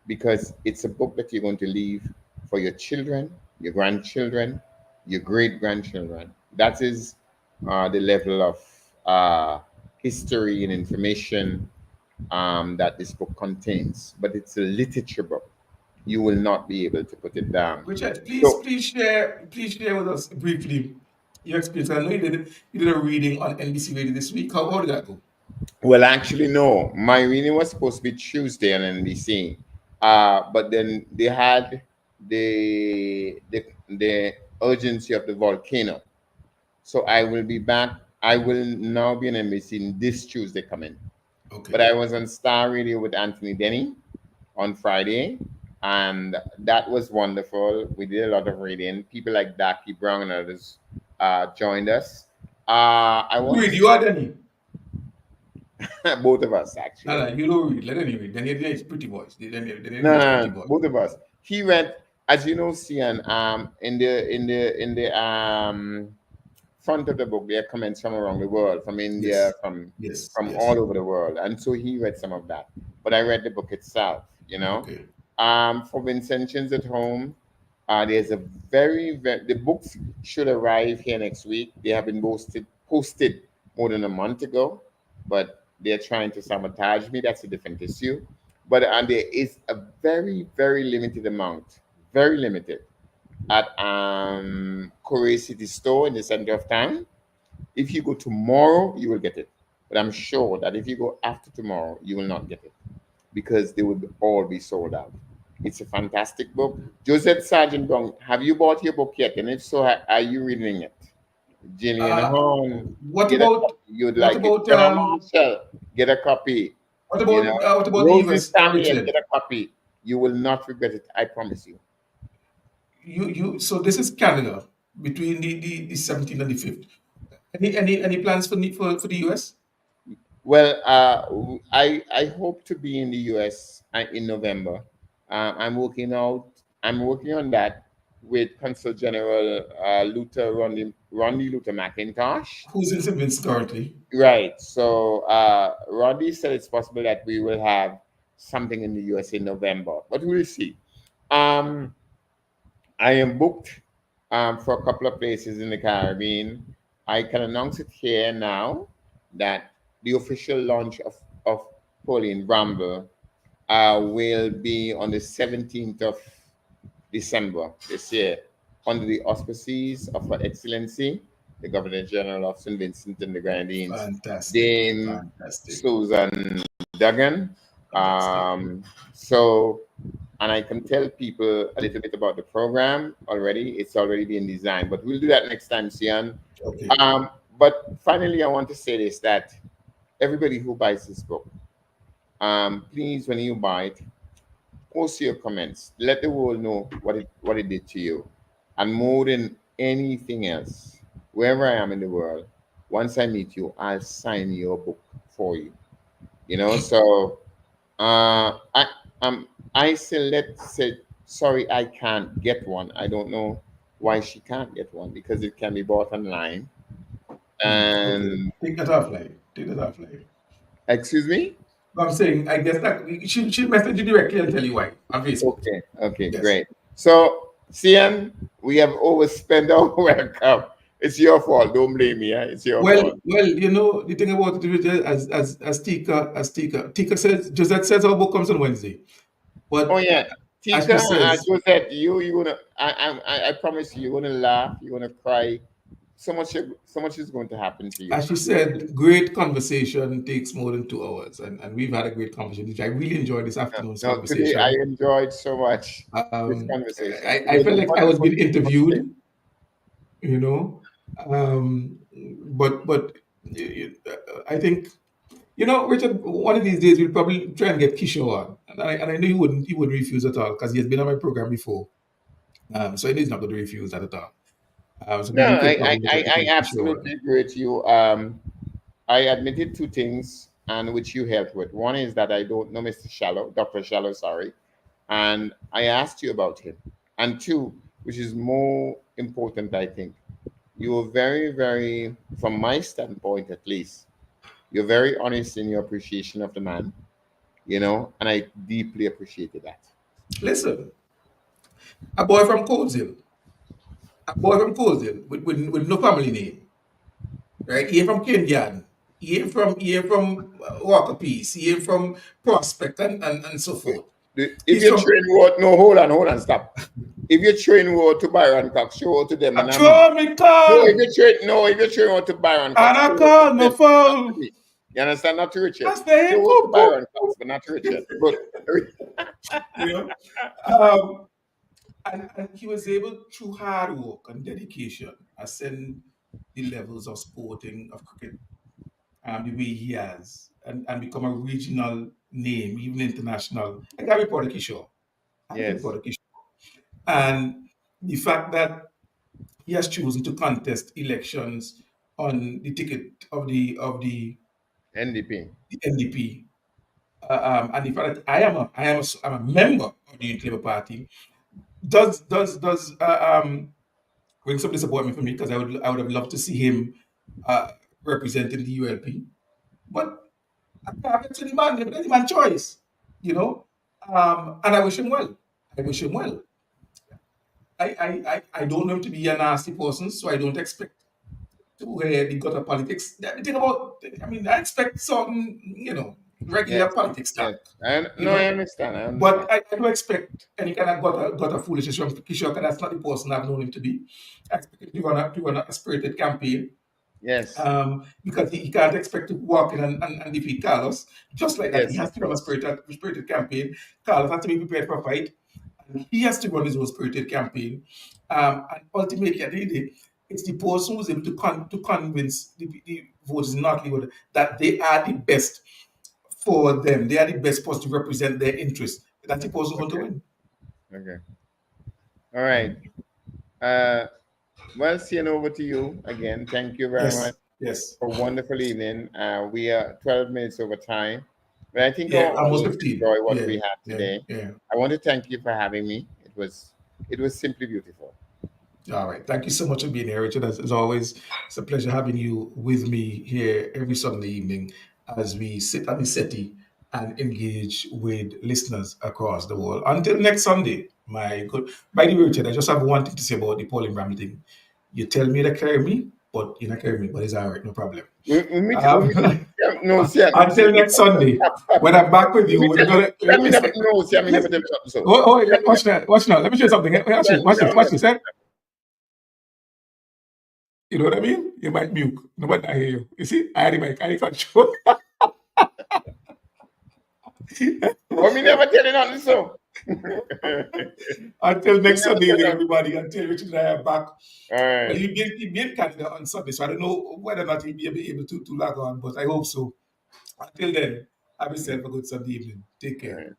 Because it's a book that you're going to leave for your children, your grandchildren, your great grandchildren. That is the level of history and information that this book contains. But it's a literature book. You will not be able to put it down. Richard, So, please share with us briefly your experience. I know you did a reading on NBC Radio this week. How did that go? well, actually, no. My reading was supposed to be Tuesday on NBC, but then they had the urgency of the volcano. So I will be back. I will now be on NBC this Tuesday coming. But Okay. I was on Star Radio with Anthony Denny on Friday, and that was wonderful. We did a lot of reading. People like Daki Brown and others joined us. I You want to read, you say are Danny. both of us No, actually. no, you don't read. Let any read. Then it's pretty voice. Then No, it's no, pretty no, voice. both of us. He read, as you know, Sian, in the front of the book, there are comments from around the world, from India, Yes. from all Yes. over the world, and so he read some of that. But I read the book itself, you know. Okay. For Vincentians at home, there's a very the books should arrive here next week. They have been posted more than a month ago, but they're trying to sabotage me. That's a different issue. But there is a very limited amount, very limited, at Korea City Store in the center of town. If you go tomorrow, you will get it. But I'm sure that if you go after tomorrow, you will not get it because they would all be sold out. It's a fantastic book. Joseph Sargent Brown, have you bought your book yet? And if so, are you reading it? Gillian Uh, Horn, what get a about copy. You'd what like it. about General Marshall, get a copy. what about the Rosie US, Stanley, get Richard? a copy. You will not regret it. I promise you. You so this is Canada between the 17th and the 5th. Any plans for the US? Well, I hope to be in the U.S. In November. I'm working out. I'm working on that with Consul General Ronnie Luther McIntosh. Who's in St. Vincent currently? Right. So Roddy said it's possible that we will have something in the US in November, but we'll see. Um, I am booked for a couple of places in the Caribbean. I can announce it here now that the official launch of Pauline Bramble will be on the 17th of December this year under the auspices of Her Excellency, the Governor General of St. Vincent and the Grenadines, Fantastic, Dame fantastic, Susan Duggan. fantastic. So, and I can tell people a little bit about the program already. It's already been designed, but we'll do that next time, Sian. Okay. But finally, I want to say this that everybody who buys this book, please, when you buy it, post your comments. Let the world know what it did to you. And more than anything else, wherever I am in the world, once I meet you, I'll sign your book for you. So I I select said sorry I can't get one. I don't know why she can't get one because it can be bought online. Okay. And Take that offline. Take that offline. excuse me? No, I'm saying, I guess that she message you directly and tell you why on Facebook. Okay, Yes. great. So, CN, we have overspent our welcome. It's your fault. Don't blame me. It's your fault. The thing about it, Richard, Tika says, Josette says our book comes on Wednesday. Oh But yeah, as Tika, she says, Josette, you gonna I promise you, you're gonna laugh, you're gonna cry. So much is going to happen to you. great conversation takes more than 2 hours. And we've had a great conversation, which I really enjoyed this afternoon's Now today I conversation. enjoyed so much this Um, conversation. It I was felt a like I was wonderful being conversation. interviewed, you know. Um, but I think, Richard, one of these days we'll probably try and get Kishore on. And I know he wouldn't refuse at all because he has been on my program before. So I know he's not going to refuse that at all. So No, maybe we could probably try to I get Kishore absolutely on. agree with you. I admitted two things and which you helped with. One is that I don't know Mr. Shallow, Dr. Shallow, sorry. And I asked you about him. And two, which is more important, I think, you were very, very, from my standpoint at least, you're very honest in your appreciation of the man, and I deeply appreciated that. Listen, a boy from Coleshill, a boy from Coleshill with no family name, right? He ain't from Kingyard. He ain't from Walker Peace. He ain't from Prospect and so forth. If He's you from train word, no, hold on, stop. If you train word to Byron Cox, show it to them and I'm Draw me no, call. if you train word to Byron And Cox, I show it to call no them, not to foul. me. You understand? Not to Richard. That's the him. Show it to Poop, poop, Byron poop. Cox, but not to Richard. But You know? Um, and he was able, through hard work and dedication, ascend the levels of sporting, of cricket, the way he has, and become a regional name, even international. I got to be proud of Kishore. I have to be yes, proud of Kishore. And the fact that he has chosen to contest elections on the ticket NDP. the NDP, and the fact that I'm a member of the Unity Labour Party does bring some disappointment for me because I would have loved to see him uh, representing the ULP, but I can't get to the man. The man choice, you know. And I wish him well. I wish him well. I don't know him to be a nasty person, so I don't expect to where the gutter politics. The thing about, I mean, I expect certain, regular Yes, politics talk, yes. you No, I know. understand. I understand. But I don't expect any kind of gutter foolishness from Kishore, because that's not the person I've known him to be. I expect him to run a spirited campaign, Yes, because he can't expect to walk in and defeat Carlos. Just like that, he yes, has of to run a course. spirited campaign. Carlos has to be prepared for a fight, and he has to run his own spirited campaign. And ultimately, at the end of the day, it's the person who's able to convince the voters in North Leeward that they are the best for them. They are the best person to represent their interests. That's the person who's going to Okay, win. okay. All right. Uh, well, seeing over to you again. Thank you very much Yes, yes. for a wonderful evening. We are 12 minutes over time, but I think our Yeah, almost audience 15. enjoy what we Yeah, had yeah, today. yeah. I want to thank you for having me. It was simply beautiful. All right. Thank you so much for being here, Richard. As always, it's a pleasure having you with me here every Sunday evening as we sit at the Settie and engage with listeners across the world. Until next Sunday, my good. By the way, Richard, I just have one thing to say about the Pauline Bramley thing. You tell me to carry me, but you're not carrying me, but it's all right, no problem. We meet, Um, yeah, no, see, until next Sunday, stop, stop. when I'm back with Let you, me we're tell you, gonna let me never, say, no, see, I mean, never let's tell you something so. watch that, watch now. Let me show you something. Watch this, watch this, watch this. Eh? You know what I mean? You might mute. Nobody I hear you. You see? I had the mic. I had control. But me never tell you nothing so. Until Me next never Sunday tell evening, you. everybody. Until Richard and I are back. All Well, right. he'll be in Canada on Sunday, so I don't know whether or not he'll be able to log on, but I hope so. Until then, have yourself a good Sunday evening. Take All care. right.